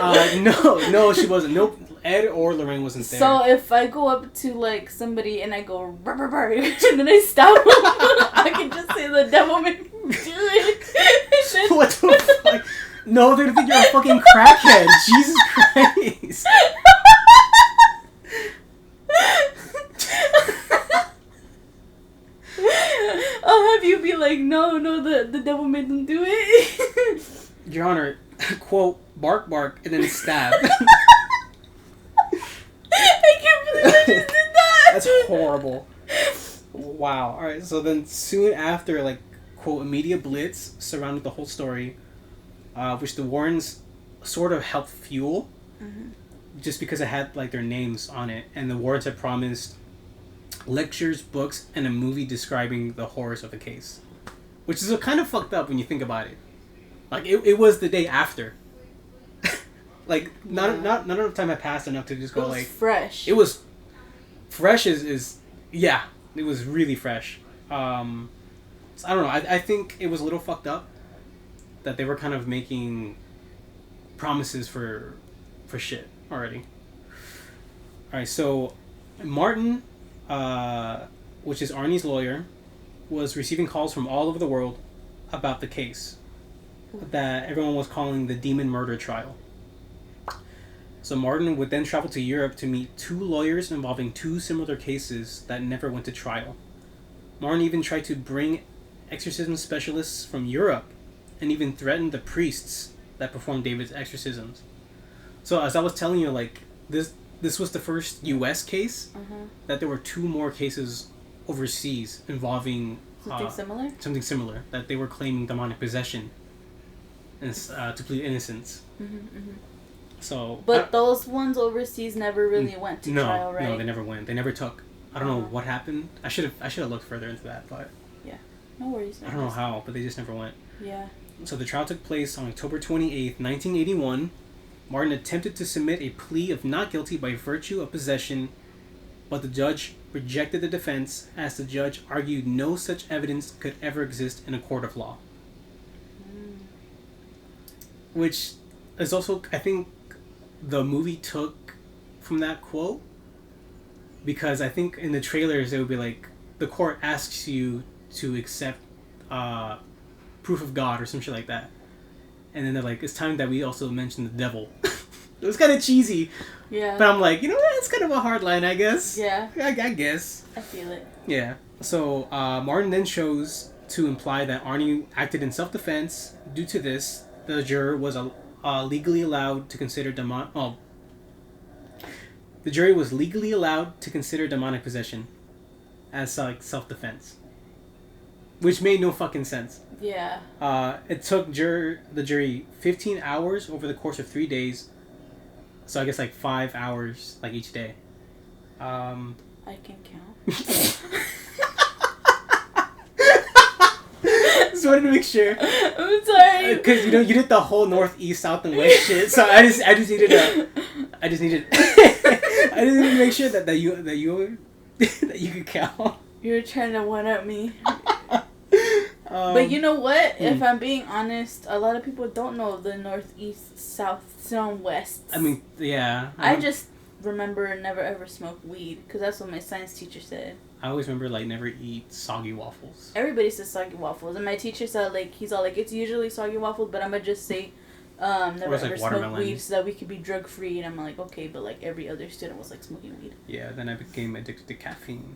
No, she wasn't. Nope, Ed or Lorraine wasn't there. So if I go up to like somebody and I go burr, burr, burr, and then I stop them, I can just say the devil made me do it. What the fuck? No, they're gonna think you're a fucking crackhead. Jesus Christ. I'll have you be like, no, the devil made them do it. Your Honor, quote, bark, bark, and then stab. I can't believe I just did that. That's horrible. Wow. Alright, so then soon after, like, quote, a media blitz surrounded the whole story, which the Warrens sort of helped fuel, just because it had, like, their names on it, and the Warrens had promised lectures, books, and a movie describing the horrors of the case. Which is kind of fucked up when you think about it. Like, it was the day after. Like, not enough time had passed enough to just go, like... fresh. It was... Fresh is... Yeah, it was really fresh. So I don't know, I think it was a little fucked up that they were kind of making promises for shit already. Alright, so Martin... which is Arnie's lawyer, was receiving calls from all over the world about the case that everyone was calling the Demon Murder Trial. So Martin would then travel to Europe to meet 2 lawyers involving 2 similar cases that never went to trial. Martin even tried to bring exorcism specialists from Europe and even threatened the priests that performed David's exorcisms. So as I was telling you, like, this was the first U.S. case, that there were 2 more cases overseas involving... Something similar, that they were claiming demonic possession and to plead innocence. So... But those ones overseas never really went to trial, right? No, they never went. They never took. I don't know what happened. I should have looked further into that, but... Yeah, no worries. I don't know how, but they just never went. Yeah. So the trial took place on October 28th, 1981. Martin attempted to submit a plea of not guilty by virtue of possession, but the judge rejected the defense as the judge argued no such evidence could ever exist in a court of law. Which is also, I think, the movie took from that quote, because I think in the trailers it would be like, the court asks you to accept proof of God or some shit like that. And then they're like, it's time that we also mention the devil. It was kind of cheesy. Yeah. But I'm like, you know what? It's kind of a hard line, I guess. Yeah. I guess. I feel it. Yeah. So, Martin then chose to imply that Arnie acted in self-defense. Due to this, the juror was legally allowed to consider the jury was legally allowed to consider demonic possession as like self-defense, which made no fucking sense. Yeah. It took the jury 15 hours over the course of 3 days. So I guess like 5 hours like each day. I can count. Just wanted to make sure. I'm sorry. Because you did the whole north, east, south, and west shit. So I just needed I just needed to make sure that you could count. You were trying to one up me. But you know what? If I'm being honest, a lot of people don't know the north, east, south, and west. I mean, yeah. I just remember never ever smoke weed because that's what my science teacher said. I always remember like never eat soggy waffles. Everybody says soggy waffles, and my teacher said like he's all like it's usually soggy waffles, but I'm gonna just say never ever smoke weed so that we could be drug free. And I'm like okay, but like every other student was like smoking weed. Yeah, then I became addicted to caffeine.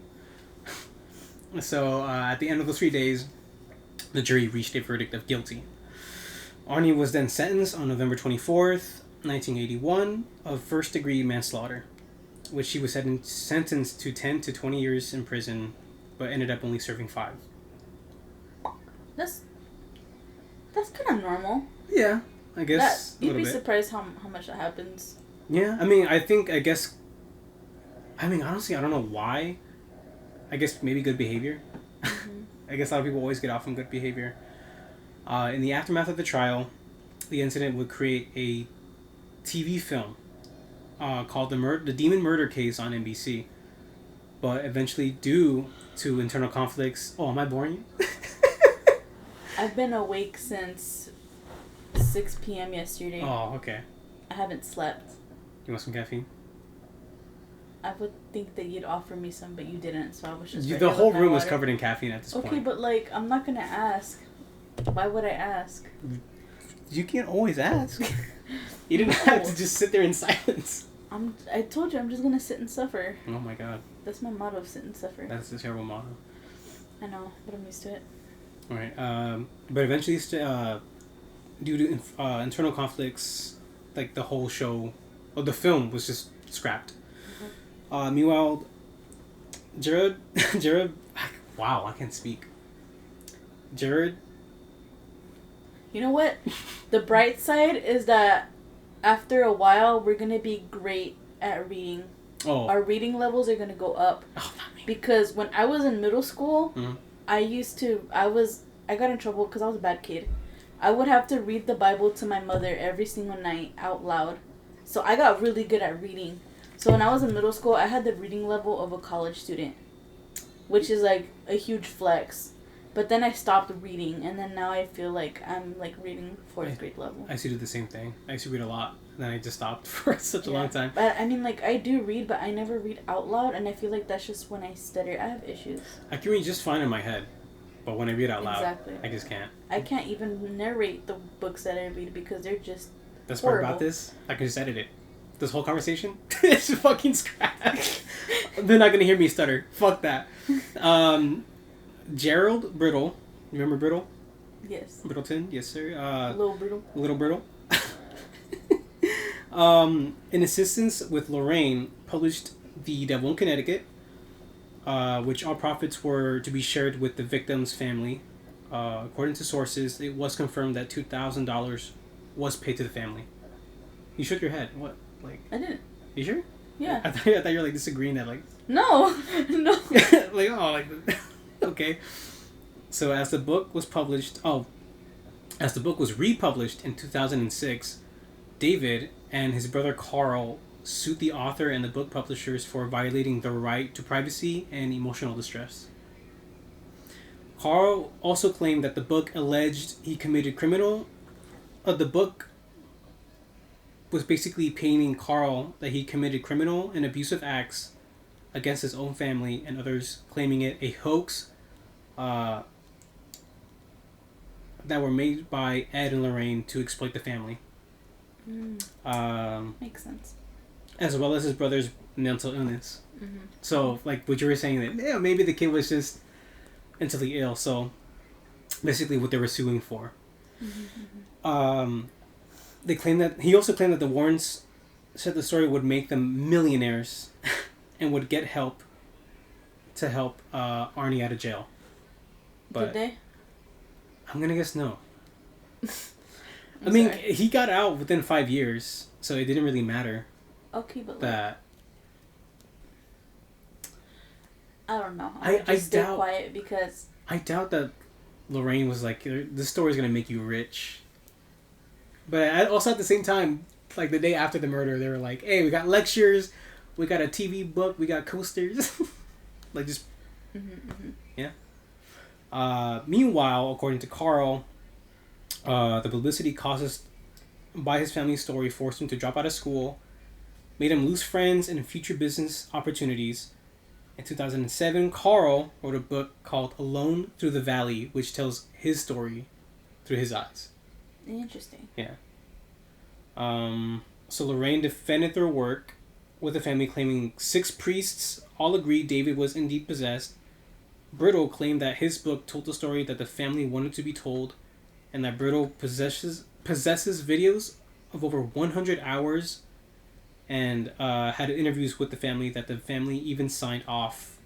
So at the end of those 3 days, the jury reached a verdict of guilty. Arnie was then sentenced on November 24th, 1981, of first-degree manslaughter, which he was sentenced to 10 to 20 years in prison, but ended up only serving 5. That's kind of normal. Yeah, I guess You'd be surprised how much that happens. Yeah, I mean, honestly, I don't know why. I guess maybe good behavior. Mm-hmm. I guess a lot of people always get off on good behavior. In the aftermath of the trial, the incident would create a TV film called the Demon Murder Case on NBC. But eventually, due to internal conflicts... Oh, am I boring you? I've been awake since 6 p.m. yesterday. Oh, okay. I haven't slept. You want some caffeine? I would think that you'd offer me some, but you didn't, so I was just... The whole room was covered in caffeine at this point. Okay, but like, I'm not gonna ask. Why would I ask? You can't always ask. You didn't have to just sit there in silence. I told you, I'm just gonna sit and suffer. Oh my god. That's my motto, sit and suffer. That's a terrible motto. I know, but I'm used to it. Alright, but eventually, due to internal conflicts, like the whole show, the film was just scrapped. Meanwhile, Jared, wow, I can't speak. Jared. You know what? The bright side is that after a while, we're going to be great at reading. Oh. Our reading levels are going to go up. Oh, because when I was in middle school, mm-hmm. I got in trouble because I was a bad kid. I would have to read the Bible to my mother every single night out loud. So I got really good at reading. So when I was in middle school, I had the reading level of a college student, which is like a huge flex. But then I stopped reading, and then now I feel like I'm like reading 4th grade level. I used to do the same thing. I used to read a lot, and then I just stopped for such a long time. But I mean, like I do read, but I never read out loud, and I feel like that's just when I stutter. I have issues. I can read just fine in my head, but when I read out loud, exactly. I just can't. I can't even narrate the books that I read because they're just That's horrible. part about this. I can just edit it. This whole conversation, it's fucking scratch. They're not gonna hear me stutter. Fuck that. Gerald Brittle, you remember Brittle? Yes. Brittleton, yes sir. Little Brittle. Little Brittle. In assistance with Lorraine, published The Devil in Connecticut, which all profits were to be shared with the victim's family. According to sources, it was confirmed that $2,000 was paid to the family. You shook your head. What? Like I didn't. You sure? Yeah. I thought you were like disagreeing that like. No. Like okay. So as the book was republished in 2006, David and his brother Carl sued the author and the book publishers for violating the right to privacy and emotional distress. Carl also claimed that the book alleged he committed criminal. The book was basically painting Carl that he committed criminal and abusive acts against his own family and others, claiming it a hoax that were made by Ed and Lorraine to exploit the family. Makes sense. As well as his brother's mental illness. Mm-hmm. So, like what you were saying, that maybe the kid was just mentally ill. So, basically, what they were suing for. Mm-hmm. They claimed that he also claimed that the Warrens said the story would make them millionaires and would get help to help Arnie out of jail. But did they? I'm gonna guess no. I mean, he got out within 5 years, so it didn't really matter. Okay, but that. I don't know. I stay quiet because I doubt that Lorraine was like, this story's gonna make you rich. But also at the same time, like the day after the murder, they were like, hey, we got lectures, we got a TV book, we got coasters. Like just... Yeah. Meanwhile, according to Carl, the publicity caused by his family's story forced him to drop out of school, made him lose friends and future business opportunities. In 2007, Carl wrote a book called Alone Through the Valley, which tells his story through his eyes. Interesting. Yeah. So Lorraine defended their work with the family, claiming 6 priests all agreed David was indeed possessed. Brittle claimed that his book told the story that the family wanted to be told, and that Brittle possesses videos of over 100 hours and had interviews with the family that the family even signed off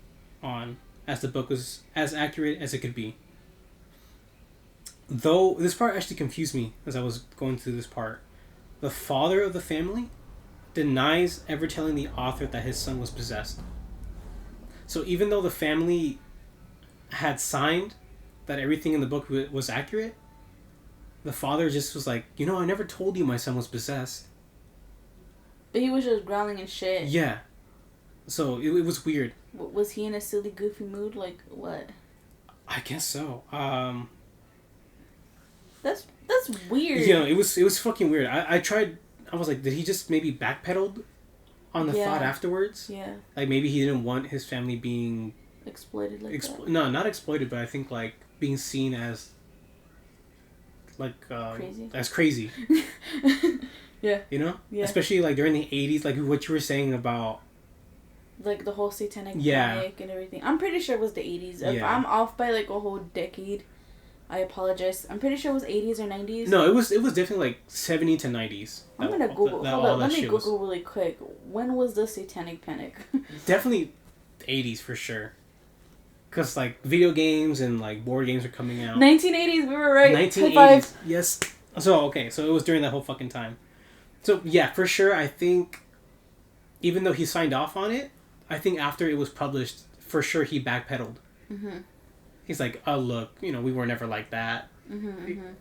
on, as the book was as accurate as it could be. Though this part actually confused me as I was going through this part. The father of the family denies ever telling the author that his son was possessed. So even though the family had signed that everything in the book was accurate, the father just was like, I never told you my son was possessed. But he was just growling and shit. Yeah. So it was weird. Was he in a silly, goofy mood? Like, what? I guess so. That's weird. It was fucking weird. I was like, did he just maybe backpedaled on the thought afterwards? Yeah. Like maybe he didn't want his family being exploited like that. No, not exploited, but I think like being seen as like crazy. As crazy. Yeah. Yeah. Especially like during the 80s, like what you were saying about like the whole satanic panic and everything. I'm pretty sure it was the 80s. If I'm off by like a whole decade, I apologize. I'm pretty sure it was 80s or 90s. No, it was definitely like 70 to 90s. I'm gonna Google. Hold up, let me Google really quick. When was the satanic panic? Definitely 80s for sure. Because like video games and like board games are coming out. 1980s, we were right. 1980s, yes. So it was during that whole fucking time. So yeah, for sure. I think even though he signed off on it, I think after it was published, for sure he backpedaled. Mm-hmm. He's like, oh look, we were never like that.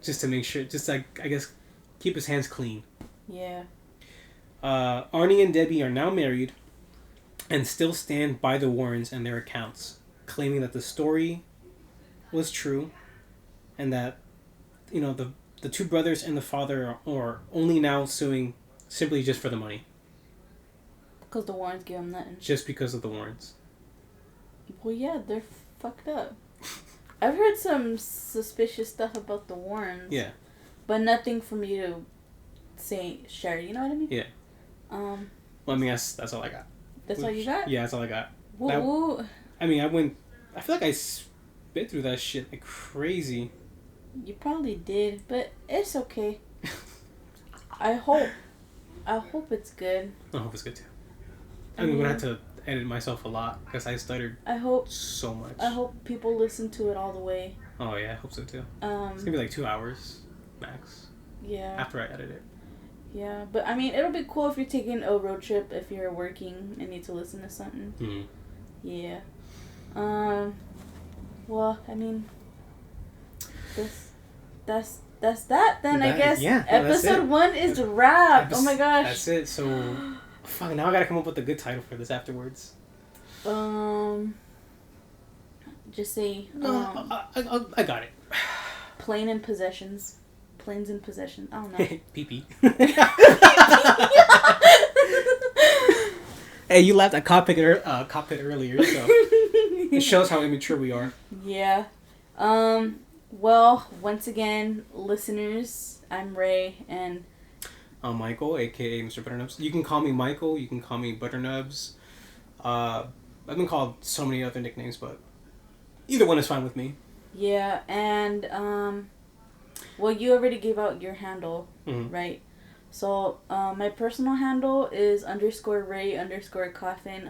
Just to make sure, just like I guess, keep his hands clean. Yeah. Arnie and Debbie are now married, and still stand by the Warrens and their accounts, claiming that the story was true, and that the 2 brothers and the father are only now suing simply just for the money. Because the Warrens gave them nothing. Just because of the Warrens. Well, yeah, they're fucked up. I've heard some suspicious stuff about the Warrens. Yeah. But nothing for me to share. You know what I mean? Yeah. Well, I mean, that's all I got. That's all you got? Yeah, that's all I got. Woo. I mean, I feel like I spit through that shit like crazy. You probably did, but it's okay. I hope it's good. I hope it's good too. I'm gonna have to edit myself a lot because I stuttered. I hope so much. I hope people listen to it all the way. Oh yeah, I hope so too. It's gonna be like 2 hours max. Yeah. After I edit it. Yeah, but I mean, it'll be cool if you're taking a road trip, if you're working and need to listen to something. Mm-hmm. Yeah. Well, I mean, that's that then, I guess. Yeah. Episode 1 is wrapped. Oh my gosh. That's it. So, fuck. Now I gotta come up with a good title for this afterwards. Just say. I got it. Planes and possessions. I don't know. Pee-pee. Hey, you laughed at cockpit earlier, so it shows how immature we are. Yeah. Well, once again, listeners, I'm Ray, and I'm Michael, aka Mrbutternubs. You can call me Michael. You can call me Butternubs. I've been called so many other nicknames, but either one is fine with me. Yeah, and well, you already gave out your handle, right? So, my personal handle is _Ray_Coffin_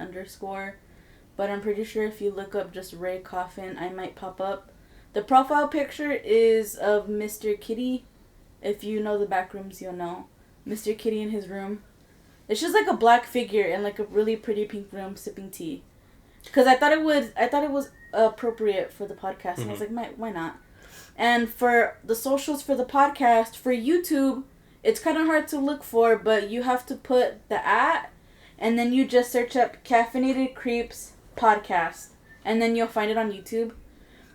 but I'm pretty sure if you look up just Ray Coffin, I might pop up. The profile picture is of Mr. Kitty. If you know the back rooms, you'll know. Mr. Kitty in his room. It's just like a black figure in like a really pretty pink room sipping tea. Because I thought it was appropriate for the podcast. And I was like, why not? And for the socials for the podcast, for YouTube, it's kind of hard to look for, but you have to put the @ and then you just search up Caffeinated Creeps Podcast. And then you'll find it on YouTube.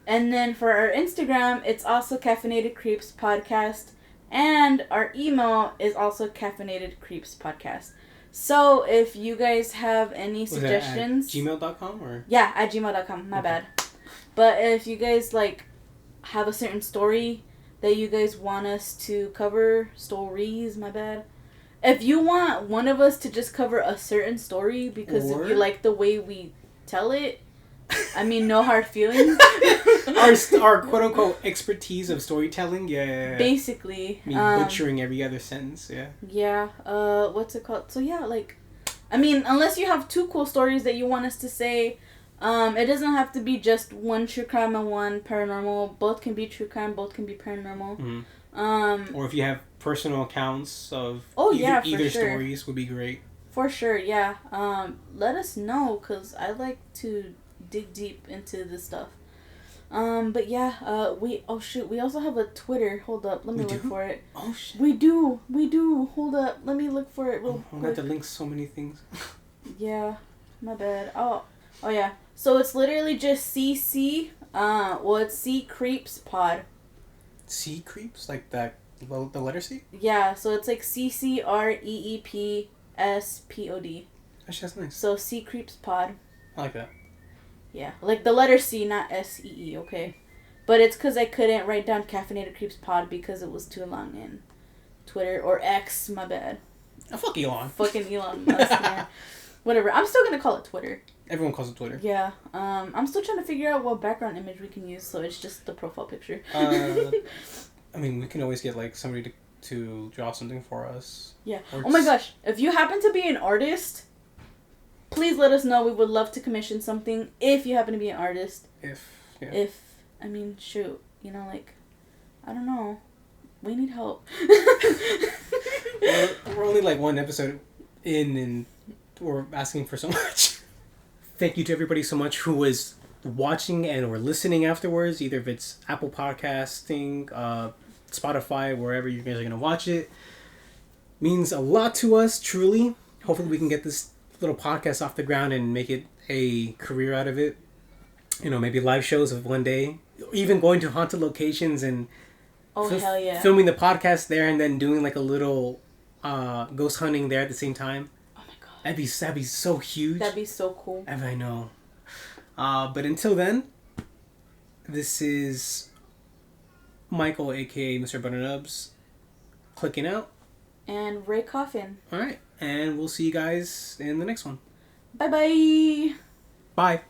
And then for our Instagram, it's also Caffeinated Creeps Podcast. And our email is also Caffeinated Creeps Podcast. So if you guys have any suggestions... Was that at gmail.com or? Yeah, at gmail.com. My bad. But if you guys like have a certain story that you guys want us to cover, stories, my bad. If you want one of us to just cover a certain story because if you like the way we tell it, I mean, no hard feelings. our quote-unquote expertise of storytelling, yeah. Basically. I mean, butchering every other sentence, yeah. Yeah, what's it called? So, yeah, like, I mean, unless you have 2 cool stories that you want us to say, it doesn't have to be just one true crime and one paranormal. Both can be true crime, both can be paranormal. Mm-hmm. Or if you have personal accounts of either sure. Stories would be great. For sure, yeah. Let us know, because I like to dig deep into this stuff. But yeah, we also have a Twitter. Hold up, let me look for it. Oh shit. We do. Hold up, let me look for it real quick. I got to link so many things. Yeah, my bad. Oh yeah. So it's literally just CC. It's C Creeps Pod. C Creeps, like that. The letter C. Yeah, so it's like CCREEPSPOD. Actually, that's nice. So C Creeps Pod. I like that. Yeah, like the letter C, not SEE, okay? But it's because I couldn't write down Caffeinated Creeps Pod because it was too long in Twitter or X, my bad. Oh, fuck Elon. Fucking Elon Musk, man. Whatever, I'm still gonna call it Twitter. Everyone calls it Twitter. Yeah, I'm still trying to figure out what background image we can use, so it's just the profile picture. I mean, we can always get, like, somebody to draw something for us. Yeah. Oh my gosh, if you happen to be an artist... Please let us know. We would love to commission something if you happen to be an artist. I mean, shoot. You know, like, I don't know. We need help. We're only like 1 episode in and we're asking for so much. Thank you to everybody so much who was watching and or listening afterwards. Either if it's Apple Podcasting, Spotify, wherever you guys are going to watch it. Means a lot to us, truly. Hopefully we can get this little podcast off the ground and make it a career out of it. You know, maybe live shows of one day, even going to haunted locations and hell yeah, filming the podcast there and then doing like a little ghost hunting there at the same time. Oh my god, that'd be so huge. That'd be so cool. I know. But until then, this is Michael, aka Mrbutternubs, clicking out. And Ray Coffin. All right. And we'll see you guys in the next one. Bye-bye. Bye.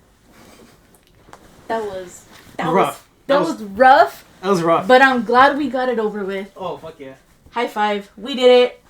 That was rough. That was rough. That was rough. But I'm glad we got it over with. Oh, fuck yeah. High five. We did it.